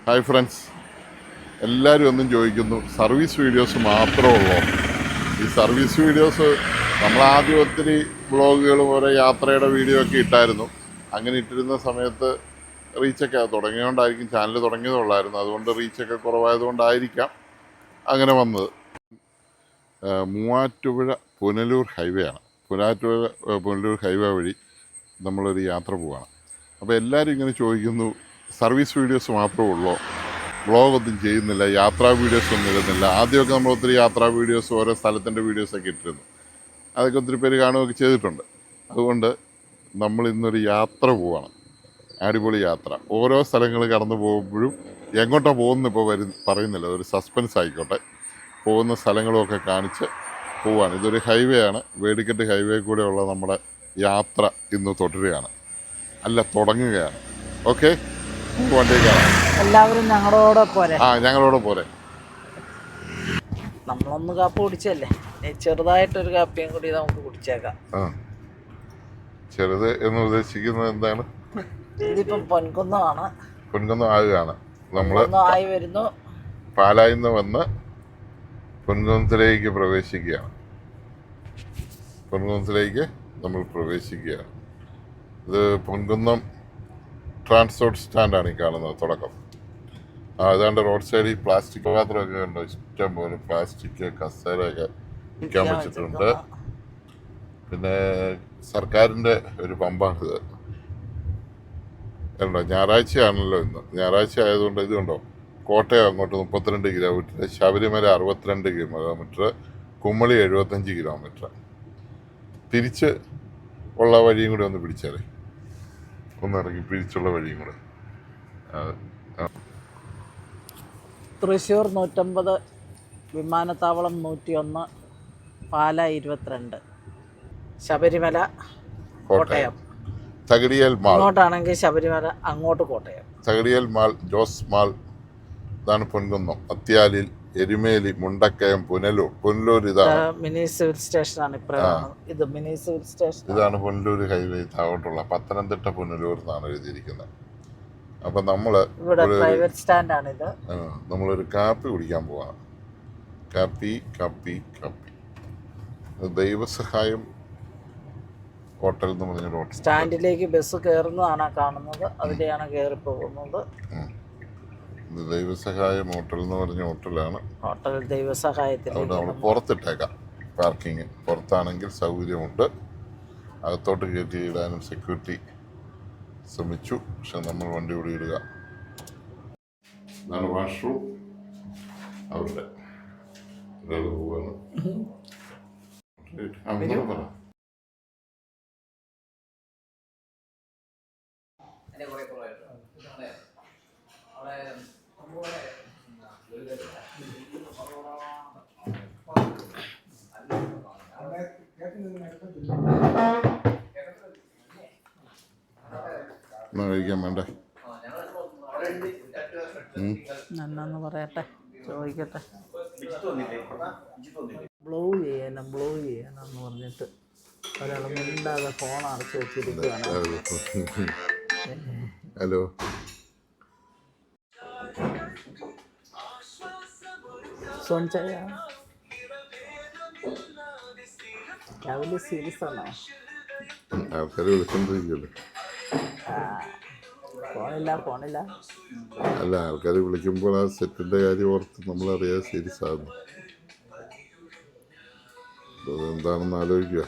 Hi friends, എല്ലാവരും ഒന്നും ചോദിക്കുന്നു സർവീസ് വീഡിയോസ് മാത്രമേ ഉള്ളൂ. ഈ സർവീസ് വീഡിയോസ് നമ്മൾ ആദ്യം ഒത്തിരി വ്ളോഗുകളും ഓരോ യാത്രയുടെ വീഡിയോ ഒക്കെ ഇട്ടായിരുന്നു. അങ്ങനെ ഇട്ടിരുന്ന സമയത്ത് റീച്ചൊക്കെ തുടങ്ങിയതുകൊണ്ടായിരിക്കും, ചാനൽ തുടങ്ങിയതുള്ളായിരുന്നു, അതുകൊണ്ട് റീച്ചൊക്കെ കുറവായതുകൊണ്ടായിരിക്കാം അങ്ങനെ വന്നത്. മൂവാറ്റുപുഴ പുനലൂർ ഹൈവേ ആണ്. പുനലൂർ ഹൈവേ വഴി നമ്മളൊരു യാത്ര പോവുകയാണ്. അപ്പോൾ എല്ലാവരും ഇങ്ങനെ ചോദിക്കുന്നു സർവീസ് വീഡിയോസ് മാത്രമേ ഉള്ളൂ, വ്ളോഗ് ഒന്നും ചെയ്യുന്നില്ല, യാത്രാ വീഡിയോസ് ഒന്നും ഇടുന്നില്ല. ആദ്യമൊക്കെ നമ്മൾ ഒത്തിരി യാത്രാ വീഡിയോസ് ഓരോ സ്ഥലത്തിൻ്റെ വീഡിയോസൊക്കെ ഇട്ടിരുന്നു. അതൊക്കെ ഒത്തിരി പേര് കാണുകയൊക്കെ ചെയ്തിട്ടുണ്ട്. അതുകൊണ്ട് നമ്മൾ ഇന്നൊരു യാത്ര പോവുകയാണ്, അടിപൊളി യാത്ര. ഓരോ സ്ഥലങ്ങൾ കടന്നു പോകുമ്പോഴും എങ്ങോട്ടാണ് പോകുന്നത് ഇപ്പോൾ പറയുന്നില്ല, ഒരു സസ്പെൻസ് ആയിക്കോട്ടെ. പോകുന്ന സ്ഥലങ്ങളുമൊക്കെ കാണിച്ച് പോവുകയാണ്. ഇതൊരു ഹൈവേ ആണ്, വേടിക്കെട്ട് ഹൈവേ കൂടെയുള്ള നമ്മുടെ യാത്ര ഇന്ന് തുടരുകയാണ്, തുടങ്ങുകയാണ്. ഓക്കെ, വണ്ടി കാണാം. എല്ലാവരും ഞങ്ങളോടെ പോരെ. ഞങ്ങളോടെ പോരെ. നമ്മളൊന്ന് കാപ്പി കുടിച്ചല്ലേ, ചെറുതായിട്ടൊരു കാപ്പിയും കൂടി നമുക്ക് കുടിച്ചേക്കാം. ചെറുത് എന്ന് ഉദ്ദേശിക്കുന്നത് എന്താണ്? ഇതിപ്പം പൊൻകുന്നമാണ്. പൊൻകുന്നം ആകുകയാണ്. നമ്മൾ ആയി വരുന്നു. പാലായിൽ നിന്ന് വന്ന് പൊൻകുന്നത്തിലേക്ക് പ്രവേശിക്കുകയാണ്. പൊൻകുന്നത്തിലേക്ക് നമ്മൾ പ്രവേശിക്കുകയാണ്. ഇത് പൊൻകുന്നം ട്രാൻസ്പോർട്ട് സ്റ്റാൻഡാണ് ഈ കാണുന്നത്, തുടക്കം. ഏതാണ്ട് റോഡ് സൈഡിൽ പ്ലാസ്റ്റിക് പാത്രമൊക്കെ ഉണ്ടോ, ഇഷ്ടം പോലെ പ്ലാസ്റ്റിക് കസേരയൊക്കെ വിൽക്കാൻ വെച്ചിട്ടുണ്ട്. പിന്നെ സർക്കാരിൻ്റെ ഒരു പമ്പാണിത്. ഉണ്ടോ, ഞായറാഴ്ചയാണല്ലോ ഇന്ന്. ഞായറാഴ്ച ആയതുകൊണ്ട് ഇതുണ്ടോ, കോട്ടയം അങ്ങോട്ട് 32 kilometre, Sabarimala 62 kilometre, Kummali 75 kilometre. തിരിച്ച് ഉള്ള വഴിയും കൂടെ ഒന്ന് പിടിച്ചാലേ, ഒന്നിറങ്ങി പിരിച്ചുള്ള വഴിയും കൂടെ. തൃശ്ശൂർ 150, വിമാനത്താവളം 101, പാല 22, ശബരിമല കോട്ടയം. തകടിയൽ മാൾ ഇങ്ങോട്ടാണെങ്കിൽ ശബരിമല, അങ്ങോട്ട് കോട്ടയം. തകടിയൽ മാൾ, ജോസ് മാൾ, ഇതാണ് പൊൻകുന്നം. അത്യാലിൽ, എരുമേലി, മുണ്ടക്കയം, പുനലൂർ ഇതാണ് മിനി സിവിൽ സ്റ്റേഷനാണ്. ഇത് മിനി സിവിൽ സ്റ്റേഷൻ. ഇതാണ് പുനലൂർ ഹൈവേ താഴോട്ടുള്ള, പത്തനംതിട്ട പുനലൂർ എന്നാണ് എഴുതിയിരിക്കുന്നത്. അപ്പൊ നമ്മള് പ്രൈവറ്റ് സ്റ്റാൻഡാണ് ഇത്. നമ്മളൊരു കാപ്പി കുടിക്കാൻ പോവാണ്. കാപ്പി കാപ്പി കാപ്പി ദൈവസഹായം ഹോട്ടൽ എന്ന് പറഞ്ഞ ഹോട്ടൽ. സ്റ്റാൻഡിലേക്ക് ബസ് കയറുന്നതാണ് കാണുന്നത്, അതിലെയാണ് കയറി പോകുന്നത്. ദൈവസഹായം ഹോട്ടൽ എന്ന് പറഞ്ഞ ഹോട്ടലാണ്. ഹോട്ടൽ ദൈവസഹായത്തിൽ അവിടെ നമ്മൾ പുറത്തിട്ടേക്കാം. പാർക്കിങ് പുറത്താണെങ്കിൽ സൗകര്യമുണ്ട്, അകത്തോട്ട് കയറ്റി ഇടാനും സെക്യൂരിറ്റി ശ്രമിച്ചു. പക്ഷെ നമ്മൾ വണ്ടി കൂടി ഇടുക. ഇതാണ് വാഷ്റൂം. അവിടെ ഒരാൾ പോവാണ്. പറ. കഴിക്കാൻ വേണ്ടേ? എന്നാന്ന് പറയട്ടെ, ചോദിക്കട്ടെ. ബ്ലോ ചെയ്യാനെന്ന് പറഞ്ഞിട്ട് ഒരാൾ മിണ്ടാതെ ഫോൺ അടച്ചു വെച്ചിരിക്കുകയാണ്. ഹലോ, സോൺചായ രാവിലെ സീരിയസ് ആണോ? ആൾക്കാർ വിളിച്ചോണ്ടിരിക്കല്ലോ. ഫോണില്ല. അല്ല, ആൾക്കാർ വിളിക്കുമ്പോൾ ആ സെറ്റിന്റെ കാര്യം ഓർത്ത് നമ്മളറിയാതെ സീരിയസ് ആകുന്നു. അതെന്താണെന്ന് ആലോചിക്കുക.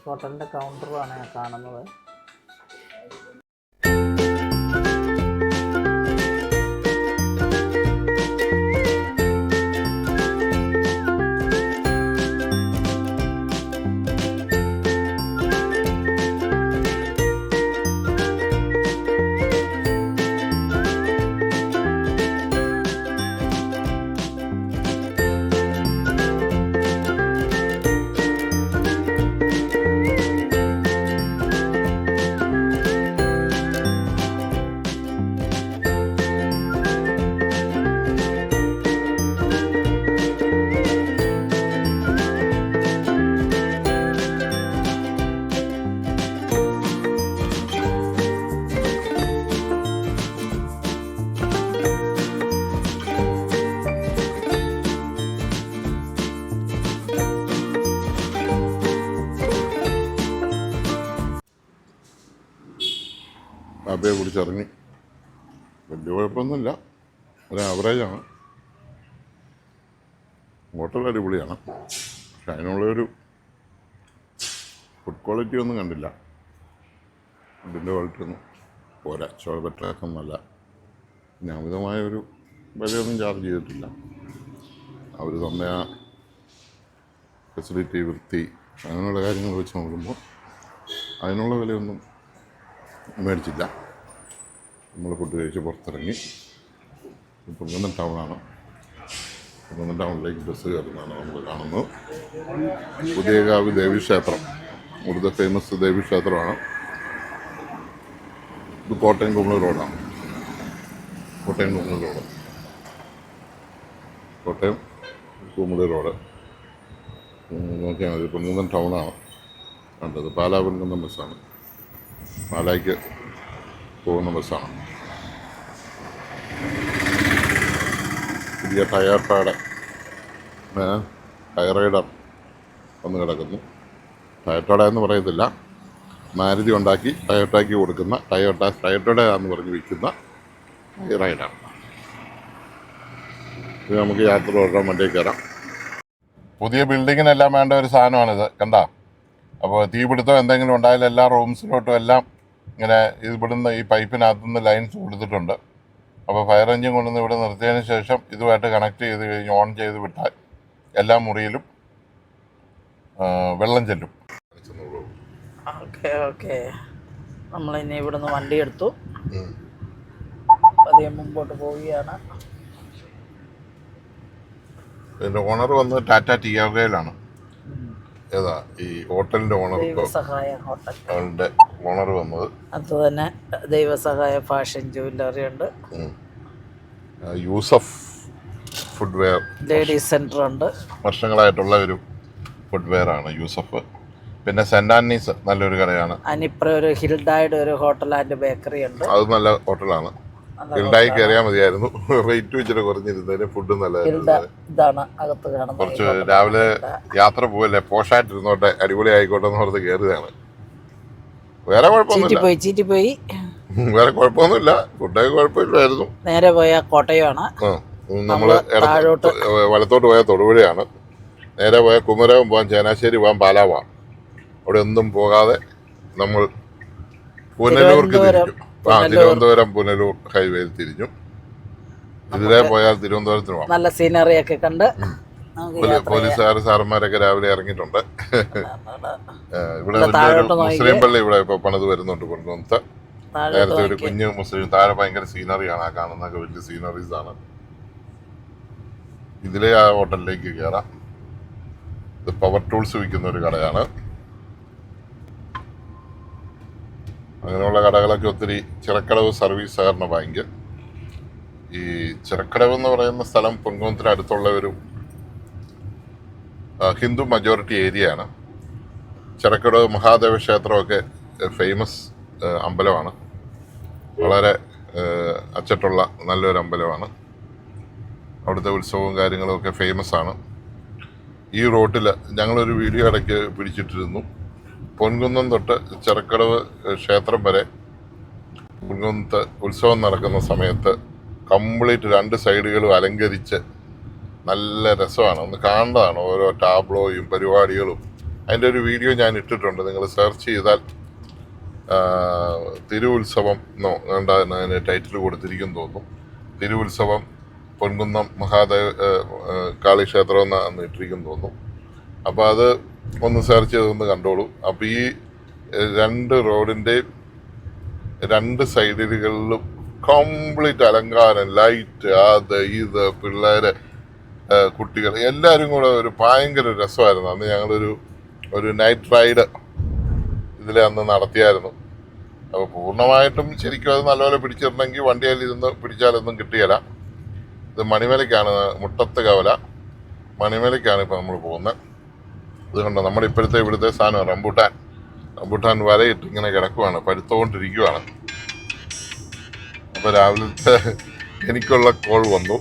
ഹോട്ടലിന്റെ കൗണ്ടറാണ് കാണുന്നത്. കാപ്പിയെ കുടിച്ചിറങ്ങി. വലിയ കുഴപ്പമൊന്നുമില്ല, ഒരു ആവറേജാണ്. ഹോട്ടൽ അടിപൊളിയാണ്, പക്ഷെ അതിനുള്ളൊരു ഫുഡ് ക്വാളിറ്റി ഒന്നും കണ്ടില്ല. ഫുഡിൻ്റെ ക്വാളിറ്റി ഒന്നും പോരാ, ചോളപെട്ടൊന്നുമല്ല. പിന്നെ അമിതമായൊരു വിലയൊന്നും ചാർജ് ചെയ്തിട്ടില്ല. അവർ തന്ന ആ ഫെസിലിറ്റി, വൃത്തി, അങ്ങനെയുള്ള കാര്യങ്ങൾ വെച്ച് നോക്കുമ്പോൾ അതിനുള്ള വിലയൊന്നും മേടിച്ചില്ല. നമ്മൾ ഫുഡ് കഴിച്ച് പുറത്തിറങ്ങി. പൊൻകുന്നം ടൗണാണ്. പൊൻകുന്നം ടൗണിലേക്ക് ബസ് കയറുന്നതാണ് നമ്മൾ കാണുന്നത്. പുതിയകാവ് ദേവീക്ഷേത്രം, ഇവിടുത്തെ ഫേമസ് ദേവീക്ഷേത്രമാണ്. ഇത് കോട്ടയം കുമളി റോഡാണ്. കോട്ടയം കുമളി റോഡ്, കോട്ടയം കുമളി റോഡ് നോക്കിയാൽ മതി. പൊൻകുന്നം ടൗണാണ് കണ്ടത്. പാലാ പൊൻകുന്നം ബസ്സാണ്, പാലായ്ക്ക് പോകുന്ന ബസ്സാണ്. പുതിയ ടയർ റൈഡർ വന്ന് കിടക്കുന്നു. ടയർട്ടോട എന്ന് പറയത്തില്ല, മാരുതി ഉണ്ടാക്കി ടയോട്ടയ്ക്ക് കൊടുക്കുന്ന ടയോട്ടയാന്ന് പറഞ്ഞ് വിൽക്കുന്ന ടയർ റൈഡർ. ഇത് നമുക്ക് യാത്ര തുടരാൻ വണ്ടിയിൽ കയറാം. പുതിയ ബിൽഡിങ്ങിനെല്ലാം വേണ്ട ഒരു സാധനമാണിത്, കണ്ട. അപ്പോൾ തീപിടുത്തം എന്തെങ്കിലും ഉണ്ടായാലും എല്ലാ റൂംസിലോട്ടും എല്ലാം ഇങ്ങനെ ഇവിടുന്ന് ഈ പൈപ്പിനകത്തുനിന്ന് ലൈൻസ് കൊടുത്തിട്ടുണ്ട്. അപ്പോൾ ഫയർ എഞ്ചിൻ കൊണ്ടുവന്ന് ഇവിടെ നിർത്തിയതിന് ശേഷം ഇതുമായിട്ട് കണക്ട് ചെയ്ത് കഴിഞ്ഞ് ഓൺ ചെയ്ത് വിട്ടാൽ എല്ലാ മുറിയിലും വെള്ളം ചെല്ലും. ഓക്കെ ഓക്കെ, നമ്മളിനി ഇവിടുന്ന് വണ്ടി എടുത്തു അധികം മുമ്പോട്ട് പോവുകയാണ്. ഇതിൻ്റെ ഓണർ വന്ന് ടാറ്റ ടിയാഗോയിലാണ്. ഏതാ ഈ ഹോട്ടലിൻ്റെ ഓണർ, ദൈവസഹായ ഹോട്ടലിൻ്റെ ഓണർ വന്നത്. അത് തന്നെ ദൈവസഹായ ഫാഷൻ ജ്വല്ലറി ഉണ്ട്, Yusuf footwear ladies centre ഉണ്ട്. വർഷങ്ങളായിട്ടുള്ള ഒരു ഫുഡ് വെയർ ആണ് യൂസഫ്. പിന്നെ സെന്റ് ആന്നീസ് നല്ലൊരു കടയാണ്. അതിനിപ്പുറം ഒരു ഹിൽഡായുടെ ഒരു ഹോട്ടൽ ആൻഡ് ബേക്കറി ഉണ്ട്, അത് നല്ല ഹോട്ടലാണ്. ഹിൽഡായി കയറിയാൽ മതിയായിരുന്നു, റേറ്റ് വെച്ചിട്ട് കുറഞ്ഞിരുന്നതിന് ഫുഡ് നല്ലതായിരുന്നു. ഇതാണ് അകത്ത് കാണുന്നത്. കുറച്ച് രാവിലെ യാത്ര പോവല്ലേ, പോഷായിട്ടിരുന്നോട്ടെ, അടിപൊളി ആയിക്കോട്ടെ എന്ന് ഓർത്ത് കയറിയതാണ്. വേറെ കുഴപ്പമൊന്നുമില്ല, ചീറ്റിപ്പോയി. വേറെ കുഴപ്പമൊന്നുമില്ല, ഫുഡൊക്കെ കുഴപ്പമില്ലായിരുന്നു. നേരെ പോയ കോട്ടയമാണ്. നമ്മൾ വലത്തോട്ട് പോയ തൊടുപുഴയാണ്, നേരെ പോയ കുമരകം പോകാൻ, ചങ്ങനാശ്ശേരി പോകാൻ, പാലാ പോകാം. അവിടെ ഒന്നും പോകാതെ നമ്മൾ പുനലൂർക്ക് തിരിച്ചു. തിരുവനന്തപുരം പുനലൂർ ഹൈവേയിൽ തിരിഞ്ഞു. ഇതിലേ പോയാൽ തിരുവനന്തപുരത്തിന് പോകാം. നല്ല സീനറി ഒക്കെ കണ്ട് സാറന്മാരൊക്കെ രാവിലെ ഇറങ്ങിയിട്ടുണ്ട്. ഇവിടെ വലിയൊരു മുസ്ലിം പള്ളി ഇവിടെ ഇപ്പൊ പണിത് വരുന്നുണ്ട് കൊണ്ടുവന്ന്. നേരത്തെ ഒരു കുഞ്ഞു മുസ്ലിം, താഴെ ഭയങ്കര സീനറിയാണ്, ആ കാണുന്നതൊക്കെ വലിയ സീനറീസ് ആണ്. ഇതിലെ ആ ഹോട്ടലിലേക്ക് കയറാം. ഇത് പവർ ടൂൾസ് വിൽക്കുന്ന ഒരു കടയാണ്. അങ്ങനെയുള്ള കടകളൊക്കെ ഒത്തിരി. ചിറക്കടവ് സർവീസ് സഹകരണ ബാങ്ക്. ഈ ചിറക്കടവ് എന്ന് പറയുന്ന സ്ഥലം പൊൻകുന്നത്തിന് അടുത്തുള്ള ഒരു ഹിന്ദു മജോറിറ്റി ഏരിയയാണ്. ചിറക്കടവ് മഹാദേവ ക്ഷേത്രമൊക്കെ ഫേമസ് അമ്പലമാണ്. വളരെ അച്ചട്ടുള്ള നല്ലൊരു അമ്പലമാണ്. അവിടുത്തെ ഉത്സവവും കാര്യങ്ങളും ഒക്കെ ഫേമസ് ആണ്. ഈ റോട്ടിൽ ഞങ്ങളൊരു വീഡിയോ ഇടയ്ക്ക് പിടിച്ചിട്ടിരുന്നു. പൊൻകുന്നം തൊട്ട് ചിറക്കടവ് ക്ഷേത്രം വരെ പൊൻകുന്നത്ത് ഉത്സവം നടക്കുന്ന സമയത്ത് കംപ്ലീറ്റ് രണ്ട് സൈഡുകളും അലങ്കരിച്ച് നല്ല രസമാണ്. ഒന്ന് കാണേണ്ടതാണ്, ഓരോ ടാബ്ലോയും പരിപാടികളും. അതിൻ്റെ ഒരു വീഡിയോ ഞാൻ ഇട്ടിട്ടുണ്ട്, നിങ്ങൾ സെർച്ച് ചെയ്താൽ തിരുവുത്സവം എന്നോ അതിന് ടൈറ്റിൽ കൊടുത്തിരിക്കും തോന്നും. തിരുവുത്സവം പൊൻകുന്നം മഹാദേവ കാളിക്ഷേത്രം എന്നാണ് ഇട്ടിരിക്കും തോന്നും. അപ്പോൾ അത് ഒന്ന് സെർച്ച് ചെയ്തൊന്ന് കണ്ടോളൂ. അപ്പോൾ ഈ രണ്ട് റോഡിൻ്റെയും രണ്ട് സൈഡുകളിലും കംപ്ലീറ്റ് അലങ്കാരം, ലൈറ്റ്, അത് ഇത്, പിള്ളേര്, കുട്ടികൾ എല്ലാവരും കൂടെ ഒരു ഭയങ്കര രസമായിരുന്നു. അന്ന് ഞങ്ങളൊരു നൈറ്റ് റൈഡ് ഇതിൽ അന്ന് നടത്തിയായിരുന്നു. അപ്പോൾ പൂർണ്ണമായിട്ടും ശരിക്കും അത് നല്ലപോലെ പിടിച്ചിട്ടുണ്ടെങ്കിൽ വണ്ടിയിൽ ഇരുന്ന് പിടിച്ചാലൊന്നും കിട്ടിയല്ല. ഇത് മണിമലയ്ക്കാണ്, മുട്ടത്ത് കവല മണിമലയ്ക്കാണ് ഇപ്പോൾ നമ്മൾ പോകുന്നത്. അതുകൊണ്ട് നമ്മുടെ ഇവിടുത്തെ സാധനം റംബൂട്ടാൻ വലയിട്ട് ഇങ്ങനെ കിടക്കുവാണ്, പഴുത്തുകൊണ്ടിരിക്കുവാണ്. അപ്പോൾ രാവിലത്തെ എനിക്കുള്ള കോൾ വന്നു.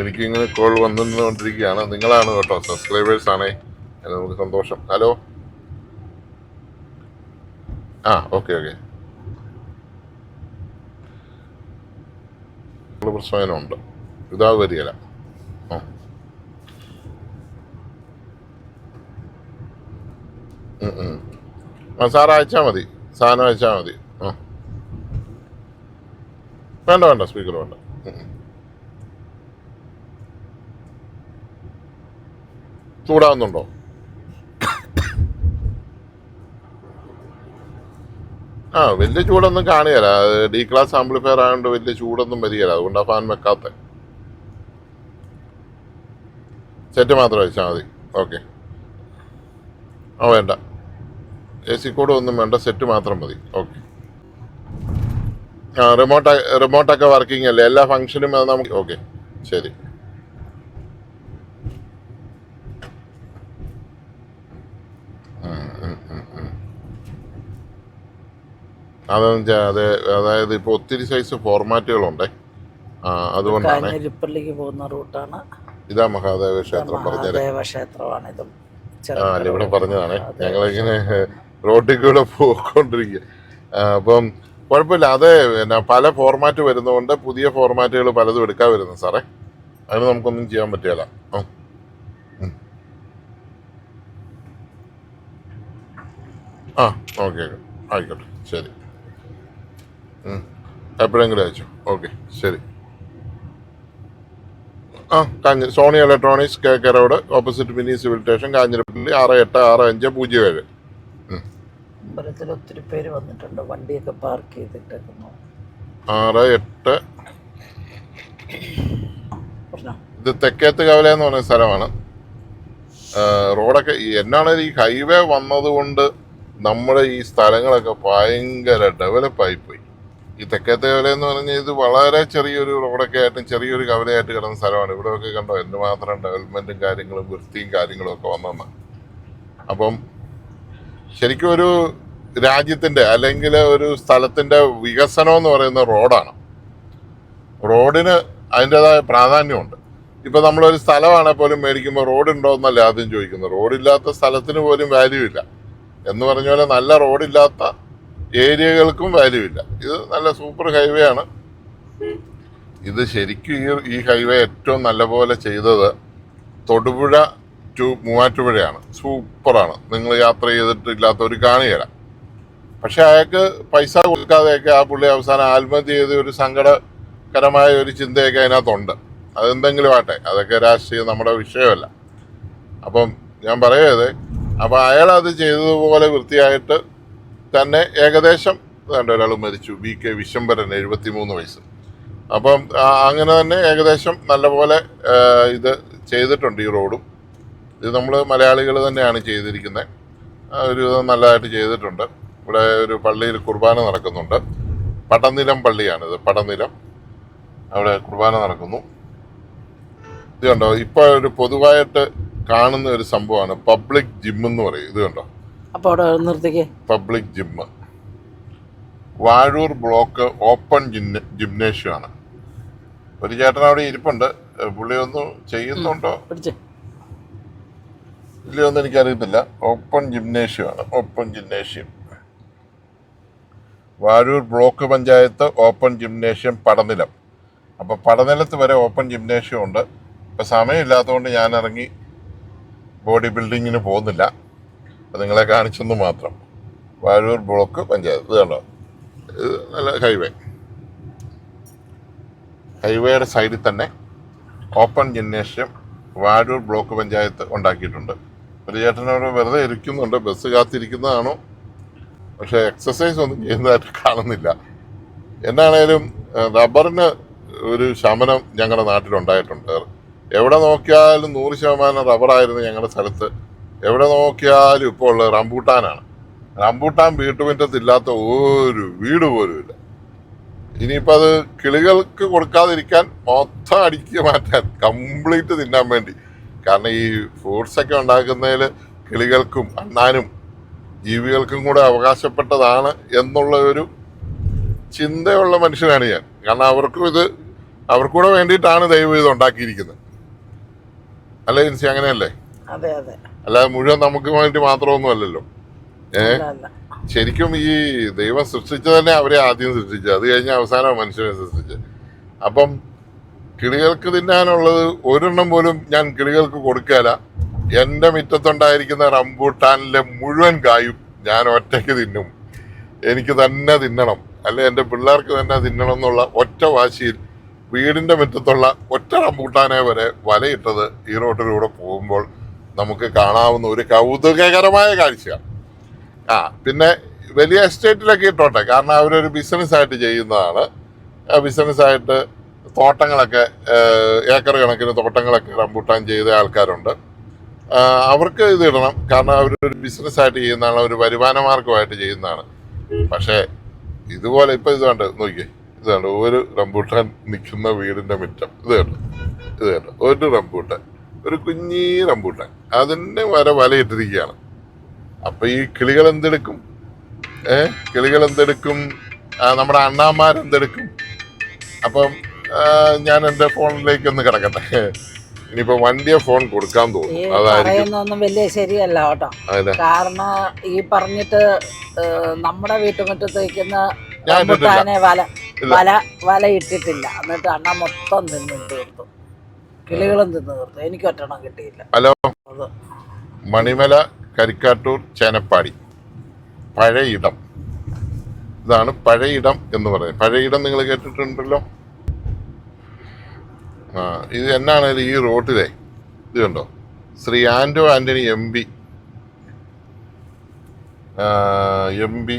എനിക്കിങ്ങനെ കോൾ വന്നുകൊണ്ടിരിക്കുകയാണ്. നിങ്ങളാണ് കേട്ടോ, സബ്സ്ക്രൈബേഴ്സ് ആണേ, നമുക്ക് സന്തോഷം. Hello, okay. പ്രശ്നമുണ്ട്. ഇതാ വരികയില്ല. ആ സാറ് അയച്ചാൽ മതി, സാധനം അയച്ചാൽ മതി. ആ വേണ്ട വേണ്ട, സ്പീക്കർ വേണ്ട. ചൂടാവുന്നുണ്ടോ? വലിയ ചൂടൊന്നും കാണുകയില്ല. ഡി ക്ലാസ് ആംപ്ലിഫയർ ആയതുകൊണ്ട് വലിയ ചൂടൊന്നും വരികയില്ല. അതുകൊണ്ട് ആ ഫാൻ വെക്കാത്ത. സെറ്റ് മാത്രം വെച്ചാൽ മതി. ഓക്കെ. വേണ്ട, AC കോഡ് ഒന്നും വേണ്ട, സെറ്റ് മാത്രം മതി. ഓക്കെ. റിമോട്ടൊക്കെ വർക്കിംഗ് അല്ലേ? എല്ലാ ഫംഗ്ഷനും നമുക്ക്. ഓക്കെ, ശരി. അതായത് ഇപ്പോൾ ഒത്തിരി സൈസ് ഫോർമാറ്റുകളുണ്ട്. അതുകൊണ്ടാണ്. കാഞ്ഞിരപ്പള്ളിക്ക് പോകുന്ന റൂട്ടാണ്. ഇതാ മഹാദേവ ക്ഷേത്രം പറഞ്ഞത്. ക്ഷേത്രമാണ് ഇത്. അല്ല, ഇവിടെ പറഞ്ഞതാണ്. ഞങ്ങളിങ്ങനെ റോഡിൽ കൂടെ പോയിക്കൊണ്ടിരിക്കുക. അപ്പം കുഴപ്പമില്ല. അത് പല ഫോർമാറ്റ് വരുന്നതുകൊണ്ട് പുതിയ ഫോർമാറ്റുകൾ പലതും എടുക്കാൻ വരുന്നു സാറേ. അതിന് നമുക്കൊന്നും ചെയ്യാൻ പറ്റില്ല. ഓക്കെ, ആയിക്കോട്ടെ, ശരി. എപ്പോഴെങ്കിലും അയച്ചു. ഓക്കെ, ശരി. Sony electronics, KK road, opposite mini civil station, Kanjirappally 686507. അമ്പലത്തിൽ ഒത്തിരി പേര് വന്നിട്ടുണ്ട്, വണ്ടിയൊക്കെ പാർക്ക് ചെയ്തിട്ടേക്കുന്നു. 68. ഇത് തെക്കേത്ത് കവല എന്ന് പറയുന്ന സ്ഥലമാണ്. റോഡൊക്കെ എന്നാണ് ഈ ഹൈവേ വന്നത് കൊണ്ട് നമ്മുടെ ഈ സ്ഥലങ്ങളൊക്കെ ഭയങ്കര ഡെവലപ്പായി പോയി. ഈ തെക്കേത്തെ കവല എന്ന് പറഞ്ഞാൽ ഇത് വളരെ ചെറിയൊരു റോഡൊക്കെ ആയിട്ടും ചെറിയൊരു കവലയായിട്ട് കിടന്ന സ്ഥലമാണ്. ഇവിടെയൊക്കെ കണ്ടോ എന്തുമാത്രം ഡെവലപ്മെന്റും കാര്യങ്ങളും വൃത്തിയും കാര്യങ്ങളും ഒക്കെ വന്നെന്ന്. അപ്പം ശരിക്കും ഒരു രാജ്യത്തിന്റെ അല്ലെങ്കിൽ ഒരു സ്ഥലത്തിന്റെ വികസനം എന്ന് പറയുന്ന റോഡാണ്. റോഡിന് അതിൻ്റെതായ പ്രാധാന്യമുണ്ട്. ഇപ്പൊ നമ്മളൊരു സ്ഥലമാണെങ്കിൽ പോലും മേടിക്കുമ്പോൾ റോഡ് ഉണ്ടോ എന്നല്ല ആദ്യം ചോദിക്കുന്നത്. റോഡില്ലാത്ത സ്ഥലത്തിന് പോലും വാല്യൂ ഇല്ല എന്ന് പറഞ്ഞ പോലെ നല്ല റോഡില്ലാത്ത ഏരിയകൾക്കും വാല്യൂ ഇല്ല. ഇത് നല്ല സൂപ്പർ ഹൈവേ ആണ്. ഇത് ശരിക്കും ഈ ഹൈവേ ഏറ്റവും നല്ലപോലെ ചെയ്തത് തൊടുപുഴ ടു മൂവാറ്റുപുഴയാണ്. സൂപ്പറാണ്. നിങ്ങൾ യാത്ര ചെയ്തിട്ടില്ലാത്തവർ കാണുകയില്ല. പക്ഷെ അയാൾക്ക് പൈസ കൊടുക്കാതെയൊക്കെ ആ പുള്ളി അവസാനം ആത്മഹത്യ ചെയ്ത് ഒരു സങ്കടകരമായ ഒരു ചിന്തയൊക്കെ അതിനകത്തുണ്ട്. അതെന്തെങ്കിലും ആട്ടെ, അതൊക്കെ രാഷ്ട്രീയം നമ്മുടെ വിഷയമല്ല. അപ്പം ഞാൻ പറയത്, അപ്പം അയാൾ അത് ചെയ്തതുപോലെ വൃത്തിയായിട്ട് തന്നെ ഏകദേശം ഒരാൾ മരിച്ചു, VK വിശ്വംഭരൻ, 73 വയസ്സ്. അപ്പം അങ്ങനെ തന്നെ ഏകദേശം നല്ലപോലെ ഇത് ചെയ്തിട്ടുണ്ട് ഈ റോഡും. ഇത് നമ്മൾ മലയാളികൾ തന്നെയാണ് ചെയ്തിരിക്കുന്നത്. ഒരു നല്ലതായിട്ട് ചെയ്തിട്ടുണ്ട്. ഇവിടെ ഒരു പള്ളിയിൽ കുർബാന നടക്കുന്നുണ്ട്. പടനിലം പള്ളിയാണിത്, പടനിലം. അവിടെ കുർബാന നടക്കുന്നു. ഇത് കണ്ടോ, ഇപ്പൊ ഒരു പൊതുവായിട്ട് കാണുന്ന ഒരു സംഭവമാണ് പബ്ലിക് ജിം എന്ന് പറയും. ഇത് കണ്ടോ, public gym. Vazhoor block open gymnasium ആണ്. ഒരു ചേട്ടൻ അവിടെ ഇരിപ്പുണ്ട്. പുള്ളി ഒന്നും ചെയ്യുന്നുണ്ടോ ഇല്ലയൊന്നും എനിക്കറിയത്തില്ല. ഓപ്പൺ ജിംനേഷ്യമാണ്, open gymnasium. Vazhoor block panchayat open gymnasium Padanilam. അപ്പോൾ പടനിലത്ത് വരെ ഓപ്പൺ ജിംനേഷ്യം ഉണ്ട്. ഇപ്പം സമയമില്ലാത്തതുകൊണ്ട് ഞാൻ ഇറങ്ങി ബോഡി ബിൽഡിങ്ങിന് പോകുന്നില്ല. അത് നിങ്ങളെ കാണിച്ചെന്ന് മാത്രം. വാഴൂർ ബ്ലോക്ക് പഞ്ചായത്ത്. ഇത് കണ്ടോ, ഇത് നല്ല ഹൈവേയുടെ സൈഡിൽ തന്നെ open gymnasium Vazhoor block panchayat ഉണ്ടാക്കിയിട്ടുണ്ട്. ഒരു ചേട്ടനോട് വെറുതെ ഇരിക്കുന്നുണ്ട്, ബസ് കാത്തിരിക്കുന്നതാണോ, പക്ഷെ എക്സസൈസ് ഒന്നും ചെയ്യുന്നതായിട്ട് കാണുന്നില്ല. എന്നാണേലും റബ്ബറിന് ഒരു ശമനം ഞങ്ങളുടെ നാട്ടിലുണ്ടായിട്ടുണ്ട്. എവിടെ നോക്കിയാലും 100% റബ്ബറായിരുന്നു ഞങ്ങളുടെ സ്ഥലത്ത്. എവിടെ നോക്കിയാലും ഇപ്പോൾ ഉള്ളത് റംബൂട്ടാനാണ്. റംബൂട്ടാൻ വീട്ടുമുറ്റത്തില്ലാത്ത ഒരു വീട് പോലും ഇല്ല. ഇനിയിപ്പോൾ അത് കിളികൾക്ക് കൊടുക്കാതിരിക്കാൻ മൊത്തം അടിക്കുക മാറ്റാൻ, കംപ്ലീറ്റ് തിന്നാൻ വേണ്ടി. കാരണം ഈ ഫ്രൂട്ട്സൊക്കെ ഉണ്ടാക്കുന്നതിൽ കിളികൾക്കും അണ്ണാനും ജീവികൾക്കും കൂടെ അവകാശപ്പെട്ടതാണ് എന്നുള്ള ഒരു ചിന്തയുള്ള മനുഷ്യനാണ് ഞാൻ. കാരണം അവർക്കൂടെ വേണ്ടിയിട്ടാണ് ദൈവം ഇത് ഉണ്ടാക്കിയിരിക്കുന്നത്. അല്ലേ ജിൻസി, അങ്ങനെയല്ലേ? അല്ലാതെ മുഴുവൻ നമുക്ക് വേണ്ടി മാത്രമൊന്നും അല്ലല്ലോ. ശരിക്കും ഈ ദൈവം സൃഷ്ടിച്ചത് തന്നെ അവരെ ആദ്യം സൃഷ്ടിച്ചത്, അത് കഴിഞ്ഞ് അവസാനം മനുഷ്യനെ സൃഷ്ടിച്ചത്. അപ്പം കിളികൾക്ക് തിന്നാനുള്ളത് ഒരെണ്ണം പോലും ഞാൻ കിളികൾക്ക് കൊടുക്കുകയില്ല. എൻ്റെ മുറ്റത്തുണ്ടായിരിക്കുന്ന റംബൂട്ടാനിലെ മുഴുവൻ കായും ഞാൻ ഒറ്റയ്ക്ക് തിന്നും. എനിക്ക് തന്നെ തിന്നണം, അല്ലെ എൻ്റെ പിള്ളേർക്ക് തന്നെ തിന്നണം എന്നുള്ള ഒറ്റ വാശിയിൽ വീടിൻ്റെ മുറ്റത്തുള്ള ഒറ്റ റംബൂട്ടാനെ വരെ വലയിട്ടത് ഈ റോഡിലൂടെ പോകുമ്പോൾ നമുക്ക് കാണാവുന്ന ഒരു കൗതുകകരമായ കാഴ്ചയാണ്. പിന്നെ വലിയ എസ്റ്റേറ്റിലൊക്കെ ഇട്ടോട്ടെ, കാരണം അവരൊരു ബിസിനസ്സായിട്ട് ചെയ്യുന്നതാണ്. ബിസിനസ്സായിട്ട് തോട്ടങ്ങളൊക്കെ ഏക്കർ കണക്കിന് തോട്ടങ്ങളൊക്കെ റംബൂട്ടാൻ ചെയ്ത ആൾക്കാരുണ്ട്. അവർക്ക് ഇത് ഇടണം, കാരണം അവരൊരു ബിസിനസ്സായിട്ട് ചെയ്യുന്നതാണ്, ഒരു വരുമാന മാർഗമായിട്ട് ചെയ്യുന്നതാണ്. പക്ഷേ ഇതുപോലെ ഇപ്പം ഇത് കണ്ട് നോക്കിയേ, ഇത് കണ്ട് ഒരു റംബൂട്ടാൻ നിൽക്കുന്ന വീടിൻ്റെ മുറ്റം, ഇത് കണ്ട് ഒരു റംബൂട്ടാൻ, ഒരു കുഞ്ഞീ റംബൂട്ടാൻ, അതിന് വരെ വലയിട്ടിരിക്കുകയാണ്. അപ്പം ഈ കിളികൾ എന്തെടുക്കും? കിളികൾ എന്തെടുക്കും? നമ്മുടെ അണ്ണാമാരെന്തെടുക്കും? അപ്പം ഞാൻ എൻ്റെ ഫോണിലേക്ക് ഒന്ന് കിടക്കട്ടെ. ഇനിയിപ്പോ വണ്ടിയെ ഫോൺ കൊടുക്കാൻ തോന്നും. പറയുന്നൊന്നും വലിയ ശരിയല്ല കേട്ടോ. കാരണം ഈ പറഞ്ഞിട്ട് നമ്മുടെ വീട്ടുമുറ്റത്ത് വയ്ക്കുന്ന റംബൂട്ടാനെ വല ഇട്ടിട്ടില്ല, എന്നിട്ട് അണ്ണ മൊത്തം തിന്നു തീർത്തു, കിളികളും തിന്നു തീർത്തു. എനിക്ക് ഒറ്റണം കിട്ടിയില്ല. ഹലോ, മണിമല കരിക്കാട്ടൂർ ചേനപ്പാടി പഴയിടം, ഇതാണ് പഴയിടം എന്ന് പറയുന്നത്. പഴയിടം നിങ്ങൾ കേട്ടിട്ടുണ്ടല്ലോ. ഇത് എന്നാണേലും ഈ റോട്ടിലെ ഇത് കണ്ടോ, ശ്രീ ആന്റോ ആന്റണി എം പി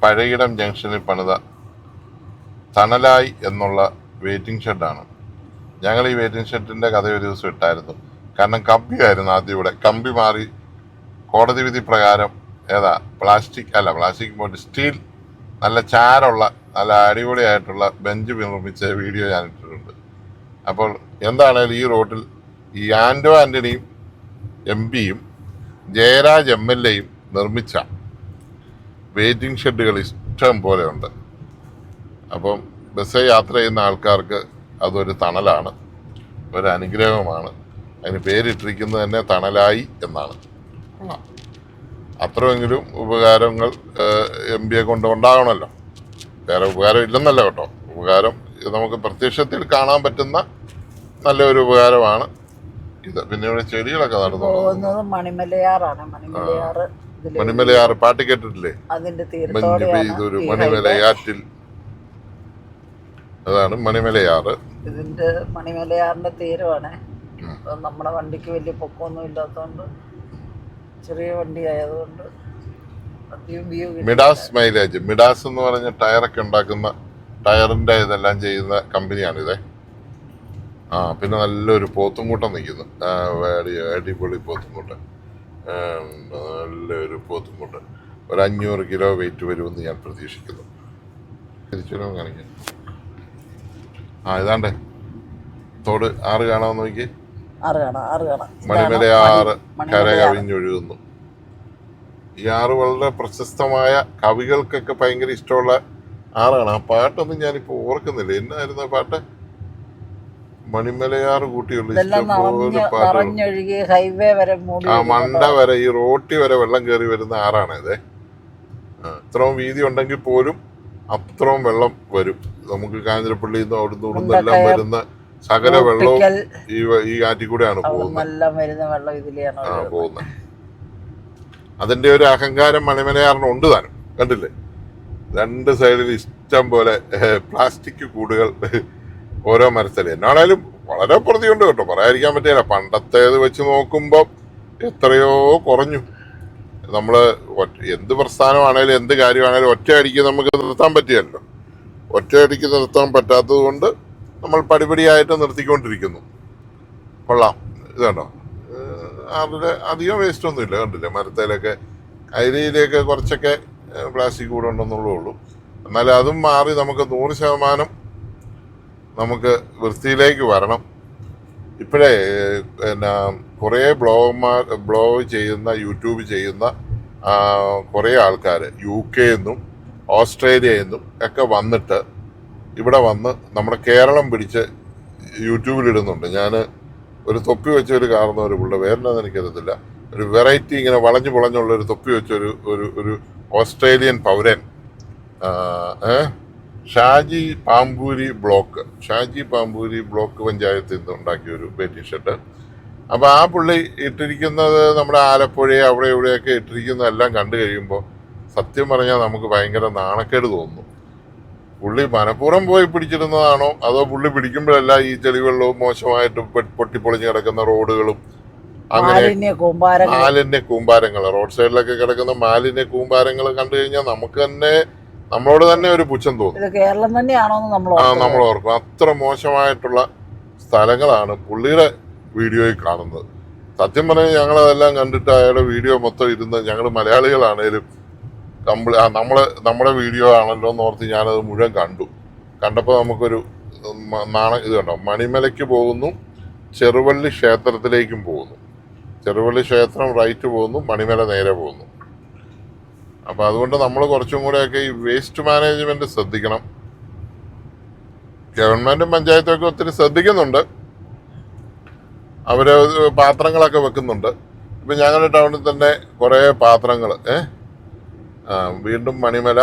പഴയിടം ജംഗ്ഷനിൽ പണിത തണലായി എന്നുള്ള വെയിറ്റിംഗ് ഷെഡാണ്. ഞങ്ങൾ ഈ വെയിറ്റിംഗ് ഷെഡിൻ്റെ കഥ ഒരു ദിവസം ഇട്ടായിരുന്നു. കാരണം കമ്പിയായിരുന്നു ആദ്യം ഇവിടെ, കമ്പി മാറി കോടതി വിധി പ്രകാരം പ്ലാസ്റ്റിക് പോയിട്ട് സ്റ്റീൽ നല്ല ചാരുള്ള നല്ല അടിപൊളിയായിട്ടുള്ള ബെഞ്ച് നിർമ്മിച്ച വീഡിയോ ഞാൻ ഇട്ടിട്ടുണ്ട്. അപ്പോൾ എന്താണേലും ഈ റോഡിൽ ഈ ആന്റോ ആന്റണിയും എം പിയും ജയരാജ് MLAയും നിർമ്മിച്ച വെയിറ്റിംഗ് ഷെഡുകൾ ഇഷ്ടം പോലെ ഉണ്ട്. അപ്പം ബസ് യാത്ര ചെയ്യുന്ന ആൾക്കാർക്ക് അതൊരു തണലാണ്, ഒരു അനുഗ്രഹമാണ്. അതിന് പേരിട്ടിരിക്കുന്നത് തന്നെ തണലായി എന്നാണ്. അത്രയെങ്കിലും ഉപകാരങ്ങൾ MP കൊണ്ട് ഉണ്ടാകണമല്ലോ. വേറെ ഉപകാരം ഇല്ലെന്നല്ല കേട്ടോ, ഉപകാരം നമുക്ക് പ്രത്യക്ഷത്തിൽ കാണാൻ പറ്റുന്ന നല്ലൊരു ഉപകാരമാണ് ഇത്. പിന്നെ ഇവിടെ ചെടികളൊക്കെ നടന്നു. മണിമലയാറ് പാട്ട് കേട്ടിട്ടില്ലേ? മഞ്ഞ് പെയ്തൊരു മണിമലയാറ്റിൽ, അതാണ് മണിമലയാറ്. ഇതിന്റെ മണിമലയാറിന്റെ തീരമാണ്. നമ്മുടെ വണ്ടിക്ക് വലിയ പൊക്കമൊന്നും ഇല്ലാത്തതുകൊണ്ട്, ചെറിയ വണ്ടി ആയതുകൊണ്ട് മിഡാസ് മൈലേജ്, മിഡാസ് എന്ന് പറഞ്ഞ ടയറൊക്കെ ഉണ്ടാക്കുന്ന ടയറിന്റെ ഇതെല്ലാം ചെയ്യുന്ന കമ്പനിയാണിത്. പിന്നെ നല്ലൊരു പോത്തുംകൂട്ടം നിൽക്കുന്നു, അടിപൊളി പോത്തുംകൂട്ടം, നല്ലൊരു പോത്തുംകൂട്ടം. ഒരു 500 കിലോ വെയിറ്റ് വരുമെന്ന് ഞാൻ പ്രതീക്ഷിക്കുന്നു. തിരിച്ചു കാണിക്കാം. ഇതാണ്ടേ തോട്, ആറ് കാണാമെന്ന് നോക്കി. മണിമലയാറ് കര കവിഞ്ഞൊഴുകുന്നു. ഈ ആറ് വളരെ പ്രശസ്തമായ കവികൾക്കൊക്കെ ഭയങ്കര ഇഷ്ടമുള്ള ആറാണ്. ആ പാട്ടൊന്നും ഞാനിപ്പോ ഓർക്കുന്നില്ല, എന്നായിരുന്നു ആ പാട്ട്? മണിമലയാറ് കൂട്ടിയുള്ള ഇഷ്ടംപോലെ പാട്ട്. മണ്ട വരെ ഈ റോട്ടി വരെ വെള്ളം കയറി വരുന്ന ആറാണ് ഇത്. ഇത്രയും വീതി ഉണ്ടെങ്കിൽ പോലും അത്രയും വെള്ളം വരും. നമുക്ക് കാഞ്ഞിരപ്പള്ളിയിൽ നിന്ന് അവിടുന്ന് ഇവിടുന്നെല്ലാം വരുന്ന സകല വെള്ളവും ഈ ആറ്റിൽ കൂടെയാണ് പോകുന്നത്. അതിന്റെ ഒരു അഹങ്കാരം മണിമലയാറിനുണ്ട് താനും. കണ്ടില്ലേ, 2 സൈഡിൽ ഇഷ്ടം പോലെ പ്ലാസ്റ്റിക് കൂടുകൾ ഓരോ മരത്തല്. എന്നാണേലും വളരെ പ്രതിയുണ്ട് കേട്ടോ, പറയാതിരിക്കാൻ പറ്റില്ല. പണ്ടത്തേത് വെച്ച് നോക്കുമ്പോൾ എത്രയോ കുറഞ്ഞു. നമ്മള് എന്ത് പ്രസ്ഥാനമാണേലും എന്ത് കാര്യമാണേലും ഒറ്റയടിക്ക് നമുക്ക് നിർത്താൻ പറ്റിയല്ലോ. ഒറ്റയടിക്ക് നിർത്താൻ പറ്റാത്തത് കൊണ്ട് നമ്മൾ പടിപടിയായിട്ട് നിർത്തിക്കൊണ്ടിരിക്കുന്നു. കൊള്ളാം. ഇത് കണ്ടോ, അതില് അധികം വേസ്റ്റ് ഒന്നും ഇല്ല. കണ്ടില്ലേ, മരത്തേലൊക്കെ അരിയിലേക്ക് കുറച്ചൊക്കെ പ്ലാസ്റ്റിക് കൂടെ ഉണ്ടെന്നുള്ളേ ഉള്ളൂ. എന്നാലും അതും മാറി നമുക്ക് 100% നമുക്ക് വൃത്തിയിലേക്ക് വരണം. ഇപ്പോഴേ കുറേ ബ്ലോഗ് ചെയ്യുന്ന, യൂട്യൂബ് ചെയ്യുന്ന കുറേ ആൾക്കാർ UK നിന്നും ഓസ്ട്രേലിയയിൽ നിന്നും ഒക്കെ വന്നിട്ട് ഇവിടെ വന്ന് നമ്മുടെ കേരളം പിടിച്ച് യൂട്യൂബിലിടുന്നുണ്ട്. ഞാൻ ഒരു തൊപ്പി വെച്ച ഒരു കാണുന്ന ഒരു പുള്ള, വേറെന്താണെന്ന് എനിക്കറിയത്തില്ല, ഒരു വെറൈറ്റി ഇങ്ങനെ വളഞ്ഞു പുളഞ്ഞുള്ള ഒരു തൊപ്പി വെച്ച ഒരു ഓസ്ട്രേലിയൻ പൗരൻ ഷാജി പാമ്പൂരി ബ്ലോക്ക് പഞ്ചായത്തിൽ നിന്ന് ഉണ്ടാക്കിയ ഒരു വെയിറ്റിംഗ് ഷെഡ്. അപ്പോൾ ആ പുള്ളി ഇട്ടിരിക്കുന്നത് നമ്മുടെ ആലപ്പുഴ അവിടെ ഇവിടെയൊക്കെ ഇട്ടിരിക്കുന്നതെല്ലാം കണ്ടു കഴിയുമ്പോൾ സത്യം പറഞ്ഞാൽ നമുക്ക് ഭയങ്കര നാണക്കേട് തോന്നുന്നു. പുള്ളി മനഃപൂർവ്വം പോയി പിടിച്ചിരുന്നതാണോ അതോ പുള്ളി പിടിക്കുമ്പോഴെല്ലാം ഈ ചെളിവെള്ളവും മോശമായിട്ട് പൊട്ടിപ്പൊളിഞ്ഞ് കിടക്കുന്ന റോഡുകളും അങ്ങനെ മാലിന്യ കൂമ്പാരങ്ങൾ റോഡ് സൈഡിലൊക്കെ കിടക്കുന്ന മാലിന്യ കൂമ്പാരങ്ങൾ കണ്ടു കഴിഞ്ഞാൽ നമുക്ക് തന്നെ നമ്മളോട് തന്നെ ഒരു പുച്ഛം തോന്നും. കേരളം തന്നെയാണോ നമ്മൾ ഓർക്കും. അത്ര മോശമായിട്ടുള്ള സ്ഥലങ്ങളാണ് പുള്ളിയുടെ വീഡിയോയിൽ കാണുന്നത്. സത്യം പറഞ്ഞാൽ ഞങ്ങളതെല്ലാം കണ്ടിട്ട് അയാളുടെ വീഡിയോ മൊത്തം ഇരുന്ന് ഞങ്ങൾ മലയാളികളാണേലും നമ്മുടെ വീഡിയോ ആണല്ലോ എന്ന് ഓർത്ത് ഞാനത് മുഴുവൻ കണ്ടപ്പോൾ നമുക്കൊരു ഇത് കണ്ടോ, മണിമലയ്ക്ക് പോകുന്നു, ചെറുവള്ളി ക്ഷേത്രത്തിലേക്കും പോകുന്നു, ചെറുവള്ളി ക്ഷേത്രം റൈറ്റ് പോകുന്നു, മണിമല നേരെ പോകുന്നു. അപ്പം അതുകൊണ്ട് നമ്മൾ കുറച്ചും കൂടെയൊക്കെ ഈ വേസ്റ്റ് മാനേജ്മെന്റ് ശ്രദ്ധിക്കണം. ഗവൺമെന്റും പഞ്ചായത്തും ഒക്കെ ഒത്തിരി ശ്രദ്ധിക്കുന്നുണ്ട്. അവര് പാത്രങ്ങളൊക്കെ വെക്കുന്നുണ്ട്. ഇപ്പം ഞങ്ങളുടെ ടൗണിൽ തന്നെ കുറേ പാത്രങ്ങൾ വീണ്ടും മണിമല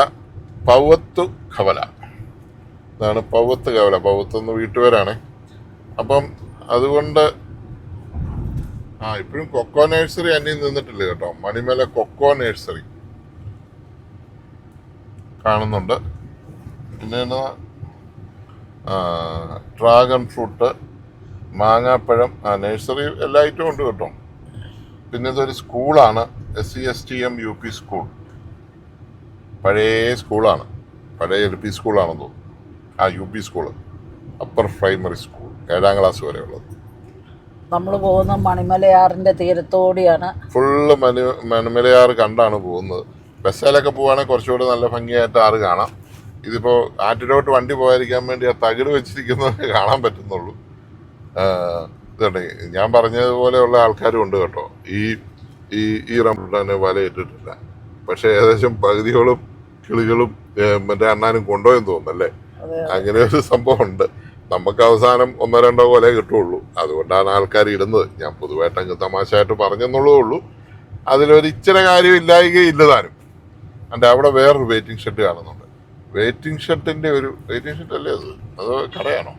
പൗവത്ത് കവല, ഇതാണ് പൗവത്ത് കവല. പൗവത്ത് എന്ന് വീട്ടുപേരാണ്. അപ്പം അതുകൊണ്ട് ഇപ്പോഴും കൊക്കോ നഴ്സറി അന്യം നിന്നിട്ടില്ല കേട്ടോ. മണിമല കൊക്കോ നഴ്സറി കാണുന്നുണ്ട്. പിന്നെ ഡ്രാഗൺ ഫ്രൂട്ട്, മാങ്ങാപ്പഴം, നഴ്സറി എല്ലാ ഐറ്റവും ഉണ്ട് കേട്ടോ. പിന്നെ ഇതൊരു സ്കൂളാണ്, SCSTM UP സ്കൂൾ. പഴയ സ്കൂളാണ്, പഴയ LP സ്കൂളാണെന്ന് തോന്നുന്നു. UP school, upper primary school, 7ാം class വരെ ഉള്ളത്. നമ്മൾ പോകുന്ന മണിമലയാറിന്റെ തീരത്തോടെയാണ്. ഫുള്ള് മണിമലയാറ് കണ്ടാണ് പോകുന്നത്. ബസ്സിലൊക്കെ പോവുകയാണെങ്കിൽ കുറച്ചുകൂടി നല്ല ഭംഗിയായിട്ട് ആറ് കാണാം. ഇതിപ്പോൾ ആറ്റിലോട്ട് വണ്ടി പോകാതിരിക്കാൻ വേണ്ടി ആ തകിട് വെച്ചിരിക്കുന്നത് കാണാൻ പറ്റുന്നുള്ളൂ. ഇതുണ്ട്, ഞാൻ പറഞ്ഞതുപോലെയുള്ള ആൾക്കാരും ഉണ്ട് കേട്ടോ. ഈ റംബൂട്ടാന് വല ഇട്ടിട്ടില്ല, പക്ഷെ ഏകദേശം പകുതിയോളം കിളികളും മറ്റേ അണ്ണാനും കൊണ്ടുപോയെന്ന് തോന്നുന്നല്ലേ. അങ്ങനെ ഒരു സംഭവം ഉണ്ട്. നമുക്ക് അവസാനം 1-2 കൊലേ കിട്ടുള്ളൂ. അതുകൊണ്ടാണ് ആൾക്കാർ ഇടുന്നത്. ഞാൻ പൊതുവായിട്ട് അങ്ങ് തമാശയായിട്ട് പറഞ്ഞെന്നുള്ളതേ ഉള്ളൂ. അതിലൊരു ഇച്ചിരി കാര്യം ഇല്ലാതാനും. എൻ്റെ അവിടെ വേറൊരു വെയിറ്റിംഗ് ഷെഡ് കാണുന്നുണ്ട്. വെയിറ്റിംഗ് ഷെഡിന്റെ ഒരു വെയിറ്റിംഗ് ഷെഡ് അല്ലേ അത് കടയാണോ?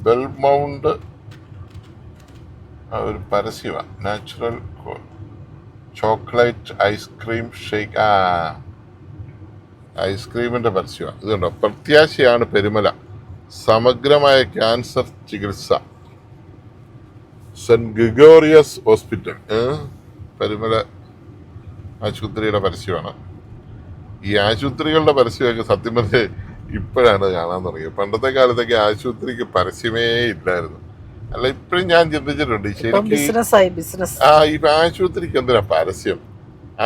ബെൽമൗണ്ട് ഒരു പരസ്യമാണ്. Natural chocolate ice cream shake. ഐസ്ക്രീമിന്റെ പരസ്യമാണ്. ഇതുണ്ടോ, പ്രത്യാശയാണ് പെരുമല, സമഗ്രമായ ക്യാൻസർ ചികിത്സ, സെന്റ് ഗ്രിഗോറിയസ് ഹോസ്പിറ്റൽ, പെരുമല ആശുപത്രിയുടെ പരസ്യമാണ്. ഈ ആശുപത്രികളുടെ പരസ്യമൊക്കെ സത്യം പറഞ്ഞ് ഇപ്പോഴാണ് കാണാൻ തുടങ്ങിയത്. പണ്ടത്തെ കാലത്തൊക്കെ ആശുപത്രിക്ക് പരസ്യമേ ഇല്ലായിരുന്നു. അല്ല, ഇപ്പോഴും ഞാൻ ചിന്തിച്ചിട്ടുണ്ട് ശരിക്കും ഈ ആശുപത്രിക്ക് എന്തിനാ പരസ്യം?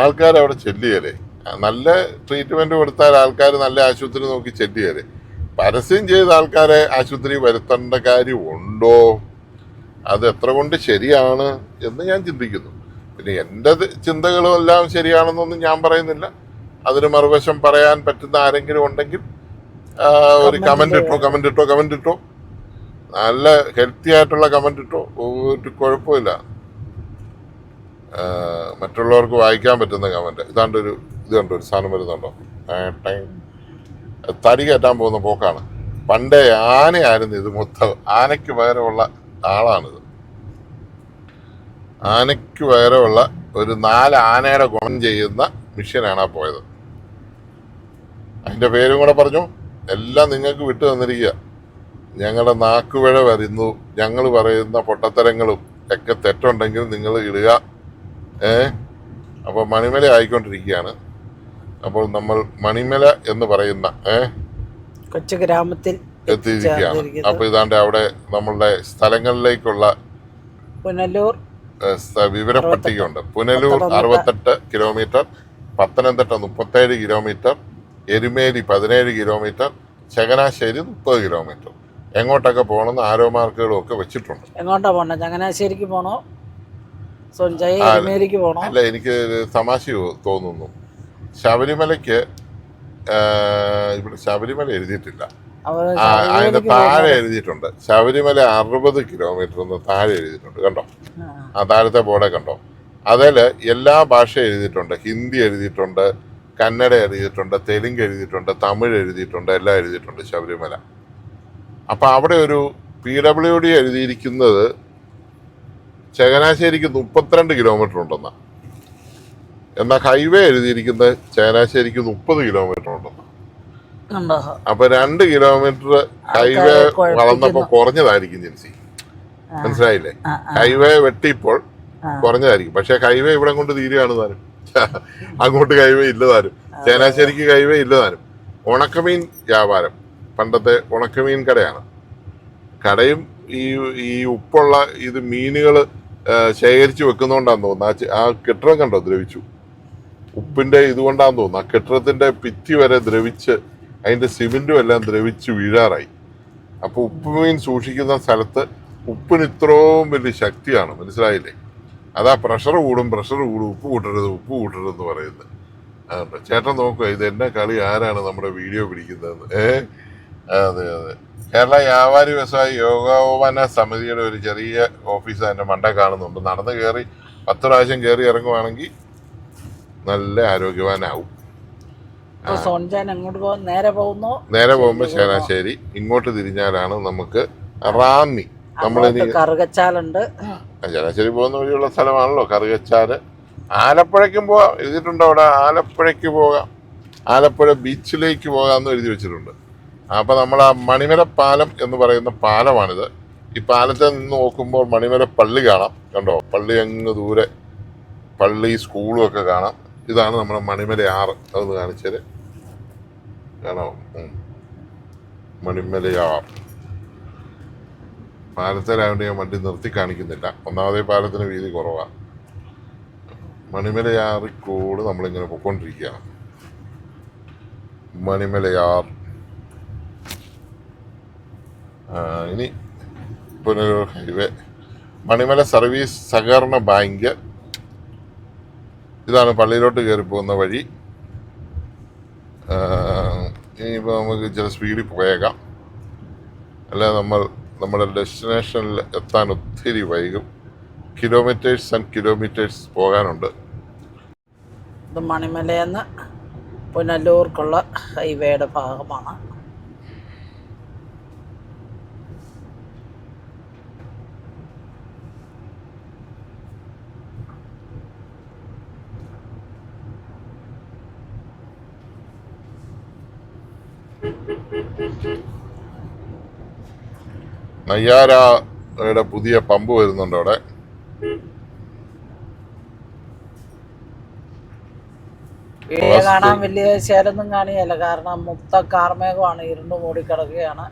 ആൾക്കാർ അവിടെ ചെല്ലുകയല്ലേ? നല്ല ട്രീറ്റ്മെന്റ് കൊടുത്താൽ ആൾക്കാർ നല്ല ആശുപത്രി നോക്കി ചെല്ലുകയല്ലേ? പരസ്യം ചെയ്ത ആൾക്കാരെ ആശുപത്രി വരുത്തേണ്ട കാര്യമുണ്ടോ? അത് എത്ര കൊണ്ട് ശരിയാണ് എന്ന് ഞാൻ ചിന്തിക്കുന്നു. പിന്നെ എൻ്റെ ചിന്തകളും എല്ലാം ശരിയാണെന്നൊന്നും ഞാൻ പറയുന്നില്ല. അതിന് മറുവശം പറയാൻ പറ്റുന്ന ആരെങ്കിലും ഉണ്ടെങ്കിൽ ഒരു കമന്റ് ഇട്ടോ. നല്ല ഹെൽത്തി ആയിട്ടുള്ള കമന്റ് ഇട്ടോ, ഒരു കുഴപ്പമില്ല. മറ്റുള്ളവർക്ക് വായിക്കാൻ പറ്റുന്ന കമന്റ്. ഇത് കണ്ടോ, ഒരു സാധനം വരുന്നുണ്ടോ? തടി കയറ്റാൻ പോകുന്ന പോക്കാണ്. പണ്ടേ ആനയായിരുന്നു ഇത് മൊത്തം. ആനയ്ക്ക് പകരമുള്ള ആളാണിത്. ആനയ്ക്ക് പകരമുള്ള ഒരു 4 ആനയുടെ ഗുണം ചെയ്യുന്ന മിഷ്യനാണ് ആ പോയത്. അതിന്റെ പേരും കൂടെ പറഞ്ഞു. എല്ലാം നിങ്ങൾക്ക് വിട്ടു തന്നിരിക്കുക. ഞങ്ങളുടെ നാക്കുപിഴ വരുന്നു, ഞങ്ങൾ പറയുന്ന പൊട്ടത്തരങ്ങളും ഒക്കെ തെറ്റുണ്ടെങ്കിൽ നിങ്ങൾ ഇടുക. അപ്പോൾ മണിമല ആയിക്കൊണ്ടിരിക്കുകയാണ്. അപ്പോൾ നമ്മൾ മണിമല എന്ന് പറയുന്ന കൊച്ചു ഗ്രാമത്തിൽ എത്തിയിരിക്കുകയാണ്. അപ്പൊ ഇതാണ്ട് അവിടെ നമ്മളുടെ സ്ഥലങ്ങളിലേക്കുള്ള പുനലൂർ വിവരപ്പട്ടികയുണ്ട്. Punalur 68 kilometre, Pathanamthitta 37 kilometre, Erumeli 17 kilometre, Changanassery 30 kilometre. എങ്ങോട്ടൊക്കെ പോകണമെന്ന് ആരോ മാർക്കുകളും ഒക്കെ വെച്ചിട്ടുണ്ട്. എങ്ങോട്ടാ പോണേ? ചങ്ങനാശ്ശേരിക്ക് പോണോ, എരുമേലിക്ക് പോണോ? അല്ല, എനിക്ക് തമാശ തോന്നുന്നു. ശബരിമലയ്ക്ക് ഇവിടെ ശബരിമല എഴുതിയിട്ടില്ല, അതിന്റെ താഴെ എഴുതിയിട്ടുണ്ട്. ശബരിമല 60 കിലോമീറ്റർ എന്ന് താഴെ എഴുതിയിട്ടുണ്ട്. കണ്ടോ, ആ താഴത്തെ ബോർഡെ കണ്ടോ? അതിൽ എല്ലാ ഭാഷയും എഴുതിയിട്ടുണ്ട്. ഹിന്ദി എഴുതിയിട്ടുണ്ട്, കന്നഡ എഴുതിയിട്ടുണ്ട്, തെലുങ്ക് എഴുതിയിട്ടുണ്ട്, തമിഴ് എഴുതിയിട്ടുണ്ട്, എല്ലാം എഴുതിയിട്ടുണ്ട് ശബരിമല. അപ്പം അവിടെ ഒരു PWD എഴുതിയിരിക്കുന്നത് ചങ്ങനാശ്ശേരിക്ക് 32 കിലോമീറ്റർ ഉണ്ടെന്നാണ്. എന്നാൽ ഹൈവേ എഴുതിയിരിക്കുന്നത് ചങ്ങനാശ്ശേരിക്ക് 30 കിലോമീറ്റർ ഉണ്ടെന്നാണ്. അപ്പൊ 2 കിലോമീറ്റർ ഹൈവേ വളർന്നപ്പോ കുറഞ്ഞതായിരിക്കും ജിൻസി, മനസ്സിലായില്ലേ? ഹൈവേ വെട്ടിപ്പോൾ കുറഞ്ഞതായിരിക്കും. പക്ഷെ ഹൈവേ ഇവിടെ കൊണ്ട് തീരുകയാണ് താനും. അങ്ങോട്ട് ഹൈവേ ഇല്ലതാനും, ചങ്ങനാശ്ശേരിക്ക് ഹൈവേ ഇല്ലതാനും. ഉണക്കമീൻ വ്യാപാരം, പണ്ടത്തെ ഉണക്കമീൻ കടയാണ്. കടയും ഈ ഉപ്പുള്ള ഇത് മീനുകൾ ശേഖരിച്ച് വെക്കുന്നോണ്ടാന്ന് തോന്നുന്നു. ആ കെട്ടിടം കണ്ടോ ദ്രവിച്ചു, ഉപ്പിന്റെ ഇതുകൊണ്ടാന്ന് തോന്നുന്നു. ആ കെട്ടിടത്തിന്റെ ഭിത്തി വരെ ദ്രവിച്ച് അതിന്റെ സിമെന്റും എല്ലാം ദ്രവിച്ച് വീഴാറായി. അപ്പൊ ഉപ്പുമീൻ സൂക്ഷിക്കുന്ന സ്ഥലത്ത് ഉപ്പിന് ഇത്രയും വലിയ ശക്തിയാണ്, മനസ്സിലായില്ലേ? അതാ പ്രഷർ കൂടും, ഉപ്പ് കൂട്ടരുത് എന്ന് പറയുന്നത്. അതുകൊണ്ട് ചേട്ടൻ നോക്കുക, ഇത് എന്നെ കളി ആരാണ് നമ്മുടെ വീഡിയോ പിടിക്കുന്നതെന്ന്. അതെ. കേരള വ്യാപാരി വ്യവസായ ഏകോപന സമിതിയുടെ ഒരു ചെറിയ ഓഫീസ് അതിന്റെ മണ്ട കാണുന്നുണ്ട്. നടന്ന് കയറി 10 പ്രാവശ്യം കയറി ഇറങ്ങുവാണെങ്കിൽ നല്ല ആരോഗ്യവാനാവും. നേരെ പോകുമ്പോ ചങ്ങനാശ്ശേരി, ഇങ്ങോട്ട് തിരിഞ്ഞാലാണ് നമുക്ക് റാന്നി. നമ്മളിനി കറുകച്ചാലുണ്ട്, ചങ്ങനാശ്ശേരി പോകുന്ന വഴിയുള്ള സ്ഥലമാണല്ലോ കറുകച്ചാല്. ആലപ്പുഴയ്ക്കും പോകാം, എഴുതിയിട്ടുണ്ട് അവിടെ. ആലപ്പുഴയ്ക്ക് പോകാം, ആലപ്പുഴ ബീച്ചിലേക്ക് പോകാമെന്ന് എഴുതി വെച്ചിട്ടുണ്ട്. അപ്പൊ നമ്മൾ ആ മണിമല പാലം എന്ന് പറയുന്ന പാലമാണിത്. ഈ പാലത്തെ നിന്ന് നോക്കുമ്പോൾ മണിമല പള്ളി കാണാം, കണ്ടോ? പള്ളി അങ്ങ് ദൂരെ, പള്ളി സ്കൂളും ഒക്കെ കാണാം. ഇതാണ് നമ്മുടെ മണിമലയാറ്. അതൊന്ന് കാണിച്ചാല് കാണാമോ? മണിമലയാറ് പാലത്തിലായതുകൊണ്ട് ഞാൻ വണ്ടി നിർത്തി കാണിക്കുന്നില്ല. ഒന്നാമതേ പാലത്തിന് വീതി കുറവാണ്. മണിമലയാറിക്കൂട് നമ്മളിങ്ങനെ പൊയ്ക്കൊണ്ടിരിക്കുകയാണ്. മണിമലയാർ. ഇനി പുനലൂർ ഹൈവേ, മണിമല സർവീസ് സഹകരണ ബാങ്ക്. ഇതാണ് പള്ളിയിലോട്ട് കയറി പോകുന്ന വഴി. ഇനിയിപ്പോൾ നമുക്ക് ചില സ്പീഡിൽ പോയേക്കാം, അല്ല നമ്മുടെ ഡെസ്റ്റിനേഷനിൽ എത്താൻ ഒത്തിരി വൈകും. കിലോമീറ്റേഴ്സ് ആൻഡ് കിലോമീറ്റേഴ്സ് പോകാനുണ്ട്. ഇത് മണിമലയെന്ന് പുനലൂർക്കുള്ള ഹൈവേയുടെ ഭാഗമാണ്. നയ്യാരയുടെ പുതിയ പമ്പ് വരുന്നുണ്ട് അവിടെ. വീഡിയോ കാണാൻ വലിയ ശേലൊന്നും കാണിയല്ല, കാരണം മൊത്തം കാർമേഘമാണ്, ഇരുണ്ട് മൂടിക്കിടക്കുകയാണ്.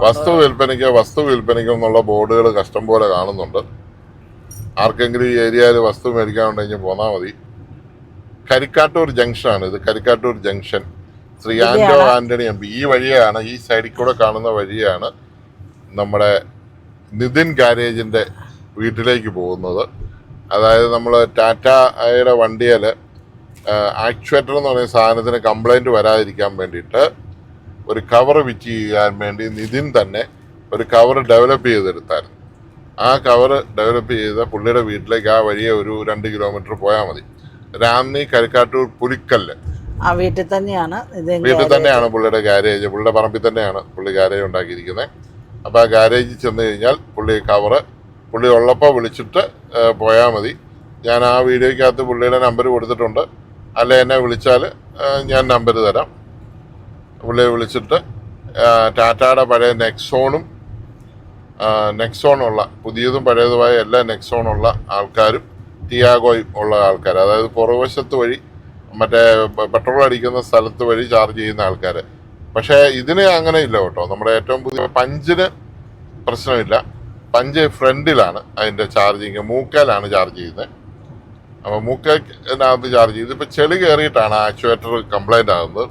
വസ്തു വിൽപ്പനയ്ക്കോ എന്നുള്ള ബോർഡുകൾ കഷ്ടം പോലെ കാണുന്നുണ്ട്. ആർക്കെങ്കിലും ഈ ഏരിയയിൽ വസ്തു മേടിക്കാനുണ്ടെങ്കിൽ പോന്നാൽ മതി. കരിക്കാട്ടൂർ ജംഗ്ഷനാണ് ഇത്. Karikkattoor junction Shri Antony MP. ഈ വഴിയാണ്, ഈ സൈഡിൽ കൂടെ കാണുന്ന വഴിയാണ് നമ്മുടെ നിതിൻ ഗാരേജിന്റെ വീട്ടിലേക്ക് പോകുന്നത്. അതായത് നമ്മൾ ടാറ്റയുടെ വണ്ടിയിൽ ആക്ച്വേറ്റർ എന്ന് പറയുന്ന സാധനത്തിന് കംപ്ലൈൻറ്റ് വരാതിരിക്കാൻ വേണ്ടിയിട്ട് ഒരു കവർ ഫിറ്റ് ചെയ്യാൻ വേണ്ടി നിതിൻ തന്നെ ഒരു കവർ ഡെവലപ്പ് ചെയ്തെടുത്തായിരുന്നു. ആ കവർ ഡെവലപ്പ് ചെയ്ത പുള്ളിയുടെ വീട്ടിലേക്ക് ആ വഴിയെ ഒരു 2 കിലോമീറ്റർ പോയാൽ മതി. രാന്നി കരിക്കാട്ടൂർ പുലിക്കല്ല് വീട്ടിൽ തന്നെയാണ് പുള്ളിയുടെ ഗാരേജ്. പുള്ളിയുടെ പറമ്പിൽ തന്നെയാണ് പുള്ളി ഗാരേജ് ഉണ്ടാക്കിയിരിക്കുന്നത്. അപ്പോൾ ആ ഗാരേജിൽ ചെന്ന് കഴിഞ്ഞാൽ പുള്ളി ഉള്ളപ്പോൾ വിളിച്ചിട്ട് പോയാൽ മതി. ഞാൻ ആ വീഡിയോയ്ക്കകത്ത് പുള്ളിയുടെ നമ്പർ കൊടുത്തിട്ടുണ്ട്. അല്ലെ എന്നെ വിളിച്ചാൽ ഞാൻ നമ്പർ തരാം. പുള്ളിയെ വിളിച്ചിട്ട് ടാറ്റയുടെ പഴയ നെക്സോണുള്ള പുതിയതും പഴയതുമായ എല്ലാ നെക്സോണുള്ള ആൾക്കാരും ടിയാഗോയും ഉള്ള ആൾക്കാർ, അതായത് പുറകുവശത്ത് വഴി മറ്റേ പെട്രോൾ അടിക്കുന്ന സ്ഥലത്ത് വഴി ചാർജ് ചെയ്യുന്ന ആൾക്കാർ. പക്ഷേ ഇതിന് അങ്ങനെ ഇല്ല കേട്ടോ. നമ്മുടെ ഏറ്റവും പുതിയ പഞ്ചിന് പ്രശ്നമില്ല. പഞ്ച് ഫ്രണ്ടിലാണ് അതിൻ്റെ ചാർജിങ്, മൂക്കയിലാണ് ചാർജ് ചെയ്യുന്നത്. അപ്പോൾ മൂക്കനകത്ത് ചാർജ് ചെയ്ത് ഇപ്പോൾ ചെളി കയറിയിട്ടാണ് ആക്ച്വേറ്റർ കംപ്ലൈൻ്റ് ആകുന്നത്.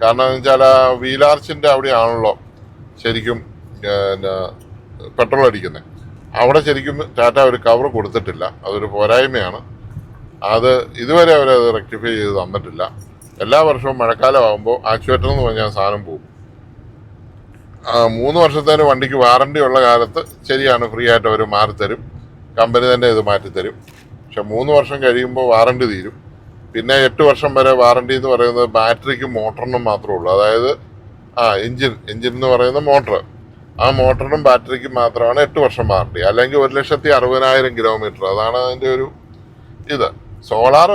കാരണം എന്ന് വെച്ചാൽ ആ വീലാർച്ചിൻ്റെ അവിടെയാണല്ലോ ശരിക്കും പെട്രോൾ അടിക്കുന്നത്. അവിടെ ശരിക്കും ടാറ്റ ഒരു കവർ കൊടുത്തിട്ടില്ല. അതൊരു പോരായ്മയാണ്. അത് ഇതുവരെ അവരത് റെക്ടിഫൈ ചെയ്ത് തന്നിട്ടില്ല. എല്ലാ വർഷവും മഴക്കാലമാകുമ്പോൾ ആക്ച്വേറ്റർ എന്ന് പറഞ്ഞാൽ സാധനം പോകും. 3 വർഷത്തേന് വണ്ടിക്ക് വാറണ്ടി ഉള്ള കാലത്ത് ശരിയാണ്, ഫ്രീ ആയിട്ട് അവർ മാറിത്തരും. കമ്പനി തന്നെ ഇത് മാറ്റിത്തരും. പക്ഷെ 3 വർഷം കഴിയുമ്പോൾ വാറണ്ടി തീരും. പിന്നെ 8 വർഷം വരെ വാറണ്ടി എന്ന് പറയുന്നത് ബാറ്ററിക്കും മോട്ടറിനും മാത്രമേ ഉള്ളൂ. അതായത് എഞ്ചിൻ എന്ന് പറയുന്ന മോട്ടർ, ആ മോട്ടറിനും ബാറ്ററിക്കും മാത്രമാണ് 8 വർഷം വാറണ്ടി. അല്ലെങ്കിൽ 1,60,000 കിലോമീറ്റർ. അതാണ് അതിൻ്റെ ഒരു ഇത്. സോളാർ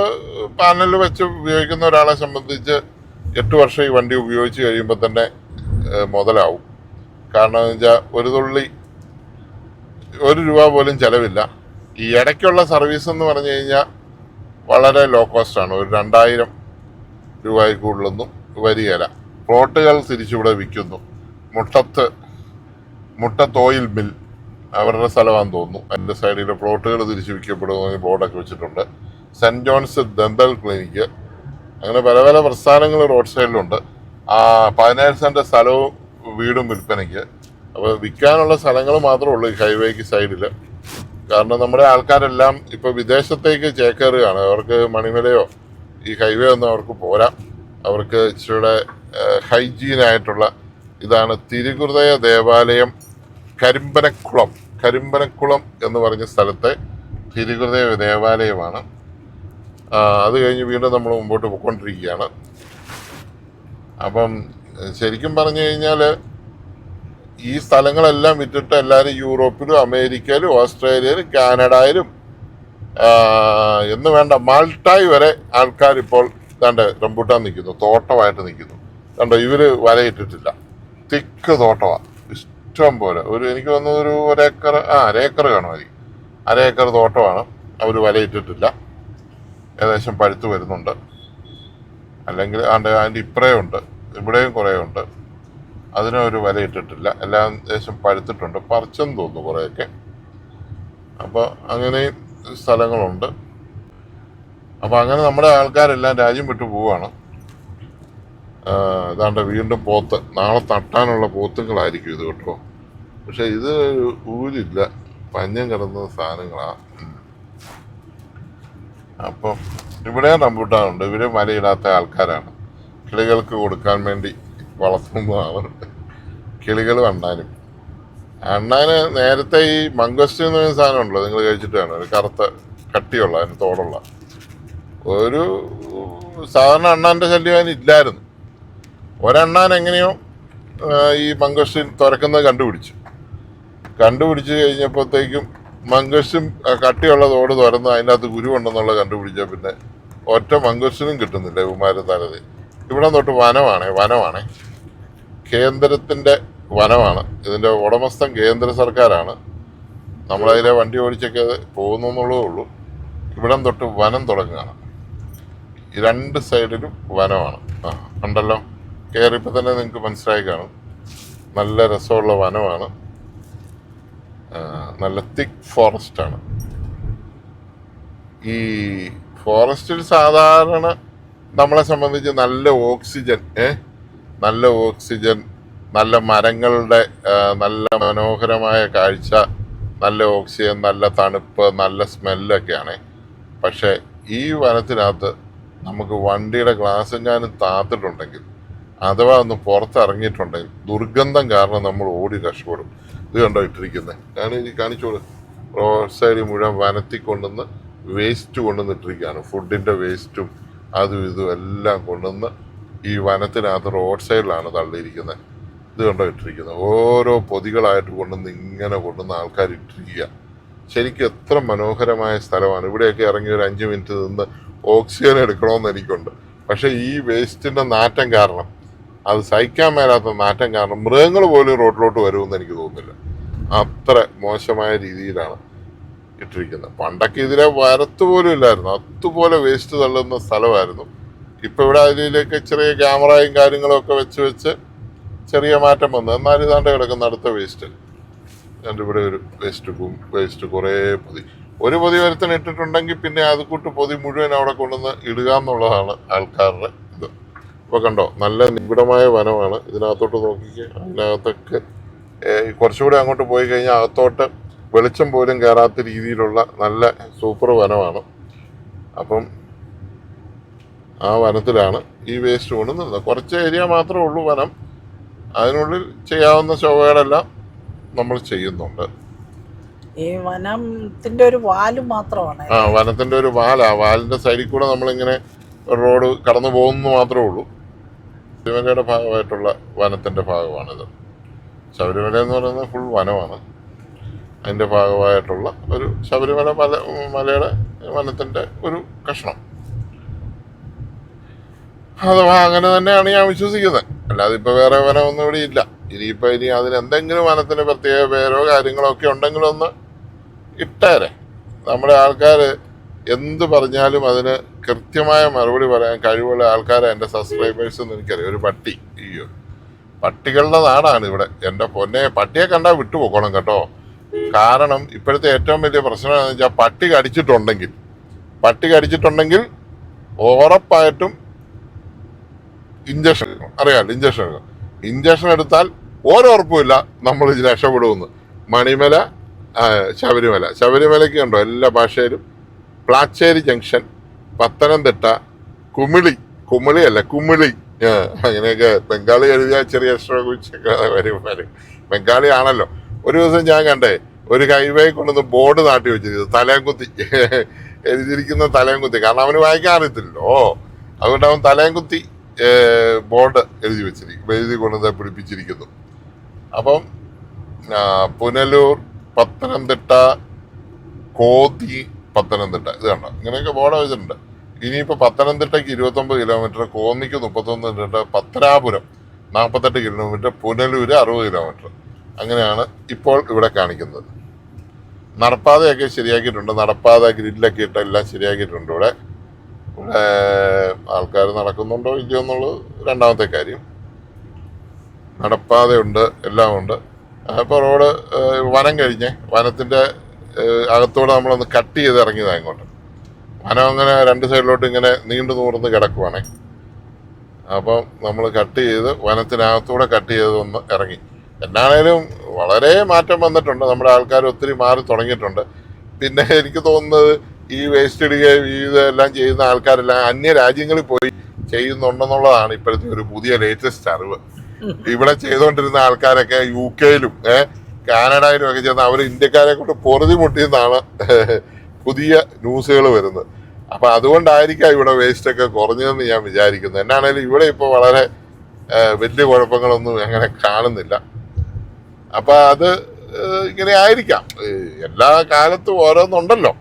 പാനൽ വെച്ച് ഉപയോഗിക്കുന്ന ഒരാളെ സംബന്ധിച്ച് 8 വർഷം ഈ വണ്ടി ഉപയോഗിച്ച് കഴിയുമ്പോൾ തന്നെ മുതലാവും. കാരണം എന്ന് വെച്ചാൽ ₹1 പോലും ചിലവില്ല. ഈ ഇടയ്ക്കുള്ള സർവീസ് എന്ന് പറഞ്ഞു കഴിഞ്ഞാൽ വളരെ ലോ കോസ്റ്റാണ്. ഒരു 2,000 രൂപയിൽ കൂടുതലൊന്നും വരികയില്ല. പ്ലോട്ടുകൾ തിരിച്ചിവിടെ വിൽക്കുന്നു. മുട്ടത്ത് ഓയിൽ മിൽ അവരുടെ സ്ഥലമാണെന്ന് തോന്നുന്നു. അതിൻ്റെ സൈഡിൽ പ്ലോട്ടുകൾ തിരിച്ച് വിൽക്കപ്പെടുന്ന ബോർഡൊക്കെ വെച്ചിട്ടുണ്ട്. സെൻറ്റ് ജോൺസ് ദന്തൽ ക്ലിനിക്ക്, അങ്ങനെ പല പല പ്രസ്ഥാനങ്ങൾ റോഡ് സൈഡിലുണ്ട്. 17 സെൻറ്റ് സ്ഥലവും വീടും വിൽപ്പനയ്ക്ക്. അപ്പോൾ വിൽക്കാനുള്ള സ്ഥലങ്ങൾ മാത്രമേ ഉള്ളൂ ഈ ഹൈവേക്ക് സൈഡിൽ. കാരണം നമ്മുടെ ആൾക്കാരെല്ലാം ഇപ്പോൾ വിദേശത്തേക്ക് ചേക്കേറുകയാണ്. അവർക്ക് മണിമലയോ ഈ ഹൈവേ ഒന്നും അവർക്ക് പോരാ. അവർക്ക് ഇച്ചിരിയുടെ ഹൈജീനായിട്ടുള്ള ഇതാണ്. തിരുഹൃദയ ദേവാലയം കരിമ്പനക്കുളം എന്ന് പറഞ്ഞ സ്ഥലത്തെ തിരുഹൃദയ ദേവാലയമാണ്. അത് കഴിഞ്ഞ് വീണ്ടും നമ്മൾ മുമ്പോട്ട് പോയിക്കൊണ്ടിരിക്കുകയാണ്. അപ്പം ശരിക്കും പറഞ്ഞു കഴിഞ്ഞാൽ ഈ സ്ഥലങ്ങളെല്ലാം വിറ്റിട്ട് എല്ലാവരും യൂറോപ്പിലും അമേരിക്കയിലും ഓസ്ട്രേലിയയിലും കാനഡയിലും എന്ന് വേണ്ട മാൾട്ടായി വരെ ആൾക്കാരിപ്പോൾ ദാണ്ട് റംബൂട്ടാൻ നിൽക്കുന്നു, തോട്ടമായിട്ട് നിൽക്കുന്നു. കണ്ടോ, ഇവര് വലയിട്ടിട്ടില്ല, തിക്ക് തോട്ടമാണ് ഇഷ്ടം പോലെ. എനിക്ക് തോന്നുന്നു ഒരു ഒരേക്കർ കാണുമായിരിക്കും. 1/2 ഏക്കർ തോട്ടമാണ്. അവർ വലയിട്ടിട്ടില്ല. ഏകദേശം പഴുത്ത് വരുന്നുണ്ട്. അല്ലെങ്കിൽ അതിൻ്റെ ഇപ്പറയുണ്ട്, ഇവിടെയും കുറേ ഉണ്ട്. അതിനൊരു വലയിട്ടിട്ടില്ല. എല്ലാം ഏകദേശം പഴുത്തിട്ടുണ്ട്. പറിച്ചെന്ന് തോന്നുന്നു കുറേയൊക്കെ. അപ്പോൾ അങ്ങനെയും സ്ഥലങ്ങളുണ്ട്. അപ്പോൾ അങ്ങനെ നമ്മുടെ ആൾക്കാരെല്ലാം രാജ്യം വിട്ടു പോവുകയാണ്. ഇതാണ്ട് വീണ്ടും പോത്ത്, നാളെ തട്ടാനുള്ള പോത്തുകളായിരിക്കും ഇത് കേട്ടോ. പക്ഷെ ഇത് ഊരില്ല, പഞ്ഞം കിടന്ന സാധനങ്ങളാണ്. അപ്പം ഇവിടെ റംബൂട്ടാനുണ്ട്. ഇവര് മലയിടാത്ത ആൾക്കാരാണ്. കിളികൾക്ക് കൊടുക്കാൻ വേണ്ടി വളർത്തുന്നതാണ്. കിളികളും അണ്ണാന് നേരത്തെ ഈ മംഗോസ്റ്റിൻ എന്ന് പറയുന്ന സാധനം ഉണ്ടല്ലോ, നിങ്ങൾ കഴിച്ചിട്ട് വേണം. ഒരു കറുത്ത കട്ടിയുള്ള, അതിന് തോടുള്ള ഒരു സാധാരണ അണ്ണാൻ്റെ ശല്യം അതിന് ഇല്ലായിരുന്നു. ഒരെണ്ണാൻ എങ്ങനെയോ ഈ മംഗോസ്റ്റിൻ തുറക്കുന്നത് കണ്ടുപിടിച്ച് കഴിഞ്ഞപ്പോഴത്തേക്കും മംഗോസ്റ്റിൻ കട്ടിയുള്ള തോട് തുറന്ന് അതിനകത്ത് കുരുവുണ്ടെന്നുള്ള കണ്ടുപിടിച്ച പിന്നെ ഒറ്റ മംഗോസ്റ്റിനും കിട്ടുന്നില്ല ഇവന്മാരുടെ തലത്. ഇവിടെ തൊട്ട് വനമാണ്, കേന്ദ്രത്തിൻ്റെ വനമാണ്. ഇതിൻ്റെ ഉടമസ്ഥൻ കേന്ദ്ര സർക്കാരാണ്. നമ്മളതിലെ വണ്ടി ഓടിച്ചൊക്കെ പോകുന്നു എന്നുള്ളതേ ഉള്ളൂ. ഇവിടം തൊട്ട് വനം തുടങ്ങുകയാണ്. ഈ 2 സൈഡിലും വനമാണ്. ഉണ്ടല്ലോ, കയറിയപ്പോൾ തന്നെ നിങ്ങൾക്ക് മനസ്സിലായി കാണും. നല്ല രസമുള്ള വനമാണ്. നല്ല തിക്ക് ഫോറസ്റ്റാണ്. ഈ ഫോറസ്റ്റിൽ സാധാരണ നമ്മളെ സംബന്ധിച്ച് നല്ല ഓക്സിജൻ, നല്ല മരങ്ങളുടെ നല്ല മനോഹരമായ കാഴ്ച, നല്ല ഓക്സിജൻ, നല്ല തണുപ്പ്, നല്ല സ്മെല്ലൊക്കെയാണ്. പക്ഷേ ഈ വനത്തിനകത്ത് നമുക്ക് വണ്ടിയുടെ ഗ്ലാസ് എങ്ങാനും താത്തിട്ടുണ്ടെങ്കിൽ, അഥവാ ഒന്ന് പുറത്തിറങ്ങിയിട്ടുണ്ടെങ്കിൽ ദുർഗന്ധം കാരണം നമ്മൾ ഓടി രക്ഷപ്പെടും. ഇത് കണ്ടോ ഇട്ടിരിക്കുന്നത്, കാണിച്ചോളൂ. റോഡ് സൈഡിൽ മുഴുവൻ വനത്തിൽ കൊണ്ടുവന്ന് വേസ്റ്റ് കൊണ്ടുവന്നിട്ടിരിക്കുകയാണ്. ഫുഡിൻ്റെ വേസ്റ്റും അതും ഇതും എല്ലാം കൊണ്ടുവന്ന് ഈ വനത്തിനകത്ത് റോഡ് സൈഡിലാണ് തള്ളിയിരിക്കുന്നത്. ഇത് കണ്ടോ ഇട്ടിരിക്കുന്നത്. ഓരോ പൊതികളായിട്ട് കൊണ്ടുവന്ന് ആൾക്കാർ ഇട്ടിരിക്കുക. ശരിക്കും എത്ര മനോഹരമായ സ്ഥലമാണ്. ഇവിടെയൊക്കെ ഇറങ്ങി ഒരു 5 മിനിറ്റ് നിന്ന് ഓക്സിജൻ എടുക്കണമെന്ന് എനിക്കുണ്ട്. പക്ഷേ ഈ വേസ്റ്റിൻ്റെ നാറ്റം കാരണം, അത് സഹിക്കാൻ മേലാത്ത നാറ്റം കാരണം മൃഗങ്ങൾ പോലും റോഡിലോട്ട് വരുമെന്ന് എനിക്ക് തോന്നുന്നില്ല. അത്ര മോശമായ രീതിയിലാണ് ഇട്ടിരിക്കുന്നത്. പണ്ടൊക്കെ ഇതിലെ വരത്ത് പോലും ഇല്ലായിരുന്നു, അതുപോലെ വേസ്റ്റ് തള്ളുന്ന സ്ഥലമായിരുന്നു. ഇപ്പം ഇവിടെ അതിലേക്ക് ചെറിയ ക്യാമറയും കാര്യങ്ങളും ഒക്കെ വെച്ച് ചെറിയ മാറ്റം വന്നു. എന്നാലും ഇതാണ്ട് കിടക്കുന്ന അടുത്ത വേസ്റ്റ്. ഇവിടെ ഒരു വേസ്റ്റ് കുറേ ഒരു പൊതി ഒരുത്തിന് ഇട്ടിട്ടുണ്ടെങ്കിൽ പിന്നെ അത് കൂട്ട് പൊതി മുഴുവൻ അവിടെ കൊണ്ടുവന്ന് ഇടുക എന്നുള്ളതാണ് ആൾക്കാരുടെ ഇത്. ഇപ്പോൾ കണ്ടോ, നല്ല നിബിഡമായ വനമാണ്. ഇതിനകത്തോട്ട് നോക്കിക്കുക, അതിനകത്തൊക്കെ കുറച്ചുകൂടി അങ്ങോട്ട് പോയി കഴിഞ്ഞാൽ അകത്തോട്ട് വെളിച്ചം പോലും കയറാത്ത രീതിയിലുള്ള നല്ല സൂപ്പർ വനമാണ്. അപ്പം ആ വനത്തിലാണ് ഈ വേസ്റ്റ് കൊണ്ടുവന്നത്. കുറച്ച് ഏരിയ മാത്രമേ ഉള്ളൂ വനം. അതിനുള്ളിൽ ചെയ്യാവുന്ന ശോഭകളെല്ലാം നമ്മൾ ചെയ്യുന്നുണ്ട്. ഈ വനത്തിന്റെ ഒരു വാല് മാത്രമാണ്. വനത്തിന്റെ ഒരു വാലാ. വാലിന്റെ സൈഡിൽ കൂടെ നമ്മളിങ്ങനെ റോഡ് കടന്നു പോകുന്നു മാത്രമേ ഉള്ളൂ. ശബരിമലയുടെ ഭാഗമായിട്ടുള്ള വനത്തിൻ്റെ ഭാഗമാണിത്. ശബരിമല എന്ന് പറയുന്നത് ഫുൾ വനമാണ്. അതിൻ്റെ ഭാഗമായിട്ടുള്ള ഒരു ശബരിമല മലയുടെ വനത്തിൻ്റെ ഒരു കഷ്ണം. അഥവാ അങ്ങനെ തന്നെയാണ് ഞാൻ വിശ്വസിക്കുന്നത്. അല്ലാതെ ഇപ്പോൾ വേറെ വനമൊന്നും ഇവിടെ ഇല്ല. ഇനി അതിനെന്തെങ്കിലും വനത്തിന് പ്രത്യേക പേരോ കാര്യങ്ങളോ ഒക്കെ ഉണ്ടെങ്കിലോ ഒന്ന് ഇട്ടേരെ. നമ്മുടെ ആൾക്കാർ എന്ത് പറഞ്ഞാലും അതിന് കൃത്യമായ മറുപടി പറയാൻ കഴിവുള്ള ആൾക്കാരെ എൻ്റെ സബ്സ്ക്രൈബേഴ്സ് എന്ന് എനിക്കറിയാം. ഒരു പട്ടി, അയ്യോ പട്ടികളുടെ നാടാണ് ഇവിടെ. എൻ്റെ പൊന്നെ, പട്ടിയെ കണ്ടാൽ വിട്ടുപോക്കണം കേട്ടോ. കാരണം ഇപ്പോഴത്തെ ഏറ്റവും വലിയ പ്രശ്നം എന്താണെന്ന് വെച്ചാൽ പട്ടി കടിച്ചിട്ടുണ്ടെങ്കിൽ ഉറപ്പായിട്ടും ഇഞ്ചക്ഷൻ അറിയാമല്ലോ. ഇഞ്ചക്ഷൻ എടുത്താൽ ഓരോറപ്പുമില്ല നമ്മൾ രക്ഷപ്പെടുമെന്ന്. മണിമല, ശബരിമലയ്ക്ക് കണ്ടോ എല്ലാ ഭാഷയിലും. പ്ലാച്ചേരി ജംഗ്ഷൻ, പത്തനംതിട്ട, കുമിളി അങ്ങനെയൊക്കെ ബംഗാളി എഴുതിയ ചെറിയ വരും. ബംഗാളി ആണല്ലോ. ഒരു ദിവസം ഞാൻ കണ്ടേ ഒരു ഹൈവേ കൊണ്ടുവന്ന് ബോർഡ് നാട്ടി വെച്ചിരിക്കുന്നത് തലയും എഴുതിയിരിക്കുന്ന തലയും കുത്തി. കാരണം അവന് വായിക്കാൻ അറിയത്തില്ലല്ലോ. അതുകൊണ്ട് അവൻ തലയും കുത്തി ബോർഡ് എഴുതി കൊണ്ടുവന്ന് പിടിപ്പിച്ചിരിക്കുന്നു. അപ്പം പുനലൂർ, പത്തനംതിട്ട, കോന്നി, പത്തനംതിട്ട ഇത് കണ്ടോ, ഇങ്ങനെയൊക്കെ ബോർഡ് വെച്ചിട്ടുണ്ട്. ഇനിയിപ്പോൾ പത്തനംതിട്ടയ്ക്ക് 29 കിലോമീറ്റർ, കോന്നിക്ക് 31 kilometre, Pathanapuram 48 kilometre, Punalur 60 kilometre. അങ്ങനെയാണ് ഇപ്പോൾ ഇവിടെ കാണിക്കുന്നത്. നടപ്പാതയൊക്കെ ശരിയാക്കിയിട്ടുണ്ട്. നടപ്പാത ഗ്രില്ലൊക്കെ ഇട്ട് എല്ലാം ശരിയാക്കിയിട്ടുണ്ട്. ഇവിടെ ആൾക്കാർ നടക്കുന്നുണ്ടോ ഇല്ലയോ എന്നുള്ളത് രണ്ടാമത്തെ കാര്യം. നടപ്പാതയുണ്ട്, എല്ലാം ഉണ്ട്. ഇപ്പോൾ റോഡ് വനം കഴിഞ്ഞ് വനത്തിൻ്റെ അകത്തോടെ നമ്മളൊന്ന് കട്ട് ചെയ്ത് ഇറങ്ങിയതാണ് ഇങ്ങോട്ട്. വനം അങ്ങനെ രണ്ട് സൈഡിലോട്ട് ഇങ്ങനെ നീണ്ടു നൂർന്ന് കിടക്കുവാണേ. അപ്പം നമ്മൾ കട്ട് ചെയ്ത് വനത്തിനകത്തൂടെ കട്ട് ചെയ്തൊന്ന് ഇറങ്ങി. എന്നാണേലും വളരെ മാറ്റം വന്നിട്ടുണ്ട്. നമ്മുടെ ആൾക്കാർ ഒത്തിരി മാറി തുടങ്ങിയിട്ടുണ്ട്. പിന്നെ എനിക്ക് തോന്നുന്നത് ഈ വേസ്റ്റ് ഇടുകയും ഇതെല്ലാം ചെയ്യുന്ന ആൾക്കാരെല്ലാം അന്യ രാജ്യങ്ങളിൽ പോയി ചെയ്യുന്നുണ്ടെന്നുള്ളതാണ് ഇപ്പോഴത്തെ ഒരു പുതിയ ലേറ്റസ്റ്റ് അറിവ്. ഇവിടെ ചെയ്തുകൊണ്ടിരുന്ന ആൾക്കാരൊക്കെ UK-ലും കാനഡയിലും ഒക്കെ ചെന്ന് അവർ ഇന്ത്യക്കാരെ കൊണ്ട് പൊറുതി മുട്ടിയെന്നാണ് പുതിയ ന്യൂസുകൾ വരുന്നത്. അപ്പം അതുകൊണ്ടായിരിക്കാം ഇവിടെ വേസ്റ്റൊക്കെ കുറഞ്ഞതെന്ന് ഞാൻ വിചാരിക്കുന്നു. എന്നാണേലും ഇവിടെ ഇപ്പോൾ വളരെ വലിയ കുഴപ്പങ്ങളൊന്നും അങ്ങനെ കാണുന്നില്ല. അപ്പം അത് ഇങ്ങനെ ആയിരിക്കാം. എല്ലാ കാലത്തും ഓരോന്നുണ്ടല്ലോ.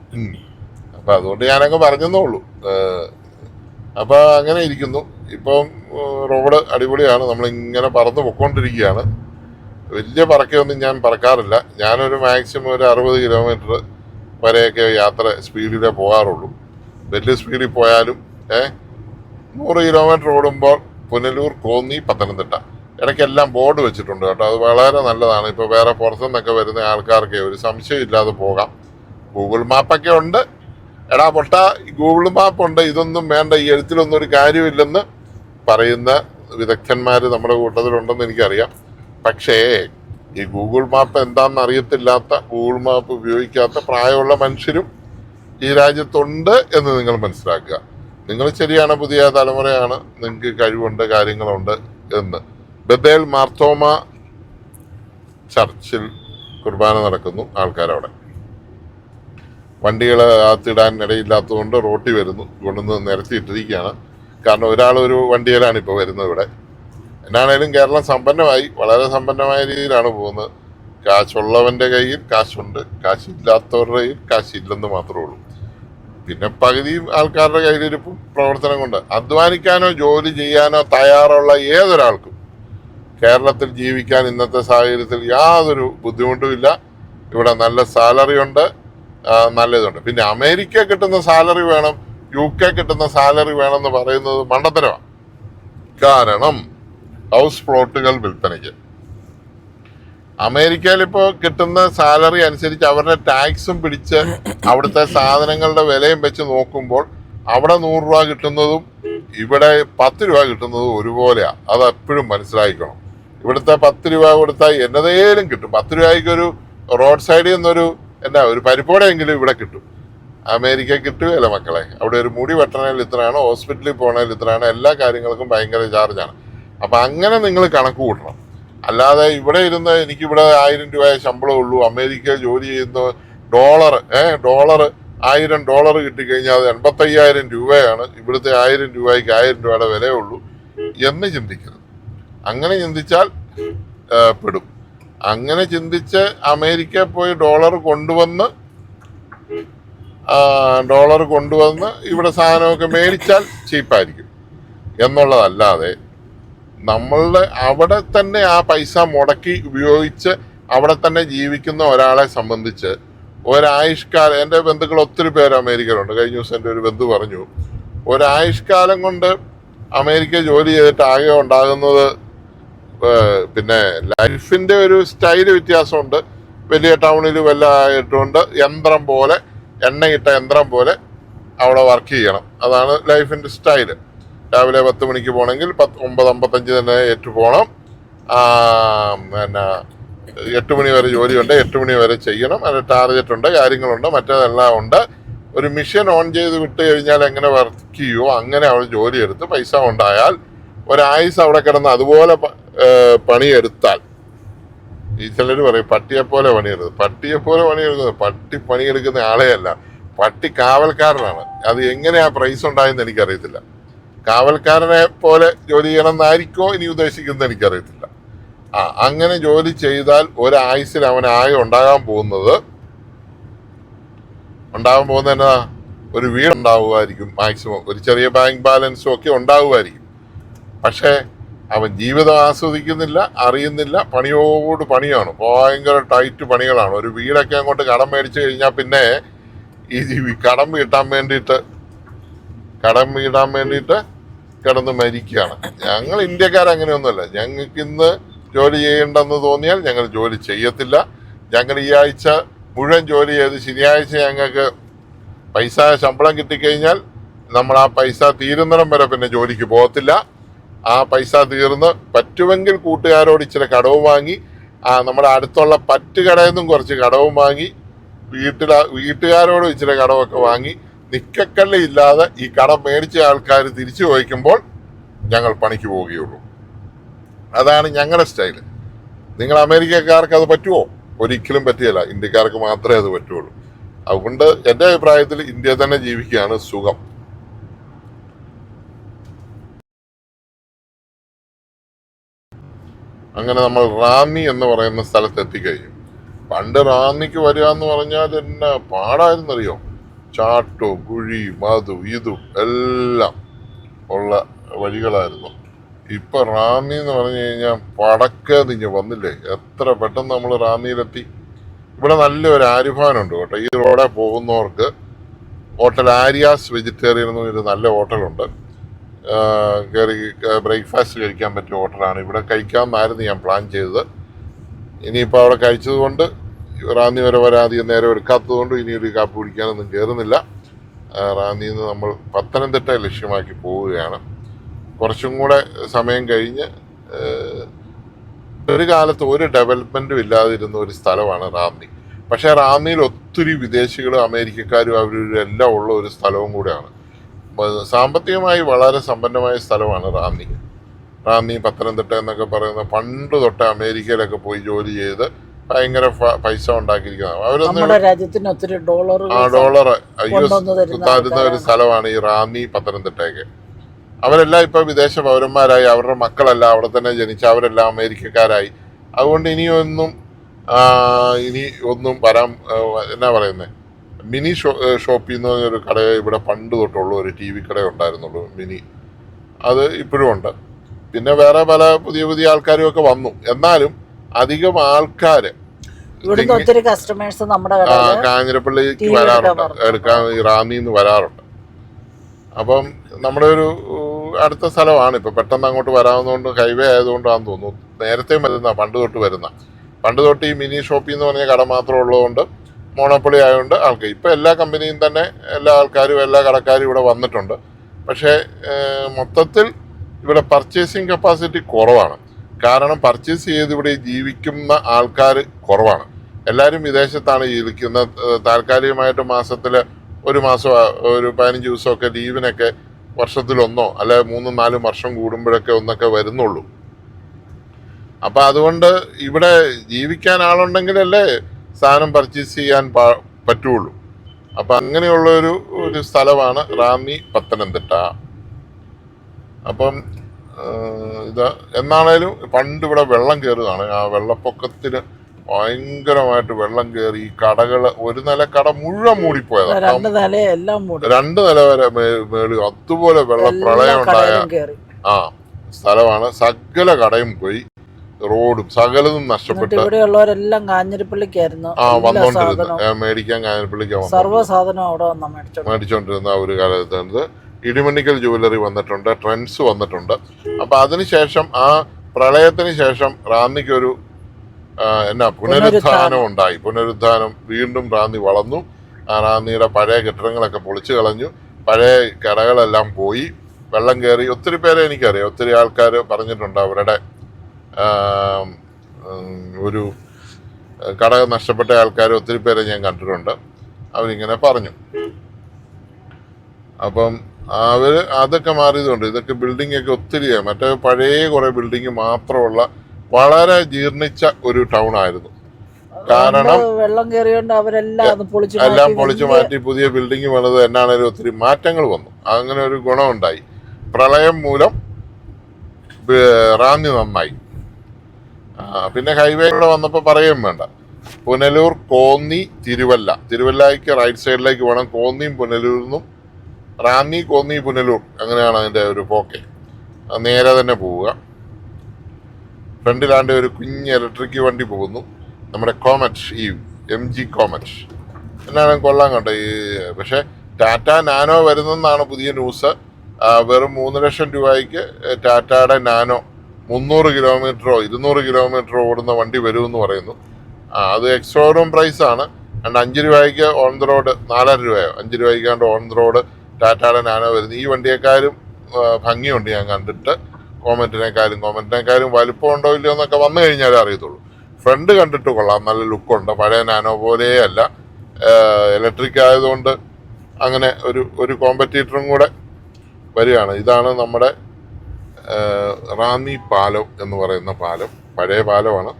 അപ്പം അതുകൊണ്ട് ഞാനങ്ങ് പറഞ്ഞെന്നേ ഉള്ളൂ. അപ്പം അങ്ങനെ ഇരിക്കുന്നു. ഇപ്പം റോഡ് അടിപൊളിയാണ്. നമ്മളിങ്ങനെ പറന്ന് പൊയ്ക്കൊണ്ടിരിക്കുകയാണ്. വലിയ പറക്കൊന്നും ഞാൻ പറക്കാറില്ല. ഞാനൊരു മാക്സിമം ഒരു 60 കിലോമീറ്റർ വരെയൊക്കെ യാത്ര സ്പീഡിലേ പോകാറുള്ളൂ. വലിയ സ്പീഡിൽ പോയാലും 100 കിലോമീറ്റർ ഓടുമ്പോൾ പുനലൂർ, കോന്നി, പത്തനംതിട്ട ഇടയ്ക്കെല്ലാം ബോർഡ് വെച്ചിട്ടുണ്ട് കേട്ടോ. അത് വളരെ നല്ലതാണ്. ഇപ്പോൾ വേറെ പുറത്തുനിന്നൊക്കെ വരുന്ന ആൾക്കാർക്ക് ഒരു സംശയം ഇല്ലാതെ പോകാം. ഗൂഗിൾ മാപ്പൊക്കെ ഉണ്ട്. എടാ പൊട്ട, ഗൂഗിൾ മാപ്പുണ്ട്, ഇതൊന്നും വേണ്ട, ഈ എഴുത്തിലൊന്നും ഒരു കാര്യമില്ലെന്ന് പറയുന്ന വിദഗ്ധന്മാർ നമ്മുടെ കൂട്ടത്തിലുണ്ടെന്ന് എനിക്കറിയാം. പക്ഷേ ഈ ഗൂഗിൾ മാപ്പ് എന്താണെന്ന് അറിയത്തില്ലാത്ത, ഗൂഗിൾ മാപ്പ് ഉപയോഗിക്കാത്ത പ്രായമുള്ള മനുഷ്യരും ഈ രാജ്യത്തുണ്ട് എന്ന് നിങ്ങൾ മനസ്സിലാക്കുക. നിങ്ങൾ ശരിയാണ്, പുതിയ തലമുറയാണ്, നിങ്ങൾക്ക് കഴിവുണ്ട്, കാര്യങ്ങളുണ്ട് എന്ന്. ബദേൽ മാർത്തോമ ചർച്ചിൽ കുർബാന നടക്കുന്നു. ആൾക്കാരവിടെ വണ്ടികൾ അകത്തിടാൻ ഇടയില്ലാത്തതുകൊണ്ട് റോട്ടിൽ വരുന്നു, കൊണ്ടുവന്ന് നിരത്തിയിട്ടിരിക്കുകയാണ്. കാരണം ഒരു വണ്ടിയിലാണ് ഇപ്പോൾ വരുന്നത് ഇവിടെ. എന്നാണേലും കേരളം സമ്പന്നമായി, വളരെ സമ്പന്നമായ രീതിയിലാണ് പോകുന്നത്. കാശുള്ളവൻ്റെ കയ്യിൽ കാശുണ്ട്, കാശില്ലാത്തവരുടെ കയ്യിൽ കാശില്ലെന്ന് മാത്രമേ ഉള്ളൂ. പിന്നെ പകുതിയും ആൾക്കാരുടെ കയ്യിലിരിപ്പും പ്രവർത്തനം കൊണ്ട് അധ്വാനിക്കാനോ ജോലി ചെയ്യാനോ തയ്യാറുള്ള ഏതൊരാൾക്കും കേരളത്തിൽ ജീവിക്കാൻ ഇന്നത്തെ സാഹചര്യത്തിൽ യാതൊരു ബുദ്ധിമുട്ടുമില്ല. ഇവിടെ നല്ല സാലറി ഉണ്ട്, നല്ല ഇതുണ്ട്. പിന്നെ അമേരിക്ക കിട്ടുന്ന സാലറി വേണം, UK കിട്ടുന്ന സാലറി വേണമെന്ന് പറയുന്നത് മണ്ടത്തരമാണ്. കാരണം ഹൗസ് പ്ലോട്ടുകൾ വിൽപ്പനയ്ക്ക് അമേരിക്കയിൽ ഇപ്പോൾ കിട്ടുന്ന സാലറി അനുസരിച്ച് അവരുടെ ടാക്സും പിടിച്ച് അവിടുത്തെ സാധനങ്ങളുടെ വിലയും വെച്ച് നോക്കുമ്പോൾ അവിടെ 100 രൂപ കിട്ടുന്നതും ഇവിടെ 10 രൂപ കിട്ടുന്നതും ഒരുപോലെയാണ്. അത് എപ്പോഴും മനസ്സിലാക്കണം. ഇവിടുത്തെ 10 രൂപ കൊടുത്താൽ എന്നതേലും കിട്ടും. 10 രൂപയ്ക്ക് ഒരു റോഡ് സൈഡിൽ നിന്നൊരു ഒരു പരിപ്പോടെയെങ്കിലും ഇവിടെ കിട്ടും. അമേരിക്ക കിട്ടുകയല്ല മക്കളെ. അവിടെ ഒരു മുടി വെട്ടണേൽ ഇത്രയാണ്, ഹോസ്പിറ്റലിൽ പോകണേൽ ഇത്രയാണ്, എല്ലാ കാര്യങ്ങൾക്കും ഭയങ്കര ചാർജാണ്. അപ്പം അങ്ങനെ നിങ്ങൾ കണക്ക് കൂട്ടണം. അല്ലാതെ ഇവിടെ ഇരുന്ന് എനിക്കിവിടെ 1000 രൂപ ശമ്പളം ഉള്ളൂ, അമേരിക്കയിൽ ജോലി ചെയ്യുന്ന ഡോളർ $1000 കിട്ടിക്കഴിഞ്ഞാൽ അത് 85,000 രൂപയാണ്. ഇവിടുത്തെ 1000 രൂപയ്ക്ക് 1000 രൂപയുടെ വിലയുള്ളൂ എന്ന് ചിന്തിക്കരുത്. അങ്ങനെ ചിന്തിച്ചാൽ പെടും. അങ്ങനെ ചിന്തിച്ച് അമേരിക്ക പോയി ഡോളർ കൊണ്ടുവന്ന് ഇവിടെ സാധനമൊക്കെ മേടിച്ചാൽ ചീപ്പായിരിക്കും എന്നുള്ളതല്ലാതെ നമ്മളുടെ അവിടെ തന്നെ ആ പൈസ മുടക്കി ഉപയോഗിച്ച് അവിടെ തന്നെ ജീവിക്കുന്ന ഒരാളെ സംബന്ധിച്ച് ഒരായുഷ്കാലം, എൻ്റെ ബന്ധുക്കൾ ഒത്തിരി പേര് അമേരിക്കയിലുണ്ട്. കഴിഞ്ഞ ദിവസം എൻ്റെ ഒരു ബന്ധു പറഞ്ഞു, ഒരായുഷ്കാലം കൊണ്ട് അമേരിക്ക ജോലി ചെയ്തിട്ട് ആകെ ഉണ്ടാകുന്നത് പിന്നെ ലൈഫിൻ്റെ ഒരു സ്റ്റൈല് വ്യത്യാസമുണ്ട്. വലിയ ടൗണിൽ വല്ല ഇട്ടുകൊണ്ട് യന്ത്രം പോലെ, എണ്ണയിട്ട യന്ത്രം പോലെ അവിടെ വർക്ക് ചെയ്യണം. അതാണ് ലൈഫിൻ്റെ സ്റ്റൈല്. രാവിലെ 10 മണിക്ക് പോകണമെങ്കിൽ 9:55 തന്നെ ഏറ്റു പോകണം. പിന്നെ 8 മണി വരെ ജോലിയുണ്ട്, 8 മണി വരെ ചെയ്യണം. അതിന് ടാർഗറ്റ് ഉണ്ട്, കാര്യങ്ങളുണ്ട്, മറ്റേതെല്ലാം ഉണ്ട്. ഒരു മിഷൻ ഓൺ ചെയ്ത് വിട്ട് കഴിഞ്ഞാൽ എങ്ങനെ വർക്ക് ചെയ്യുമോ അങ്ങനെ അവൾ ജോലിയെടുത്ത് പൈസ ഉണ്ടായാൽ ഒരായുസ് അവിടെ കിടന്ന് അതുപോലെ പണിയെടുത്താൽ, ഈ ചിലർ പറയും പട്ടിയെപ്പോലെ പണിയെടുക്കുന്നത്. പട്ടി പണിയെടുക്കുന്ന ആളെയല്ല, പട്ടി കാവൽക്കാരനാണ്. അത് എങ്ങനെയാ പ്രൈസ് ഉണ്ടായെന്ന് എനിക്കറിയത്തില്ല. കാവൽക്കാരനെ പോലെ ജോലി ചെയ്യണം എന്നായിരിക്കോ ഇനി ഉദ്ദേശിക്കുന്നത് എനിക്കറിയത്തില്ല. അങ്ങനെ ജോലി ചെയ്താൽ ഒരായുസിൽ അവൻ ആകെ ഉണ്ടാകാൻ പോകുന്നത് എന്നാ, ഒരു വീടുണ്ടാവുമായിരിക്കും മാക്സിമം, ഒരു ചെറിയ ബാങ്ക് ബാലൻസും ഒക്കെ ഉണ്ടാവുമായിരിക്കും. പക്ഷേ അവൻ ജീവിതം ആസ്വദിക്കുന്നില്ല, അറിയുന്നില്ല. പണിയോട് പണിയാണ്, ഭയങ്കര ടൈറ്റ് പണികളാണ്. ഒരു വീടൊക്കെ അങ്ങോട്ട് കടം മേടിച്ചു കഴിഞ്ഞാൽ പിന്നെ ഈ കടം വീട്ടാൻ വേണ്ടിയിട്ട് കിടന്ന് മരിക്കുകയാണ്. ഞങ്ങൾ ഇന്ത്യക്കാരങ്ങനെയൊന്നുമല്ല. ഞങ്ങൾക്ക് ഇന്ന് ജോലി ചെയ്യേണ്ടെന്ന് തോന്നിയാൽ ഞങ്ങൾ ജോലി ചെയ്യത്തില്ല. ഞങ്ങൾ ഈ ആഴ്ച മുഴുവൻ ജോലി ചെയ്ത് ശനിയാഴ്ച ഞങ്ങൾക്ക് പൈസ ശമ്പളം കിട്ടിക്കഴിഞ്ഞാൽ നമ്മൾ ആ പൈസ തീരുന്നിടം വരെ പിന്നെ ജോലിക്ക് പോകത്തില്ല. ആ പൈസ തീർന്ന് പറ്റുമെങ്കിൽ കൂട്ടുകാരോട് ഇച്ചിരി കടവും വാങ്ങി, നമ്മുടെ അടുത്തുള്ള പറ്റുകടയിൽ നിന്നും കുറച്ച് കടവും വാങ്ങി, വീട്ടുകാരോട് ഇച്ചിരി കടമൊക്കെ വാങ്ങി, നിക്കക്കള്ളി ഇല്ലാതെ ഈ കടം മേടിച്ച ആൾക്കാർ തിരിച്ചു ചോദിക്കുമ്പോൾ ഞങ്ങൾ പണിക്ക് പോവുകയുള്ളൂ. അതാണ് ഞങ്ങളുടെ സ്റ്റൈല്. നിങ്ങൾ അമേരിക്കക്കാർക്ക് അത് പറ്റുമോ? ഒരിക്കലും പറ്റിയല്ല. ഇന്ത്യക്കാർക്ക് മാത്രമേ അത് പറ്റുള്ളൂ. അതുകൊണ്ട് എൻ്റെ അഭിപ്രായത്തിൽ ഇന്ത്യയിൽ തന്നെ ജീവിക്കുകയാണ് സുഖം. അങ്ങനെ നമ്മൾ റാന്നി എന്ന് പറയുന്ന സ്ഥലത്ത് എത്തിക്കഴിഞ്ഞു. പണ്ട് റാന്നിക്ക് വരിക എന്ന് പറഞ്ഞാൽ എന്നാ പാടായിരുന്നറിയോ? ചാട്ടോ, കുഴി, മധു, ഇതും എല്ലാം ഉള്ള വഴികളായിരുന്നു. ഇപ്പൊ റാന്നി എന്ന് പറഞ്ഞു കഴിഞ്ഞാൽ പടക്കെ നിഞ്ഞ് വന്നില്ലേ, എത്ര പെട്ടെന്ന് നമ്മൾ റാന്നിയിലെത്തി. ഇവിടെ നല്ലൊരു ആരിഫാനുണ്ട് കേട്ടോ. ഈ റോഡെ പോകുന്നവർക്ക് ഹോട്ടൽ ആര്യാസ് വെജിറ്റേറിയൻ എന്ന് ഒരു നല്ല ഹോട്ടലുണ്ട്. കയറി ബ്രേക്ക്ഫാസ്റ്റ് കഴിക്കാൻ പറ്റിയ ഹോട്ടലാണ്. ഇവിടെ കഴിക്കാമെന്നായിരുന്നു ഞാൻ പ്ലാൻ ചെയ്തത്. ഇനിയിപ്പോൾ അവിടെ കഴിച്ചത് കൊണ്ട് റാന്നി വരെ വരാധികം നേരം എടുക്കാത്തത് കൊണ്ട് ഇനി ഒരു കാപ്പി കുടിക്കാനൊന്നും കയറുന്നില്ല. റാന്നിയിൽ നിന്ന് നമ്മൾ പത്തനംതിട്ട ലക്ഷ്യമാക്കി പോവുകയാണ്. കുറച്ചും കൂടെ സമയം കഴിഞ്ഞ്, ഒരു കാലത്ത് ഒരു ഡെവലപ്മെൻറ്റും ഇല്ലാതിരുന്ന ഒരു സ്ഥലമാണ് റാന്നി. പക്ഷേ റാന്നിയിൽ ഒത്തിരി വിദേശികളും അമേരിക്കക്കാരും അവരും എല്ലാം ഉള്ള ഒരു സ്ഥലവും കൂടെയാണ്. സാമ്പത്തികമായി വളരെ സമ്പന്നമായ സ്ഥലമാണ് റാന്നി പത്തനംതിട്ട എന്നൊക്കെ പറയുന്ന പണ്ട് തൊട്ട് അമേരിക്കയിലൊക്കെ പോയി ജോലി ചെയ്ത് ഭയങ്കര പൈസ ഉണ്ടാക്കിയിരിക്കുന്നത്. അവരൊന്നും ഡോളർ തരുന്ന ഒരു സ്ഥലമാണ് ഈ റാന്നി പത്തനംതിട്ടയൊക്കെ. അവരെല്ലാം ഇപ്പൊ വിദേശ പൗരന്മാരായി. അവരുടെ മക്കളെല്ലാം അവിടെ തന്നെ ജനിച്ച അവരെല്ലാം അമേരിക്കക്കാരായി. അതുകൊണ്ട് ഇനി ഒന്നും വരാൻ, എന്നാ പറയുന്നത്, മിനി ഷോപ്പിൽ നിന്ന് ഒരു കട ഇവിടെ പണ്ട് തൊട്ടുള്ള ഒരു TV കട ഉണ്ടായിരുന്നുള്ളൂ, മിനി. അത് ഇപ്പോഴും ഉണ്ട്. പിന്നെ വേറെ പല പുതിയ ആൾക്കാരും ഒക്കെ വന്നു. എന്നാലും അധികം ആൾക്കാര് കാഞ്ഞിരപ്പള്ളിക്ക് വരാറുണ്ട്, എടുക്കാൻ റാന്നിന്ന് വരാറുണ്ട്. അപ്പം നമ്മുടെ ഒരു അടുത്ത സ്ഥലമാണ്. ഇപ്പൊ പെട്ടെന്ന് അങ്ങോട്ട് വരാവുന്നതുകൊണ്ട്, ഹൈവേ ആയതുകൊണ്ടാണെന്ന് തോന്നുന്നു. നേരത്തെ പണ്ട് തൊട്ട് ഈ മിനി ഷോപ്പിൽ എന്ന് പറഞ്ഞ കട മാത്രം ഉള്ളതുകൊണ്ട്, മോണോപ്പൊളി ആയതുകൊണ്ട് ആൾക്കാർ ഇപ്പം എല്ലാ കമ്പനിയും തന്നെ എല്ലാ ആൾക്കാരും എല്ലാ കടക്കാരും ഇവിടെ വന്നിട്ടുണ്ട്. പക്ഷേ മൊത്തത്തിൽ ഇവിടെ പർച്ചേസിങ് കപ്പാസിറ്റി കുറവാണ്. കാരണം പർച്ചേസ് ചെയ്ത് ഇവിടെ ജീവിക്കുന്ന ആൾക്കാർ കുറവാണ്. എല്ലാവരും വിദേശത്താണ് ജീവിക്കുന്നത്. താൽക്കാലികമായിട്ട് മാസത്തിൽ ഒരു മാസം, ഒരു 15 ദിവസമൊക്കെ ലീവിനൊക്കെ വർഷത്തിലൊന്നോ അല്ലെ 3-4 വർഷം കൂടുമ്പോഴൊക്കെ ഒന്നൊക്കെ വരുന്നുള്ളൂ. അപ്പം അതുകൊണ്ട് ഇവിടെ ജീവിക്കാൻ ആളുണ്ടെങ്കിലല്ലേ സാധനം പർച്ചേസ് ചെയ്യാൻ പറ്റുള്ളൂ. അപ്പം അങ്ങനെയുള്ള ഒരു സ്ഥലമാണ് റാന്നി പത്തനംതിട്ട. അപ്പം ഇത് എന്നാണേലും പണ്ട് ഇവിടെ വെള്ളം കയറുകയാണ്. ആ വെള്ളപ്പൊക്കത്തിന് ഭയങ്കരമായിട്ട് വെള്ളം കയറി ഈ കടകൾ, ഒരു നില കട മുഴുവൻ മൂടിപ്പോയതാണ്. 2 നില വരെ മേളി അതുപോലെ പ്രളയം ഉണ്ടായ സ്ഥലമാണ്. സകല കടയും പോയി, റോഡും സകലതും നഷ്ടപ്പെട്ടു. ഇവിടെയുള്ളവരെല്ലാം കാഞ്ഞിരപ്പള്ളിക്കായിരുന്നു വന്നോണ്ടിരുന്നത്, മേടിക്കാൻ കാഞ്ഞിരപ്പള്ളിക്ക് മേടിച്ചോണ്ടിരുന്ന ഒരു കാലത്ത് ഇടിമണ്ണിക്കൽ ജുവലറി വന്നിട്ടുണ്ട്, ട്രെൻഡ്സ് വന്നിട്ടുണ്ട്. അപ്പൊ അതിനുശേഷം ആ പ്രളയത്തിന് ശേഷം റാന്നിക്കൊരു പുനരുത്ഥാനം ഉണ്ടായി. വീണ്ടും റാന്നി വളർന്നു. ആ റാന്നിയുടെ പഴയ കെട്ടിടങ്ങളൊക്കെ പൊളിച്ചു കളഞ്ഞു, പഴയ കടകളെല്ലാം പോയി, വെള്ളം കയറി. ഒത്തിരി പേരെ എനിക്കറിയാം, ഒത്തിരി ആൾക്കാർ പറഞ്ഞിട്ടുണ്ട് അവരുടെ ഒരു കട നഷ്ടപ്പെട്ട ആൾക്കാർ ഒത്തിരി പേരെ ഞാൻ കണ്ടിട്ടുണ്ട്. അവരിങ്ങനെ പറഞ്ഞു. അപ്പം അതൊക്കെ മാറിയതുകൊണ്ട് ഇതൊക്കെ ബിൽഡിംഗ് ഒക്കെ ഒത്തിരി, മറ്റേ പഴയ കുറെ ബിൽഡിംഗ് മാത്രമുള്ള വളരെ ജീർണിച്ച ഒരു ടൗൺ ആയിരുന്നു. കാരണം വെള്ളം കയറിയോണ്ട് എല്ലാം പൊളിച്ചു മാറ്റി പുതിയ ബിൽഡിംഗ് വന്നത് എന്നാണേലും ഒത്തിരി മാറ്റങ്ങൾ വന്നു. അങ്ങനെ ഒരു ഗുണമുണ്ടായി. പ്രളയം മൂലം റാന്നി നന്നായി. പിന്നെ ഹൈവേ കൂടെ വന്നപ്പോൾ പറയുകയും വേണ്ട. പുനലൂർ, കോന്നി, തിരുവല്ലയ്ക്ക് റൈറ്റ് സൈഡിലേക്ക് വേണം. കോന്നിയും പുനലൂരിൽ നിന്നും റാന്നി, കോന്നി, പുനലൂർ, അങ്ങനെയാണ് അതിൻ്റെ ഒരു പോക്കെ. നേരെ തന്നെ പോവുക. ഫ്രണ്ടിലാണ്ട് ഒരു കുഞ്ഞ് ഇലക്ട്രിക് വണ്ടി പോകുന്നു, നമ്മുടെ കോമറ്റ്, ഈ MG കോമറ്റ്. എന്നാണ് കൊള്ളാൻ കേട്ടോ. പക്ഷെ ടാറ്റ നാനോ വരുന്നെന്നാണ് പുതിയ ന്യൂസ്. വെറും 3 ലക്ഷം രൂപയ്ക്ക് ടാറ്റയുടെ നാനോ 300 കിലോമീറ്ററോ 200 കിലോമീറ്ററോ ഓടുന്ന വണ്ടി വരുമെന്ന് പറയുന്നു. അത് എക്സ്ഷോറൂം പ്രൈസാണ്. 5 രൂപയ്ക്ക് ഓൺ ദ റോഡ്, 4.5 രൂപയോ 5 രൂപയ്ക്കാണ്ട് ഓൺ ദ റോഡ് ടാറ്റയുടെ നാനോ വരുന്നു. ഈ വണ്ടിയേക്കാളും ഭംഗിയുണ്ട് ഞാൻ കണ്ടിട്ട്. കോമറ്റിനേക്കാളും വലിപ്പമുണ്ടോ ഇല്ലയോ എന്നൊക്കെ വന്നു കഴിഞ്ഞാലേ അറിയത്തുള്ളൂ. ഫ്രണ്ട് കണ്ടിട്ട് കൊള്ളാം, നല്ല ലുക്കുണ്ട്. പഴയ നാനോ പോലെയല്ല, ഇലക്ട്രിക് ആയതുകൊണ്ട് അങ്ങനെ ഒരു കോമ്പറ്റീറ്ററും കൂടെ വരികയാണ്. ഇതാണ് നമ്മുടെ റാന്നി പാലം എന്ന് പറയുന്ന പാലം. പഴയ പാലമാണ്.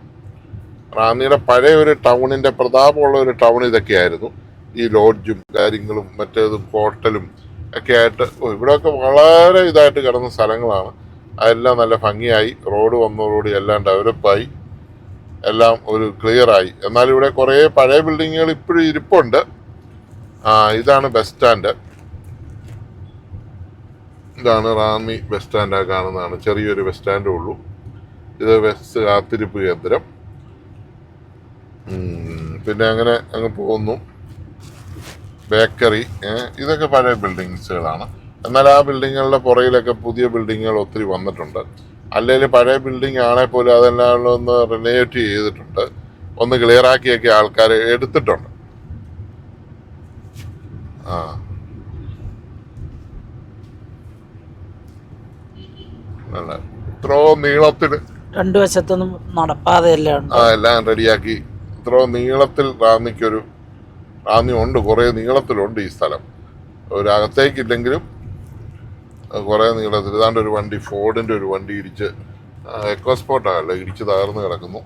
റാന്നിയുടെ പഴയ ഒരു ടൗണിൻ്റെ പ്രതാപമുള്ള ഒരു ടൗൺ ഇതൊക്കെയായിരുന്നു. ഈ ലോഡ്ജും കാര്യങ്ങളും മറ്റേതും ഹോട്ടലും ഒക്കെ ആയിട്ട് ഇവിടെയൊക്കെ വളരെ ഇതായിട്ട് കിടന്ന സ്ഥലങ്ങളാണ്. അതെല്ലാം നല്ല ഭംഗിയായി, റോഡ് വന്നതോടുകൂടി എല്ലാം ഡെവലപ്പായി, എല്ലാം ഒരു ക്ലിയറായി. എന്നാൽ ഇവിടെ കുറേ പഴയ ബിൽഡിങ്ങുകൾ ഇപ്പോഴും ഇരിപ്പുണ്ട്. ഇതാണ് ബസ് സ്റ്റാൻഡ്. ഇതാണ് റാന്നി ബസ് സ്റ്റാൻഡ്. കാണുന്നതാണ് ചെറിയൊരു ബസ് സ്റ്റാൻഡേ ഉള്ളൂ. ഇത് ബസ് കാത്തിരിപ്പ് കേന്ദ്രം. പിന്നെ അങ്ങനെ അങ്ങ് പോകുന്നു. ബേക്കറി, ഇതൊക്കെ പഴയ ബിൽഡിങ്സുകളാണ്. എന്നാൽ ആ ബിൽഡിങ്ങുകളുടെ പുറകിലൊക്കെ പുതിയ ബിൽഡിങ്ങുകൾ ഒത്തിരി വന്നിട്ടുണ്ട്. അല്ലെങ്കിൽ പഴയ ബിൽഡിംഗ് ആണെങ്കിൽ പോലും അതെല്ലാം ഒന്ന് റിനോവേറ്റ് ചെയ്തിട്ടുണ്ട്, ഒന്ന് ക്ലിയർ ആക്കിയൊക്കെ ആൾക്കാർ എടുത്തിട്ടുണ്ട്. ഇത്രയോ നീളത്തിൽ 2 വശത്തൊന്നും നടപ്പാതെയെല്ലാം എല്ലാം റെഡിയാക്കി. ഇത്രയോ നീളത്തിൽ റാന്നി ഉണ്ട്, കുറേ നീളത്തിലുണ്ട് ഈ സ്ഥലം. ഒരകത്തേക്കില്ലെങ്കിലും കുറേ നീളത്തിൽ. ഇതാണ്ട് ഒരു വണ്ടി, ഫോർഡിൻ്റെ ഒരു വണ്ടി ഇടിച്ച്, എക്കോസ്പോർട്ടാണല്ലോ, ഇടിച്ച് തകർന്ന് കിടക്കുന്നു.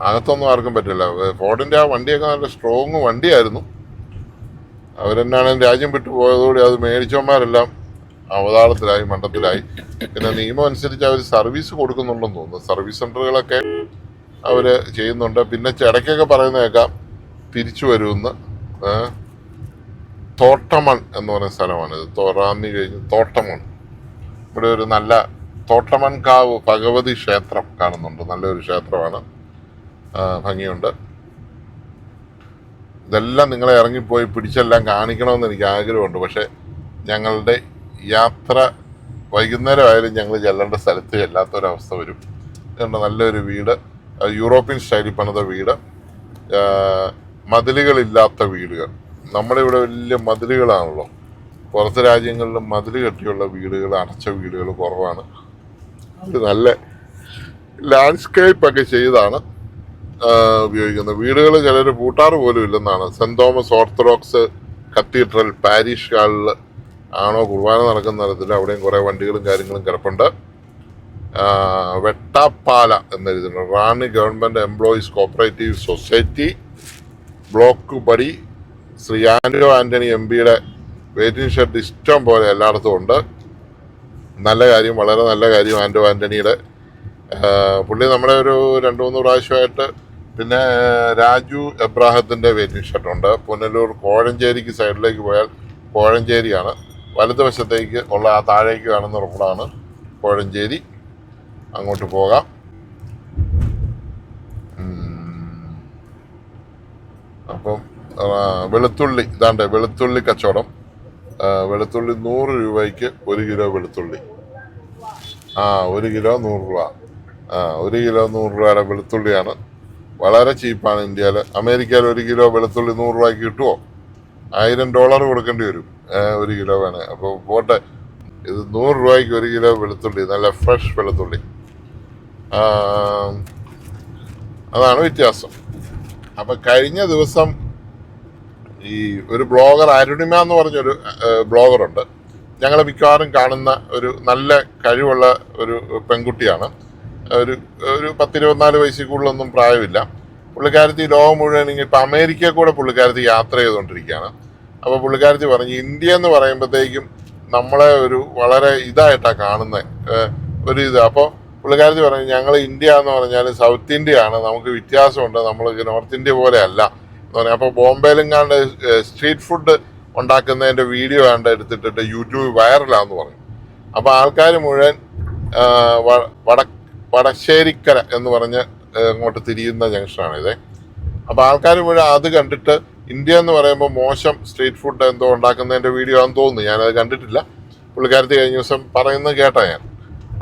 അകത്തൊന്നും ആർക്കും പറ്റില്ല. ഫോർഡിൻ്റെ ആ വണ്ടിയൊക്കെ നല്ല സ്ട്രോങ് വണ്ടിയായിരുന്നു. അവരെന്നാണ് രാജ്യം വിട്ടു പോയതോടെ അത് മേടിച്ചവന്മാരെല്ലാം അവതാളത്തിലായി, മണ്ടത്തിലായി. പിന്നെ നിയമം അനുസരിച്ച് അവർ സർവീസ് കൊടുക്കുന്നുണ്ടെന്ന് തോന്നുന്നു. സർവീസ് സെൻ്ററുകളൊക്കെ അവർ ചെയ്യുന്നുണ്ട്. പിന്നെ ഇടയ്ക്കൊക്കെ പറയുന്ന കേൾക്കാം തിരിച്ചു വരുമെന്ന്. തോട്ടമൺ എന്ന് പറയുന്ന സ്ഥലമാണിത്. റാന്നി കഴിഞ്ഞ് തോട്ടമൺ. ഇവിടെ ഒരു നല്ല തോട്ടമൺകാവ് ഭഗവതി ക്ഷേത്രം കാണുന്നുണ്ട്. നല്ലൊരു ക്ഷേത്രമാണ്, ഭംഗിയുണ്ട്. ഇതെല്ലാം നിങ്ങളെ ഇറങ്ങിപ്പോയി പിടിച്ചെല്ലാം കാണിക്കണമെന്ന് എനിക്ക് ആഗ്രഹമുണ്ട്. പക്ഷേ ഞങ്ങളുടെ യാത്ര വൈകുന്നേരം ആയാലും ഞങ്ങൾ ചെല്ലേണ്ട സ്ഥലത്ത് ചെല്ലാത്തൊരവസ്ഥ വരും. ഇതുകൊണ്ട് നല്ലൊരു വീട്, യൂറോപ്യൻ സ്റ്റൈലിൽ പണിത വീട്, മതിലുകളില്ലാത്ത വീടുകൾ. നമ്മുടെ ഇവിടെ വലിയ മതിലുകളാണല്ലോ. പുറത്തെ രാജ്യങ്ങളിലും മതിൽ കെട്ടിയുള്ള വീടുകൾ, അടച്ച വീടുകൾ കുറവാണ്. ഇത് നല്ല ലാൻഡ്സ്കേപ്പ് ഒക്കെ ചെയ്താണ് ഉപയോഗിക്കുന്നത്. വീടുകൾ ചിലർ പൂട്ടാറ് പോലും ഇല്ലെന്നാണ്. Saint Thomas orthodox cathedral parish ഹാളിൽ ആണോ കുർബാന നടക്കുന്ന തരത്തിൽ അവിടെയും കുറേ വണ്ടികളും കാര്യങ്ങളും കിടപ്പുണ്ട്. വെട്ടാപ്പാല എന്നെഴുതുന്നു. Ranni government employees cooperative society. Block പടി Shri Antony MP waiting shed ഇഷ്ടം പോലെ എല്ലായിടത്തും ഉണ്ട്. നല്ല കാര്യം, വളരെ നല്ല കാര്യം. ആന്റണിയുടെ പുള്ളി നമ്മുടെ ഒരു 2-3 പ്രാവശ്യമായിട്ട്. പിന്നെ രാജു എബ്രാഹത്തിൻ്റെ വെയിറ്റിംഗ് ഷെഡുണ്ട്. പുനലൂർ കോഴഞ്ചേരിക്ക് സൈഡിലേക്ക് പോയാൽ കോഴഞ്ചേരിയാണ്. വലതുവശത്തേക്ക് ഉള്ള ആ താഴേക്ക് കാണുന്ന റോഡാണ് കോഴഞ്ചേരി. അങ്ങോട്ട് പോകാം. അപ്പം വെളുത്തുള്ളി ഇതാണ്ട് വെളുത്തുള്ളി കച്ചവടം. വെളുത്തുള്ളി 100 രൂപയ്ക്ക് 1 കിലോ വെളുത്തുള്ളി. 1 കിലോ 100 രൂപ. 1 കിലോ 100 രൂപയുടെ വെളുത്തുള്ളിയാണ്. വളരെ ചീപ്പാണ് ഇന്ത്യയിൽ. അമേരിക്കയിൽ 1 കിലോ വെളുത്തുള്ളി 100 രൂപയ്ക്ക് കിട്ടുമോ? $1000 കൊടുക്കേണ്ടി വരും 1 കിലോ വേണേ. അപ്പോൾ പോട്ടെ, ഇത് 100 രൂപയ്ക്ക് 1 കിലോ വെളുത്തുള്ളി, നല്ല ഫ്രഷ് വെളുത്തുള്ളി. അതാണ് വ്യത്യാസം. അപ്പം കഴിഞ്ഞ ദിവസം ഈ ഒരു ബ്ലോഗർ അരുണിമ എന്ന് പറഞ്ഞൊരു ബ്ലോഗറുണ്ട്. ഞങ്ങൾ മിക്കവാറും കാണുന്ന ഒരു നല്ല കഴിവുള്ള ഒരു പെൺകുട്ടിയാണ്. ഒരു 10-24 വയസ്സിൽ കൂടുതലൊന്നും പ്രായമില്ല. പുള്ളിക്കാരത്തി ലോകം മുഴുവൻ ഇപ്പം അമേരിക്കയിൽ കൂടെ പുള്ളിക്കാരത്തി യാത്ര ചെയ്തുകൊണ്ടിരിക്കുകയാണ്. അപ്പോൾ പുള്ളിക്കാരത്തി പറഞ്ഞു, ഇന്ത്യ എന്ന് പറയുമ്പോഴത്തേക്കും നമ്മളെ ഒരു വളരെ ഇതായിട്ടാണ് കാണുന്നത് ഒരു ഇത്. അപ്പോൾ പുള്ളിക്കാരത്തി പറഞ്ഞു, ഞങ്ങൾ ഇന്ത്യ എന്ന് പറഞ്ഞാൽ സൗത്ത് ഇന്ത്യ ആണ്, നമുക്ക് വ്യത്യാസമുണ്ട്, നമ്മൾ നോർത്ത് ഇന്ത്യ പോലെ അല്ല എന്ന് പറഞ്ഞു. അപ്പോൾ ബോംബെയിലും കണ്ട് സ്ട്രീറ്റ് ഫുഡ് ഉണ്ടാക്കുന്നതിൻ്റെ വീഡിയോ കണ്ട് എടുത്തിട്ടിട്ട് യൂട്യൂബ് വൈറലാന്ന് പറഞ്ഞു. അപ്പോൾ ആൾക്കാർ മുഴുവൻ വടശ്ശേരിക്കര എന്ന് പറഞ്ഞ് അങ്ങോട്ട് തിരിയുന്ന ജംഗ്ഷനാണിത്. അപ്പോൾ ആൾക്കാർ മുഴുവൻ അത് കണ്ടിട്ട് ഇന്ത്യ എന്ന് പറയുമ്പോൾ മോശം സ്ട്രീറ്റ് ഫുഡ് എന്തോ ഉണ്ടാക്കുന്നതിൻ്റെ വീഡിയോ ആണെന്ന് തോന്നുന്നു. ഞാനത് കണ്ടിട്ടില്ല. പുള്ളിക്കാരത്തി കഴിഞ്ഞ ദിവസം പറയുന്നത് കേട്ടാ ഞാൻ.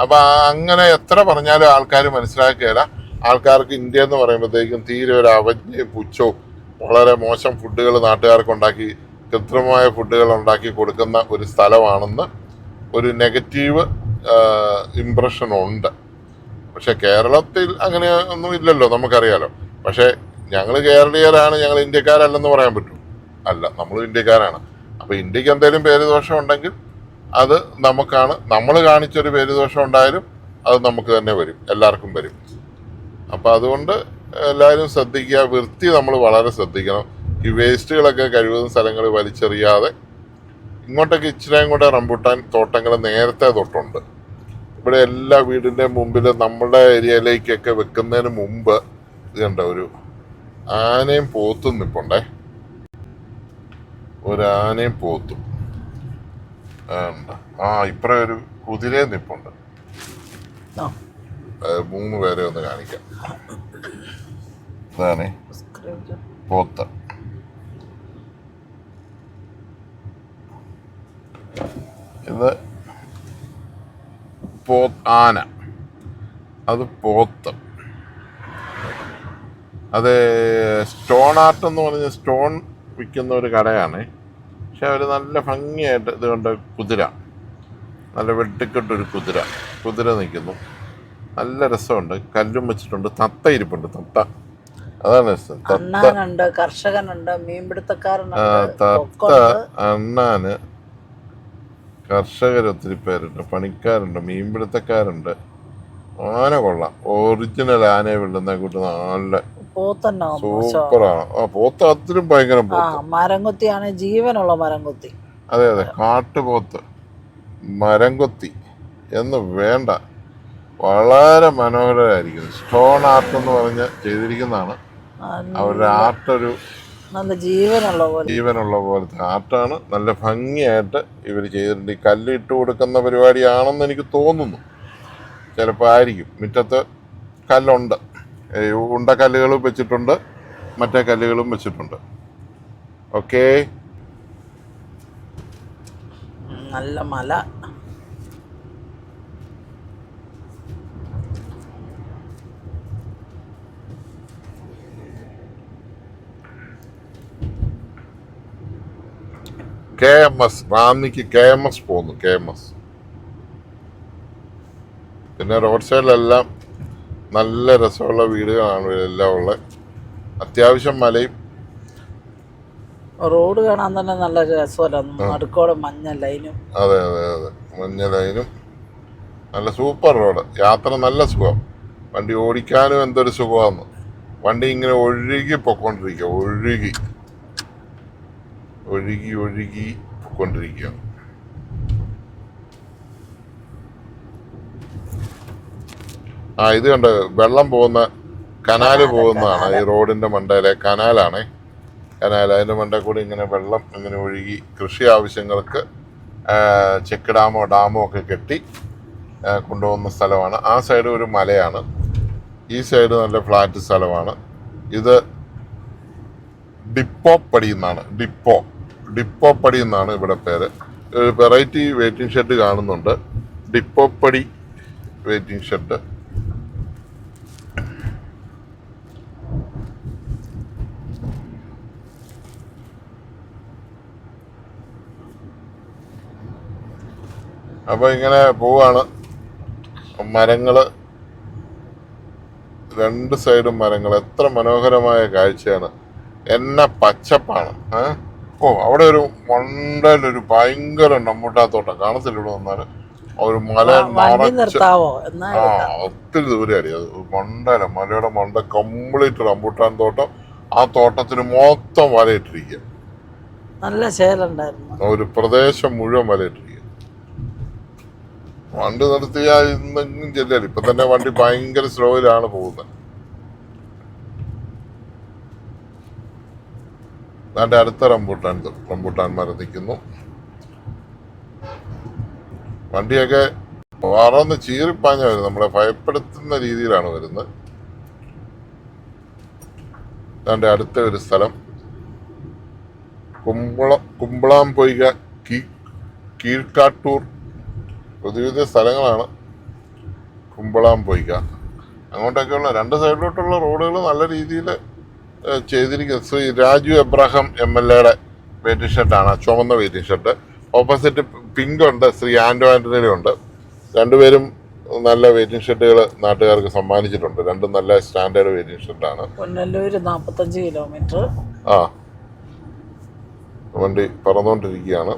അപ്പോൾ അങ്ങനെ എത്ര പറഞ്ഞാലും ആൾക്കാർ മനസ്സിലാക്കുകയില്ല. ആൾക്കാർക്ക് ഇന്ത്യ എന്ന് പറയുമ്പോഴത്തേക്കും തീരെ ഒരു അവജ്ഞയും പുച്ഛവും, വളരെ മോശം ഫുഡുകൾ നാട്ടുകാർക്ക് ഉണ്ടാക്കി, കൃത്രിമമായ ഫുഡുകൾ ഉണ്ടാക്കി കൊടുക്കുന്ന ഒരു സ്ഥലമാണെന്ന് ഒരു നെഗറ്റീവ് ഇംപ്രഷൻ ഉണ്ട്. പക്ഷെ കേരളത്തിൽ അങ്ങനെ ഒന്നും ഇല്ലല്ലോ, നമുക്കറിയാലോ. പക്ഷേ ഞങ്ങൾ കേരളീയരാണ്, ഞങ്ങൾ ഇന്ത്യക്കാരല്ലെന്ന് പറയാൻ പറ്റും? അല്ല, നമ്മൾ ഇന്ത്യക്കാരാണ്. അപ്പോൾ ഇന്ത്യക്ക് എന്തെങ്കിലും പേരുദോഷം ഉണ്ടെങ്കിൽ അത് നമുക്കാണ്. നമ്മൾ കാണിച്ചൊരു പേരുദോഷം ഉണ്ടായാലും അത് നമുക്ക് തന്നെ വരും, എല്ലാവർക്കും വരും. അപ്പം അതുകൊണ്ട് എല്ലാവരും ശ്രദ്ധിക്കുക. വൃത്തി നമ്മൾ വളരെ ശ്രദ്ധിക്കണം. ഈ വേസ്റ്റുകളൊക്കെ കഴിവതും സ്ഥലങ്ങളിൽ വലിച്ചെറിയാതെ. ഇങ്ങോട്ടൊക്കെ ഇച്ചിരിയും കൂടെ റംബുട്ടാൻ തോട്ടങ്ങൾ നേരത്തെ തൊട്ടുണ്ട്. ഇവിടെ എല്ലാ വീടിൻ്റെ മുമ്പിൽ നമ്മുടെ ഏരിയയിലേക്കൊക്കെ വെക്കുന്നതിന് മുമ്പ് ഇതുണ്ട്, ഒരു ആനയും പോത്തും നിൽപ്പുണ്ടേ. ഒരു ആനയും പോത്തും ഇപ്പറേ ഒരു കുതിരയും നിൽപ്പുണ്ട്. 3 പേരെ ഒന്ന് കാണിക്കാം. ഇതാണ് പോത്ത്. ഇത് ആന, അത് പോത്ത്. അത് സ്റ്റോൺ ആർട്ട് എന്ന് പറഞ്ഞ സ്റ്റോൺ വിൽക്കുന്ന ഒരു കടയാണ്. പക്ഷെ അവർ നല്ല ഭംഗിയായിട്ട് ഇതുകൊണ്ട് കുതിര, നല്ല വെട്ടിക്കെട്ടൊരു കുതിര നിൽക്കുന്നു. നല്ല രസമുണ്ട്. കല്ലും വെച്ചിട്ടുണ്ട്. തത്ത ഇരിപ്പുണ്ട്. തത്ത, അതാണ് രസം. അണ്ണാനുണ്ട്, കർഷകനുണ്ട്, മീൻപിടുത്തക്കാരനുണ്ട്, തത്ത, അണ്ണാന്, കർഷകർ ഒത്തിരി പേരുണ്ട്, പണിക്കാരുണ്ട്, മീൻപിടുത്തക്കാരുണ്ട്. ആന കൊള്ളാം. ഒറിജിനൽ ആനയെ വിടുന്ന കൂട്ട് നല്ല സൂപ്പറാണ്. പോത്ത് അതിലും ഭയങ്കര മരംകൊത്തിയാണ്, ജീവനുള്ള മരംകൊത്തി. അതെ അതെ, കാട്ടുപോത്ത്, മരംകൊത്തി എന്ന് വേണ്ട, വളരെ മനോഹരമായിരിക്കും. സ്റ്റോൺ ആർട്ട് എന്ന് പറഞ്ഞ് ചെയ്തിരിക്കുന്നതാണ്. അവരുടെ ആർട്ടൊരു നല്ല ജീവനുള്ള പോലത്തെ ആർട്ടാണ്. നല്ല ഭംഗിയായിട്ട് ഇവർ ചെയ്തിട്ടുണ്ട്. ഈ കല്ലിട്ട് കൊടുക്കുന്ന പരിപാടിയാണെന്ന് എനിക്ക് തോന്നുന്നു. ചിലപ്പോൾ ആയിരിക്കും. മുറ്റത്ത് കല്ലുണ്ട്, ഉണ്ടക്കല്ലുകളും വെച്ചിട്ടുണ്ട്, മറ്റേ കല്ലുകളും വെച്ചിട്ടുണ്ട്. ഓക്കെ, നല്ല മല. KMS റാന്നിക്ക് KMS പോകുന്നു. പിന്നെ റോഡ് സൈഡിലെല്ലാം നല്ല രസമുള്ള വീടുകളാണ് എല്ലാം ഉള്ളത്. അത്യാവശ്യം മലയും. റോഡ് കാണാൻ തന്നെ നല്ല രസമല്ല, നടുക്കോടെ മഞ്ഞ ലൈനും. അതെ അതെ അതെ, മഞ്ഞ ലൈനും. നല്ല സൂപ്പർ റോഡ്. യാത്ര നല്ല സുഖം. വണ്ടി ഓടിക്കാനും എന്തൊരു സുഖമാണ്. വണ്ടി ഇങ്ങനെ ഒഴുകി പൊക്കോണ്ടിരിക്കുക, ഒഴുകി ഒഴുകി ഒഴുകി പൊക്കോണ്ടിരിക്കുക. ഇത് കണ്ട് വെള്ളം പോകുന്ന കനാല് പോകുന്നതാണ്. ഈ റോഡിന്റെ മണ്ടയിലെ കനാലാണേ, കനാൽ. അതിന്റെ മണ്ടയിൽ കൂടി ഇങ്ങനെ വെള്ളം ഇങ്ങനെ ഒഴുകി കൃഷി ആവശ്യങ്ങൾക്ക് ചെക്ക് ഡാമോ ഒക്കെ കെട്ടി കൊണ്ടുപോകുന്ന സ്ഥലമാണ്. ആ സൈഡ് ഒരു മലയാണ്, ഈ സൈഡ് നല്ല ഫ്ലാറ്റ് സ്ഥലമാണ്. ഇത് ഡിപ്പോപ്പടി എന്നാണ്, ഡിപ്പോപ്പടി എന്നാണ് ഇവിടെ പേര്. വെറൈറ്റി വെയിറ്റിംഗ് ഷെഡ് കാണുന്നുണ്ട്, ഡിപ്പോപ്പടി വെയിറ്റിംഗ് ഷെഡ്. അപ്പൊ ഇങ്ങനെ പോവാണ്. മരങ്ങള്, രണ്ട് സൈഡും മരങ്ങൾ. എത്ര മനോഹരമായ കാഴ്ചയാണ്, എന്ന പച്ചപ്പാണ്. അവിടെ ഒരു മണ്ടയിലൊരു ഭയങ്കര റംബൂട്ടാത്തോട്ടം കാണത്തില്ല. ഇവിടെ വന്നാല് ഒരു മല ഒത്തിരി ദൂരെയാണ് അത്. മലയുടെ മണ്ട കംപ്ലീറ്റ് റംബൂട്ടാൻ തോട്ടം. ആ തോട്ടത്തിന് മൊത്തം വലയിട്ടിരിക്കുക, നല്ല ശേലുണ്ടായിരുന്നു. ഒരു പ്രദേശം മുഴുവൻ വലയിട്ടിരിക്കുക. വണ്ടി നിർത്തിയാ ഇന്നെങ്കിലും ചെല്ലല്. ഇപ്പൊ തന്നെ വണ്ടി ഭയങ്കര സ്ലോയിലാണ് പോകുന്നത്. അതിന്റെ അടുത്ത റംബൂട്ടാൻ മരം നിൽക്കുന്നു. വണ്ടിയൊക്കെ പറന്ന് ചീറിപ്പാഞ്ഞ വരുന്നത്, നമ്മളെ ഭയപ്പെടുത്തുന്ന രീതിയിലാണ് വരുന്നത്. അതിന്റെ അടുത്ത ഒരു സ്ഥലം കുമ്പളാംപൊയ്ക, കീഴ്ക്കാട്ടൂർ, പുതിയ സ്ഥലങ്ങളാണ്. കുമ്പളാംപൊയ്ക അങ്ങോട്ടൊക്കെയുള്ള രണ്ട് സൈഡിലോട്ടുള്ള റോഡുകൾ നല്ല രീതിയിൽ ചെയ്തിരിക്കുന്നത്. ശ്രീ രാജു എബ്രഹാം MLA വെയിറ്റിംഗ് ഷെഡാണ്, ചുവന്ന വെയിറ്റിംഗ് ഷെഡ്. ഓപ്പോസിറ്റ് പിങ്ക് ഉണ്ട്, ശ്രീ ആന്റണിയുടെ ഉണ്ട്. രണ്ടുപേരും നല്ല വെയിറ്റിംഗ് ഷെഡുകൾ നാട്ടുകാർക്ക് സമ്മാനിച്ചിട്ടുണ്ട്. രണ്ടും നല്ല സ്റ്റാൻഡേർഡ് വെയിറ്റിംഗ് ഷെഡാണ്. 45 കിലോമീറ്റർ വണ്ടി പറന്നുകൊണ്ടിരിക്കുകയാണ്.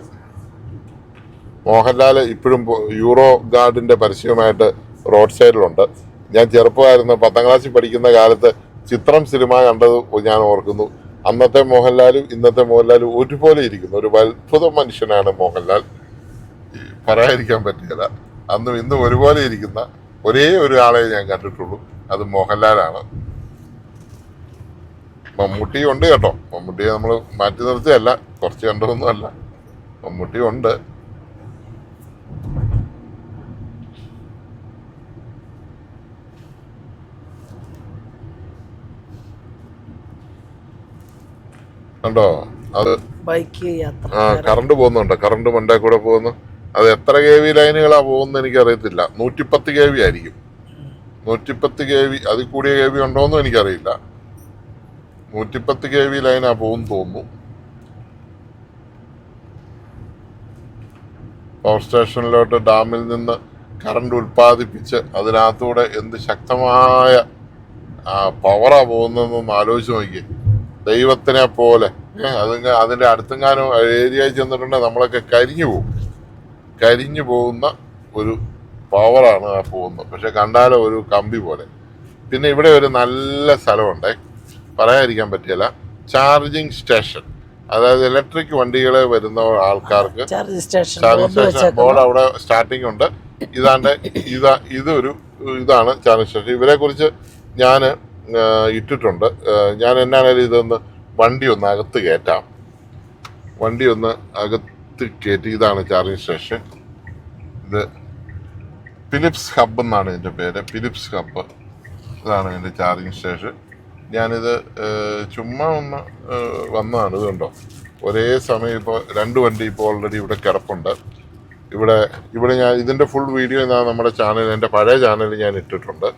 മോഹൻലാൽ ഇപ്പോഴും യൂറോ ഗാർഡിന്റെ പരസ്യമായിട്ട് റോഡ് സൈഡിലുണ്ട്. ഞാൻ ചെറുപ്പമായിരുന്നു, 10ാം ക്ലാസ്സിൽ പഠിക്കുന്ന കാലത്ത് ചിത്രം സിനിമ കണ്ടത് ഞാൻ ഓർക്കുന്നു. അന്നത്തെ മോഹൻലാലും ഇന്നത്തെ മോഹൻലാലും ഒരുപോലെ ഇരിക്കുന്നു. ഒരു അത്ഭുത മനുഷ്യനാണ് മോഹൻലാൽ, പറയാതിരിക്കാൻ പറ്റില്ല. അന്നും ഇന്നും ഒരുപോലെ ഇരിക്കുന്ന ഒരേ ഒരു ആളെ ഞാൻ കണ്ടിട്ടുള്ളൂ, അത് മോഹൻലാലാണ്. മമ്മൂട്ടി ഉണ്ട് കേട്ടോ, മമ്മൂട്ടിയെ നമ്മൾ മാറ്റി നിർത്തിയല്ല, കുറച്ച് കണ്ടതൊന്നും അല്ല, മമ്മൂട്ടി ഉണ്ട്. കണ്ടോ അത്, കറണ്ട് പോകുന്നുണ്ട്, കറണ്ട് മണ്ടേ കൂടെ പോകുന്നു. അത് എത്ര kV ലൈനുകളാ പോകുന്നത് എനിക്കറിയത്തില്ല. 110 kV ആയിരിക്കും, 110 kV. അതിൽ കൂടിയ kV ഉണ്ടോന്നും എനിക്കറിയില്ല. 110 kV ലൈനാ പോകുന്നു തോന്നുന്നു. പവർ സ്റ്റേഷനിലോട്ട് ഡാമിൽ നിന്ന് കറണ്ട് ഉൽപ്പാദിപ്പിച്ച് അതിനകത്തൂടെ എന്ത് ശക്തമായ പവറാ പോകുന്നതെന്നൊന്ന് ആലോചിച്ച് നോക്കിയേ. ദൈവത്തിനെ പോലെ അതിന്റെ അടുത്തെങ്ങാനും ഏരിയയിൽ ചെന്നിട്ടുണ്ടെങ്കിൽ നമ്മളൊക്കെ കരിഞ്ഞു പോകുന്ന ഒരു പവറാണ് ആ പോകുന്നത്. പക്ഷെ കണ്ടാലോ ഒരു കമ്പി പോലെ. പിന്നെ ഇവിടെ ഒരു നല്ല സ്ഥലമുണ്ടേ, പറയാതിരിക്കാൻ പറ്റില്ല. ചാർജിങ് സ്റ്റേഷൻ, അതായത് ഇലക്ട്രിക് വണ്ടികൾ വരുന്ന ആൾക്കാർക്ക് ചാർജിങ് സ്റ്റേഷൻ ബോർഡ് അവിടെ സ്റ്റാർട്ടിങ് ഉണ്ട്. ഇതാണ് ചാർജിങ് സ്റ്റേഷൻ. ഇവരെ കുറിച്ച് ഞാൻ ഇട്ടിട്ടുണ്ട്. ഞാൻ എന്നാണേലും ഇതൊന്ന് വണ്ടി ഒന്ന് അകത്ത് കയറ്റാം, വണ്ടി ഒന്ന് അകത്ത് കയറ്റി. ഇതാണ് ചാർജിങ് സ്റ്റേഷൻ. ഇത് ഫിലിപ്സ് ഹബ്ബ് എന്നാണ് ഇതിൻ്റെ പേര്, ഫിലിപ്സ് ഹബ്ബ്. ഇതാണ് ഇതിൻ്റെ ചാർജിങ് സ്റ്റേഷൻ. ഞാനിത് ചുമ്മാ ഒന്ന് വന്നതാണ്. ഇതുണ്ടോ, ഒരേ സമയം ഇപ്പോൾ 2 വണ്ടി ഇപ്പോൾ ഓൾറെഡി ഇവിടെ കിടപ്പുണ്ട്. ഇവിടെ ഞാൻ ഇതിൻ്റെ ഫുൾ വീഡിയോ ഞാൻ നമ്മുടെ ചാനൽ, എൻ്റെ പഴയ ചാനലിൽ ഞാൻ ഇട്ടിട്ടുണ്ട്.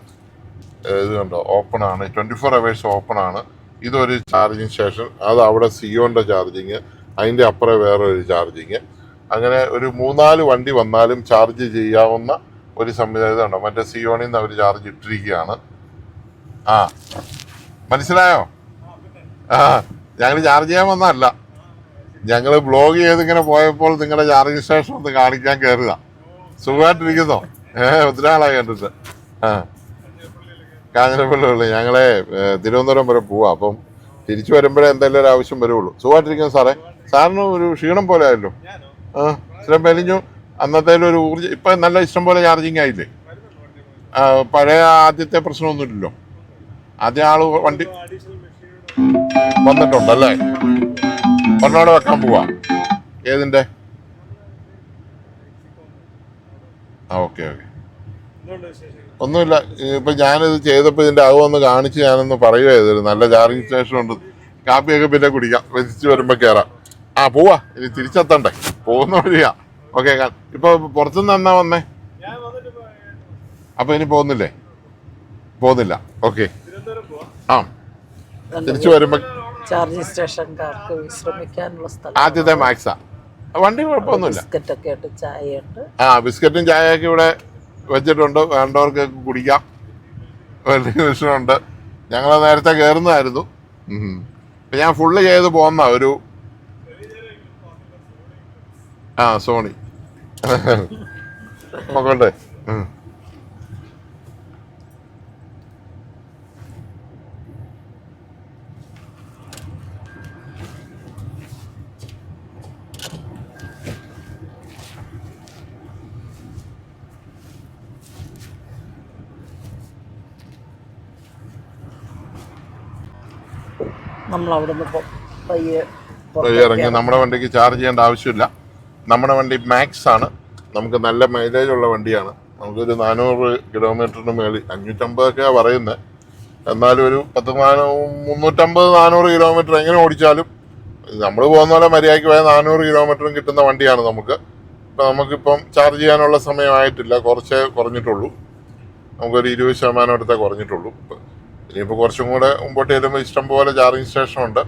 ഇത് കണ്ടോ, ഓപ്പൺ ആണ്, 24 hours ഓപ്പൺ ആണ്. ഇതൊരു ചാർജിങ് സ്റ്റേഷൻ. അത് അവിടെ സിയോന്റെ ചാർജിങ്, അതിൻ്റെ അപ്പുറം വേറൊരു ചാർജിങ്. അങ്ങനെ ഒരു 3-4 വണ്ടി വന്നാലും ചാർജ് ചെയ്യാവുന്ന ഒരു സംവിധാനം ഉണ്ടോ. മറ്റേ സിയോണിൽ നിന്ന് അവർ ചാർജ് ഇട്ടിരിക്കുകയാണ്. മനസ്സിലായോ? ഞങ്ങൾ ചാർജ് ചെയ്യാൻ വന്നതല്ല, ഞങ്ങൾ ബ്ലോഗ് ചെയ്തിങ്ങനെ പോയപ്പോൾ നിങ്ങളുടെ ചാർജിങ് സ്റ്റേഷൻ ഒന്ന് കാണിക്കാൻ കയറുക. സുഖമായിട്ടിരിക്കുന്നോ? ഒത്തിരി ആളായി കണ്ടിട്ട്. കാഞ്ഞിരപ്പള്ളി ഞങ്ങളെ തിരുവനന്തപുരം വരെ പോവാം. അപ്പം തിരിച്ചു വരുമ്പോഴേ എന്തെങ്കിലും ഒരു ആവശ്യം വരുള്ളൂ. സുഖമായിട്ടിരിക്കുന്നു സാറേ. സാറിന് ഒരു ക്ഷീണം പോലെ ആയല്ലോ. ആ ഇച്ചിരി മെലിഞ്ഞു. അന്നത്തേലും ഒരു ഊർജ്ജം. ഇപ്പം നല്ല ഇഷ്ടം പോലെ ചാർജിങ് ആയില്ലേ? പഴയ ആദ്യത്തെ പ്രശ്നമൊന്നുമില്ലല്ലോ. ആദ്യ ആള് വണ്ടി വന്നിട്ടുണ്ടല്ലേ? ഒന്നോടെ വെക്കാൻ പോവാ. ഏതിൻ്റെ? Okay okay. ഒന്നുമില്ല. ഇപ്പം ഞാനിത് ചെയ്തപ്പോൾ ഇതിൻ്റെ അകമൊന്ന് കാണിച്ച് ഞാനൊന്ന് പറയുക ചെയ്തൊരു നല്ല ചാർജിങ് സ്റ്റേഷൻ ഉണ്ട്. കാപ്പിയൊക്കെ പിന്നെ കുടിക്കാം. തിരിച്ച് വരുമ്പോൾ കയറാം. പോവാ. ഇനി തിരിച്ചെത്തണ്ടേ? പോകുന്ന വഴിയാ. ഓക്കെ. ഇപ്പോൾ പുറത്തുനിന്ന് എന്നാ വന്നേ? അപ്പോൾ ഇനി പോകുന്നില്ലേ? പോകുന്നില്ല. ഓക്കെ. ആ തിരിച്ചു വരുമ്പോൾ ചാർജിങ് സ്റ്റേഷൻകാർക്ക് വിശ്രമിക്കാനുള്ള സ്ഥലം. ആദ്യത്തെ മാക്സാ. വണ്ടി കുഴപ്പമൊന്നുമില്ല. ബിസ്ക്കറ്റൊക്കെ ഉണ്ട്, ചായയുണ്ട്. ബിസ്ക്കറ്റും ചായയൊക്കെ ഇവിടെ വെച്ചിട്ടുണ്ട്. വേണ്ടവർക്ക് കുടിക്കാം. വിഷയമുണ്ട്. ഞങ്ങൾ നേരത്തെ കയറുന്നതായിരുന്നു. ഞാൻ ഫുള്ള് ചെയ്ത് പോന്ന ഒരു സോണി നോക്കട്ടെ. നമ്മൾ അവിടുന്ന് പയ്യെ ഇറങ്ങി. നമ്മുടെ വണ്ടിക്ക് ചാർജ് ചെയ്യേണ്ട ആവശ്യമില്ല. നമ്മുടെ വണ്ടി മാക്സ് ആണ്. നമുക്ക് നല്ല മൈലേജ് ഉള്ള വണ്ടിയാണ്. നമുക്കൊരു 400 കിലോമീറ്ററിന് മേളിൽ, 550ഒക്കെയാണ് പറയുന്നത്. എന്നാലും ഒരു 350-400 കിലോമീറ്റർ എങ്ങനെ ഓടിച്ചാലും നമ്മൾ പോകുന്ന പോലെ മര്യാദയ്ക്ക് പോയാൽ 400 കിലോമീറ്ററും കിട്ടുന്ന വണ്ടിയാണ് നമുക്ക്. ഇപ്പം നമുക്കിപ്പം ചാർജ് ചെയ്യാനുള്ള സമയമായിട്ടില്ല. കുറച്ചേ കുറഞ്ഞിട്ടുള്ളൂ. നമുക്കൊരു 20% അടുത്തേ കുറഞ്ഞിട്ടുള്ളൂ. ഇനിയിപ്പോൾ കുറച്ചും കൂടെ മുമ്പോട്ട് ചെല്ലുമ്പോൾ ഇഷ്ടം പോലെ ചാർജിങ് സ്റ്റേഷൻ ഉണ്ട്.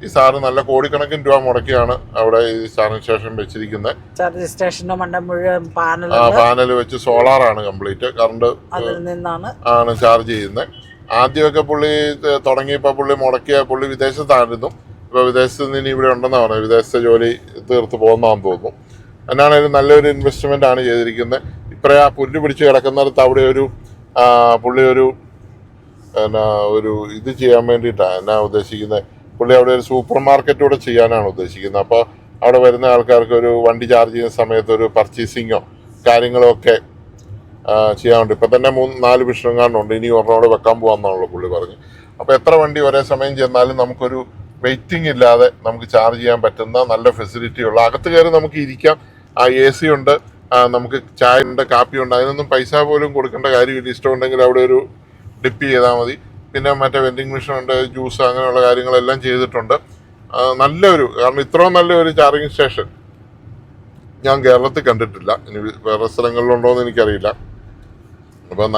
ഈ സാറ് നല്ല കോടിക്കണക്കിന് രൂപ മുടക്കിയാണ് അവിടെ ഈ ചാർജിങ് സ്റ്റേഷൻ വെച്ചിരിക്കുന്നത്. ചാർജിങ് സ്റ്റേഷന്റെ മണ്ട മുഴുവൻ പാനൽ വെച്ച് സോളാറാണ് കംപ്ലീറ്റ്. കറണ്ട് ആണ് ചാർജ് ചെയ്യുന്നത്. ആദ്യമൊക്കെ പുള്ളി തുടങ്ങിയപ്പോൾ പുള്ളി വിദേശത്തായിരുന്നു. ഇപ്പോൾ വിദേശത്ത് നിന്ന് ഇനി ഇവിടെ ഉണ്ടെന്നാണ് പറഞ്ഞത്. വിദേശത്തെ ജോലി തീർത്ത് പോകുന്നതാണെന്ന് തോന്നുന്നു. എന്നാണേലും നല്ലൊരു ഇൻവെസ്റ്റ്മെന്റ് ആണ് ചെയ്തിരിക്കുന്നത്. ഇപ്പറേ ആ പുല്ല് പിടിച്ച് കിടക്കുന്നിടത്ത് അവിടെ പുള്ളി ഒരു ഇത് ചെയ്യാൻ വേണ്ടിയിട്ടാണ് എന്നാ ഉദ്ദേശിക്കുന്നത്. പുള്ളി അവിടെ ഒരു സൂപ്പർ മാർക്കറ്റ് കൂടെ ചെയ്യാനാണ് ഉദ്ദേശിക്കുന്നത്. അപ്പോൾ അവിടെ വരുന്ന ആൾക്കാർക്ക് ഒരു വണ്ടി ചാർജ് ചെയ്യുന്ന സമയത്ത് ഒരു പർച്ചേസിങ്ങോ കാര്യങ്ങളോ ഒക്കെ ചെയ്യാൻ വേണ്ടി. ഇപ്പം തന്നെ 3-4 വിഷയങ്ങളുണ്ട്. ഇനി ഒരെണ്ണോടെ വെക്കാൻ പോകാമെന്നാണല്ലോ പുള്ളി പറഞ്ഞു. അപ്പോൾ എത്ര വണ്ടി ഒരേ സമയം ചെന്നാലും നമുക്കൊരു വെയിറ്റിംഗ് ഇല്ലാതെ നമുക്ക് ചാർജ് ചെയ്യാൻ പറ്റുന്ന നല്ല ഫെസിലിറ്റി ഉള്ള, അകത്ത് കയറി നമുക്ക് ഇരിക്കാം. AC ഉണ്ട്, നമുക്ക് ചായ ഉണ്ട്, കാപ്പി ഉണ്ട്. അതിനൊന്നും പൈസ പോലും കൊടുക്കേണ്ട കാര്യമില്ല. ഇഷ്ടമുണ്ടെങ്കിൽ അവിടെ ഒരു ഡിപ്പ് ചെയ്താൽ മതി. പിന്നെ മറ്റേ വെൻഡിങ് മെഷീൻ ഉണ്ട്, ജ്യൂസ് അങ്ങനെയുള്ള കാര്യങ്ങളെല്ലാം ചെയ്തിട്ടുണ്ട്. കാരണം ഇത്രയും നല്ലൊരു ചാർജിങ് സ്റ്റേഷൻ ഞാൻ കേരളത്തിൽ കണ്ടിട്ടില്ല. ഇനി വേറെ സ്ഥലങ്ങളിലുണ്ടോ എന്ന് എനിക്കറിയില്ല. അപ്പോൾ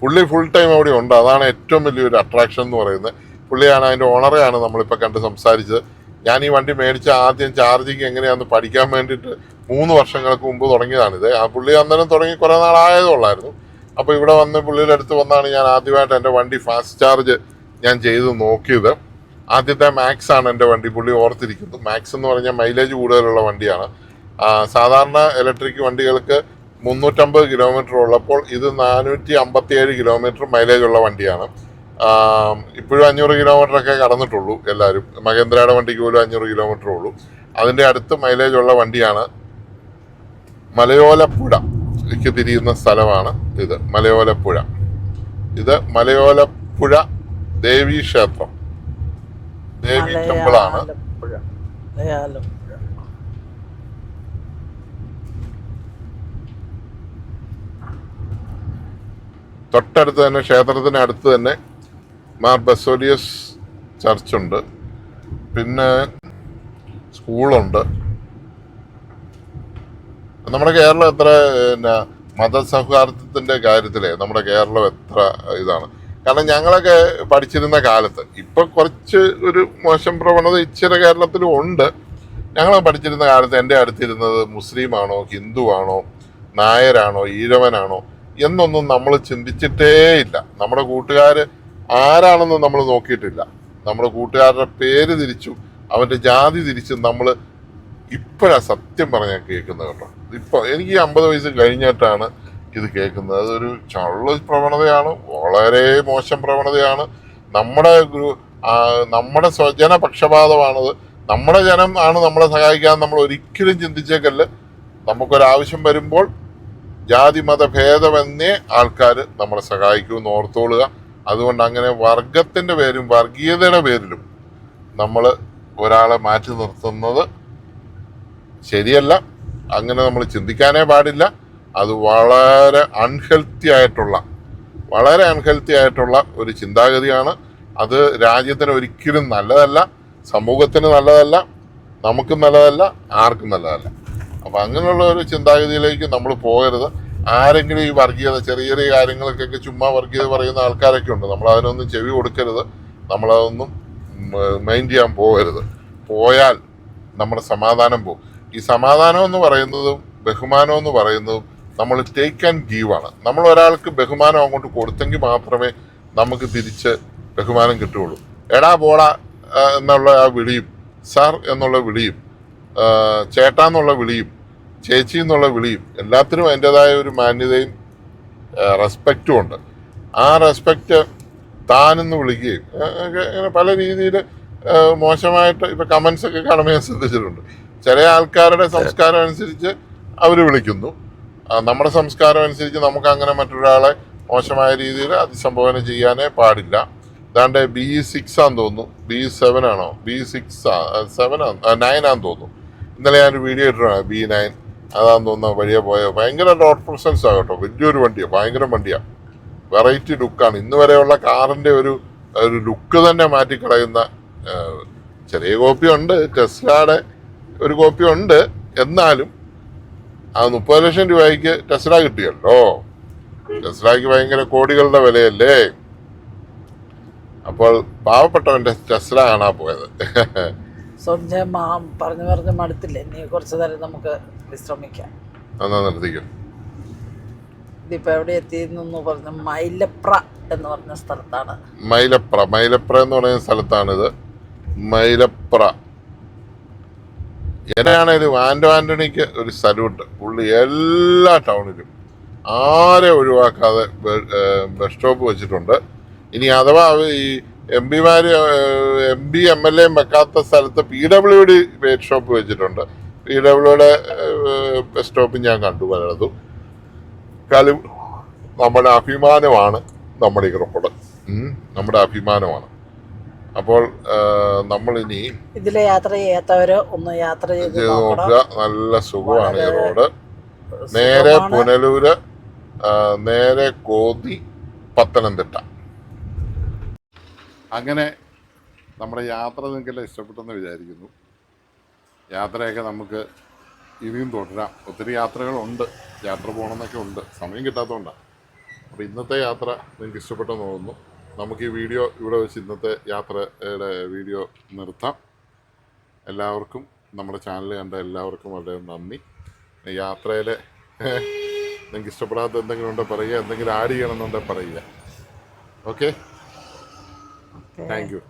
പുള്ളി ഫുൾ ടൈം അവിടെ ഉണ്ട്. അതാണ് ഏറ്റവും വലിയൊരു അട്രാക്ഷൻ എന്ന് പറയുന്നത്. പുള്ളിയാണ്, അതിൻ്റെ ഓണറെയാണ് നമ്മളിപ്പോൾ കണ്ട് സംസാരിച്ചത്. ഞാൻ ഈ വണ്ടി മേടിച്ച ആദ്യം ചാർജിങ് എങ്ങനെയാണെന്ന് പഠിക്കാൻ വേണ്ടിയിട്ട് 3 വർഷങ്ങൾക്ക് മുമ്പ് തുടങ്ങിയതാണിത്. പുള്ളി അന്നേരം തുടങ്ങി കുറേ നാളായതുള്ളായിരുന്നു. അപ്പോൾ ഇവിടെ വന്ന് പുള്ളിയുടെ അടുത്ത് വന്നാണ് ഞാൻ ആദ്യമായിട്ട് എൻ്റെ വണ്ടി ഫാസ്റ്റ് ചാർജ് ഞാൻ ചെയ്ത് നോക്കിയത്. ആദ്യത്തെ മാക്സ് ആണ് എൻ്റെ വണ്ടി. പുള്ളി ഓർത്തിരിക്കുന്നു. മാക്സ് എന്ന് പറഞ്ഞാൽ മൈലേജ് കൂടുതലുള്ള വണ്ടിയാണ്. സാധാരണ ഇലക്ട്രിക് വണ്ടികൾക്ക് 350 കിലോമീറ്റർ ഉള്ളപ്പോൾ ഇത് 457 കിലോമീറ്റർ മൈലേജ് ഉള്ള വണ്ടിയാണ്. ഇപ്പോഴും 500 കിലോമീറ്ററൊക്കെ കടന്നിട്ടുള്ളൂ എല്ലാവരും. മഹേന്ദ്രയുടെ വണ്ടിക്ക് പോലും 500 കിലോമീറ്റർ ഉള്ളൂ. അതിൻ്റെ അടുത്ത് മൈലേജ് ഉള്ള വണ്ടിയാണ്. മലയോലപ്പുഴയ്ക്ക് തിരിയുന്ന സ്ഥലമാണ് ഇത്. ഇത് മലയോലപ്പുഴ ദേവീ ക്ഷേത്രം, ദേവി ടെമ്പിളാണ്. തൊട്ടടുത്ത് തന്നെ, ക്ഷേത്രത്തിന് അടുത്ത് തന്നെ മാർ ബസോലിയസ് ചർച്ചുണ്ട്. പിന്നെ സ്കൂളുണ്ട്. നമ്മുടെ കേരളം എത്ര മതസൗഹാർദ്ദത്തിൻ്റെ കാര്യത്തിലേ നമ്മുടെ കേരളം എത്ര ഇതാണ്. കാരണം ഞങ്ങളൊക്കെ പഠിച്ചിരുന്ന കാലത്ത്, ഇപ്പം കുറച്ച് ഒരു മോശം പ്രവണത ഇച്ചിരി കേരളത്തിലും ഉണ്ട്. ഞങ്ങൾ പഠിച്ചിരുന്ന കാലത്ത് എൻ്റെ അടുത്തിരുന്നത് മുസ്ലിമാണോ, ഹിന്ദുവാണോ, നായരാണോ, ഈഴവനാണോ എന്നൊന്നും നമ്മൾ ചിന്തിച്ചിട്ടേ ഇല്ല. നമ്മുടെ കൂട്ടുകാർ ആരാണെന്ന് നമ്മൾ നോക്കിയിട്ടില്ല. നമ്മുടെ കൂട്ടുകാരുടെ പേര് തിരിച്ചു, അവൻ്റെ ജാതി തിരിച്ചും നമ്മൾ ഇപ്പോഴാണ് സത്യം പറഞ്ഞാൽ കേൾക്കുന്നത് കേട്ടോ. ഇപ്പോൾ എനിക്ക് 50 വയസ്സ് കഴിഞ്ഞിട്ടാണ് ഇത് കേൾക്കുന്നത്. അതൊരു ചള്ള് പ്രവണതയാണ്, വളരെ മോശം പ്രവണതയാണ്. നമ്മുടെ സ്വജന പക്ഷപാതമാണത്. നമ്മുടെ ജനം ആണ് നമ്മളെ സഹായിക്കാൻ നമ്മൾ ഒരിക്കലും ചിന്തിച്ചേക്കല്ല്. നമുക്കൊരാവശ്യം വരുമ്പോൾ ജാതി മത ഭേദമെന്നേ ആൾക്കാർ നമ്മളെ സഹായിക്കുമെന്ന് ഓർത്തോളുക. അതുകൊണ്ട് അങ്ങനെ വർഗത്തിൻ്റെ പേരും വർഗീയതയുടെ പേരിലും നമ്മൾ ഒരാളെ മാറ്റി നിർത്തുന്നത് ശരിയല്ല. അങ്ങനെ നമ്മൾ ചിന്തിക്കാനേ പാടില്ല. അത് വളരെ അൺഹെൽത്തി ആയിട്ടുള്ള ഒരു ചിന്താഗതിയാണ്. അത് രാജ്യത്തിന് ഒരിക്കലും നല്ലതല്ല, സമൂഹത്തിന് നല്ലതല്ല, നമുക്കും നല്ലതല്ല, ആർക്കും നല്ലതല്ല. അപ്പം അങ്ങനെയുള്ള ഒരു ചിന്താഗതിയിലേക്ക് നമ്മൾ പോകരുത്. ആരെങ്കിലും ഈ വർഗീയത ചെറിയ ചെറിയ കാര്യങ്ങൾക്കൊക്കെ ചുമ്മാ വർഗീയത പറയുന്ന ആൾക്കാരൊക്കെ ഉണ്ട്. നമ്മളതിനൊന്നും ചെവി കൊടുക്കരുത്, നമ്മളതൊന്നും മൈൻഡ് ചെയ്യാൻ പോകരുത്. പോയാൽ നമ്മുടെ സമാധാനം പോകും. ഈ സമാധാനം എന്ന് പറയുന്നതും ബഹുമാനം എന്ന് പറയുന്നതും നമ്മൾ ടേക്ക് ആൻഡ് ഗീവ് ആണ്. നമ്മൾ ഒരാൾക്ക് ബഹുമാനം അങ്ങോട്ട് കൊടുത്തെങ്കിൽ മാത്രമേ നമുക്ക് തിരിച്ച് ബഹുമാനം കിട്ടുകയുള്ളൂ. എടാ പോടാ എന്നുള്ള ആ വിളിയും, സാർ എന്നുള്ള വിളിയും, ചേട്ടാ എന്നുള്ള വിളിയും, ചേച്ചി എന്നുള്ള വിളിയും എല്ലാത്തിനും അതിൻ്റെതായ ഒരു മാന്യതയും റെസ്പെക്റ്റും ഉണ്ട്. ആ റെസ്പെക്റ്റ് താനെന്ന് വിളിക്കുകയും അങ്ങനെ പല രീതിയിൽ മോശമായിട്ട് ഇപ്പം കമൻസ് ഒക്കെ കാണുമ്പോൾ ഞാൻ ശ്രദ്ധിച്ചിട്ടുണ്ട്. ചില ആൾക്കാരുടെ സംസ്കാരം അനുസരിച്ച് അവർ വിളിക്കുന്നു. നമ്മുടെ സംസ്കാരം അനുസരിച്ച് നമുക്ക് അങ്ങനെ മറ്റൊരാളെ മോശമായ രീതിയിൽ അഭിസംബോധന ചെയ്യാനേ പാടില്ല. അതാണ്ട് B6 ആണെന്ന് തോന്നുന്നു, B7 ആണോ, B9 ആണെന്ന് തോന്നുന്നു. ഇന്നലെ ഞാനൊരു വീഡിയോ ഇട്ടിട്ടാണ് B9 അതാന്ന് തോന്നുന്ന വഴിയെ പോയ ഭയങ്കര റോഡ് പ്രസൻസ് ആകട്ടോ. വലിയൊരു വണ്ടിയാണ്, ഭയങ്കര വണ്ടിയാണ്, വെറൈറ്റി ലുക്കാണ്. ഇന്ന് വരെയുള്ള കാറിൻ്റെ ഒരു ലുക്ക് തന്നെ മാറ്റിക്കളയുന്ന ചെറിയ കോപ്പിയുണ്ട്, ടെസ്ലയുടെ ഒരു കോപ്പിയുണ്ട്. എന്നാലും ആ 30 ലക്ഷം രൂപയ്ക്ക് ടെസ്ല കിട്ടിയല്ലോ. ടെസ്ലയ്ക്ക് ഭയങ്കര കോടികളുടെ വിലയല്ലേ. അപ്പോൾ പാവപ്പെട്ടവന്റെ ടെസ്ല കാണാൻ പോയത്. പറഞ്ഞു മടുത്തില്ലേ, ഇനി കുറച്ചു നേരം നമുക്ക് വിശ്രമിക്കാം. എന്നാ നിർത്തിക്കും. ഇതിപ്പോ എവിടെ എത്തിയെന്നു പറഞ്ഞ മൈലപ്ര എന്ന് പറഞ്ഞ സ്ഥലത്താണ്. മൈലപ്ര എന്ന് പറയുന്ന സ്ഥലത്താണിത്. മൈലപ്ര എങ്ങനെയാണേലും ആന്റണിക്ക് ഒരു സല്യൂട്ട്. പുള്ളി എല്ലാ ടൗണിലും ആരെ ഒഴിവാക്കാതെ ബസ് സ്റ്റോപ്പ് വെച്ചിട്ടുണ്ട്. ഇനി അഥവാ ഈ MP MLA വെക്കാത്ത സ്ഥലത്ത് PWD ബസ് സ്റ്റോപ്പ് വെച്ചിട്ടുണ്ട്. PWD ബസ് സ്റ്റോപ്പ് ഞാൻ കണ്ടു പലതും. കാലം നമ്മുടെ അഭിമാനമാണ് നമ്മുടെ ഈ റോഡ്, നമ്മുടെ അഭിമാനമാണ്. അപ്പോൾ നമ്മളിനി ഇതിലെ യാത്ര ചെയ്യാത്തവര് ഒന്ന് യാത്ര ചെയ്ത് നോക്കുക. നല്ല സുഖമാണ് ഈ റോഡ്. നേരെ പുനലൂര്, നേരെ കോന്നി, പത്തനംതിട്ട. അങ്ങനെ നമ്മുടെ യാത്ര നിങ്ങൾക്കെല്ലാം ഇഷ്ടപ്പെട്ടെന്ന് വിചാരിക്കുന്നു. യാത്രയൊക്കെ നമുക്ക് ഇനിയും തുടരാം. ഒത്തിരി യാത്രകളുണ്ട്, യാത്ര പോകണമെന്നൊക്കെ ഉണ്ട്, സമയം കിട്ടാത്തതുകൊണ്ടാണ്. അപ്പോൾ ഇന്നത്തെ യാത്ര നിങ്ങൾക്ക് ഇഷ്ടപ്പെട്ടെന്ന് തോന്നുന്നു. നമുക്ക് ഈ വീഡിയോ ഇവിടെ വെച്ച് ഇന്നത്തെ യാത്രയുടെ വീഡിയോ നിർത്താം. എല്ലാവർക്കും നമ്മുടെ ചാനൽ കണ്ട എല്ലാവർക്കും വളരെ നന്ദി. യാത്രയിൽ നിങ്ങൾക്ക് ഇഷ്ടപ്പെടാത്ത എന്തെങ്കിലും ഉണ്ടെങ്കിൽ പറയുക, എന്തെങ്കിലും ആഡ് ചെയ്യണമെന്നുണ്ടെങ്കിൽ പറയുക. Okay, thank you.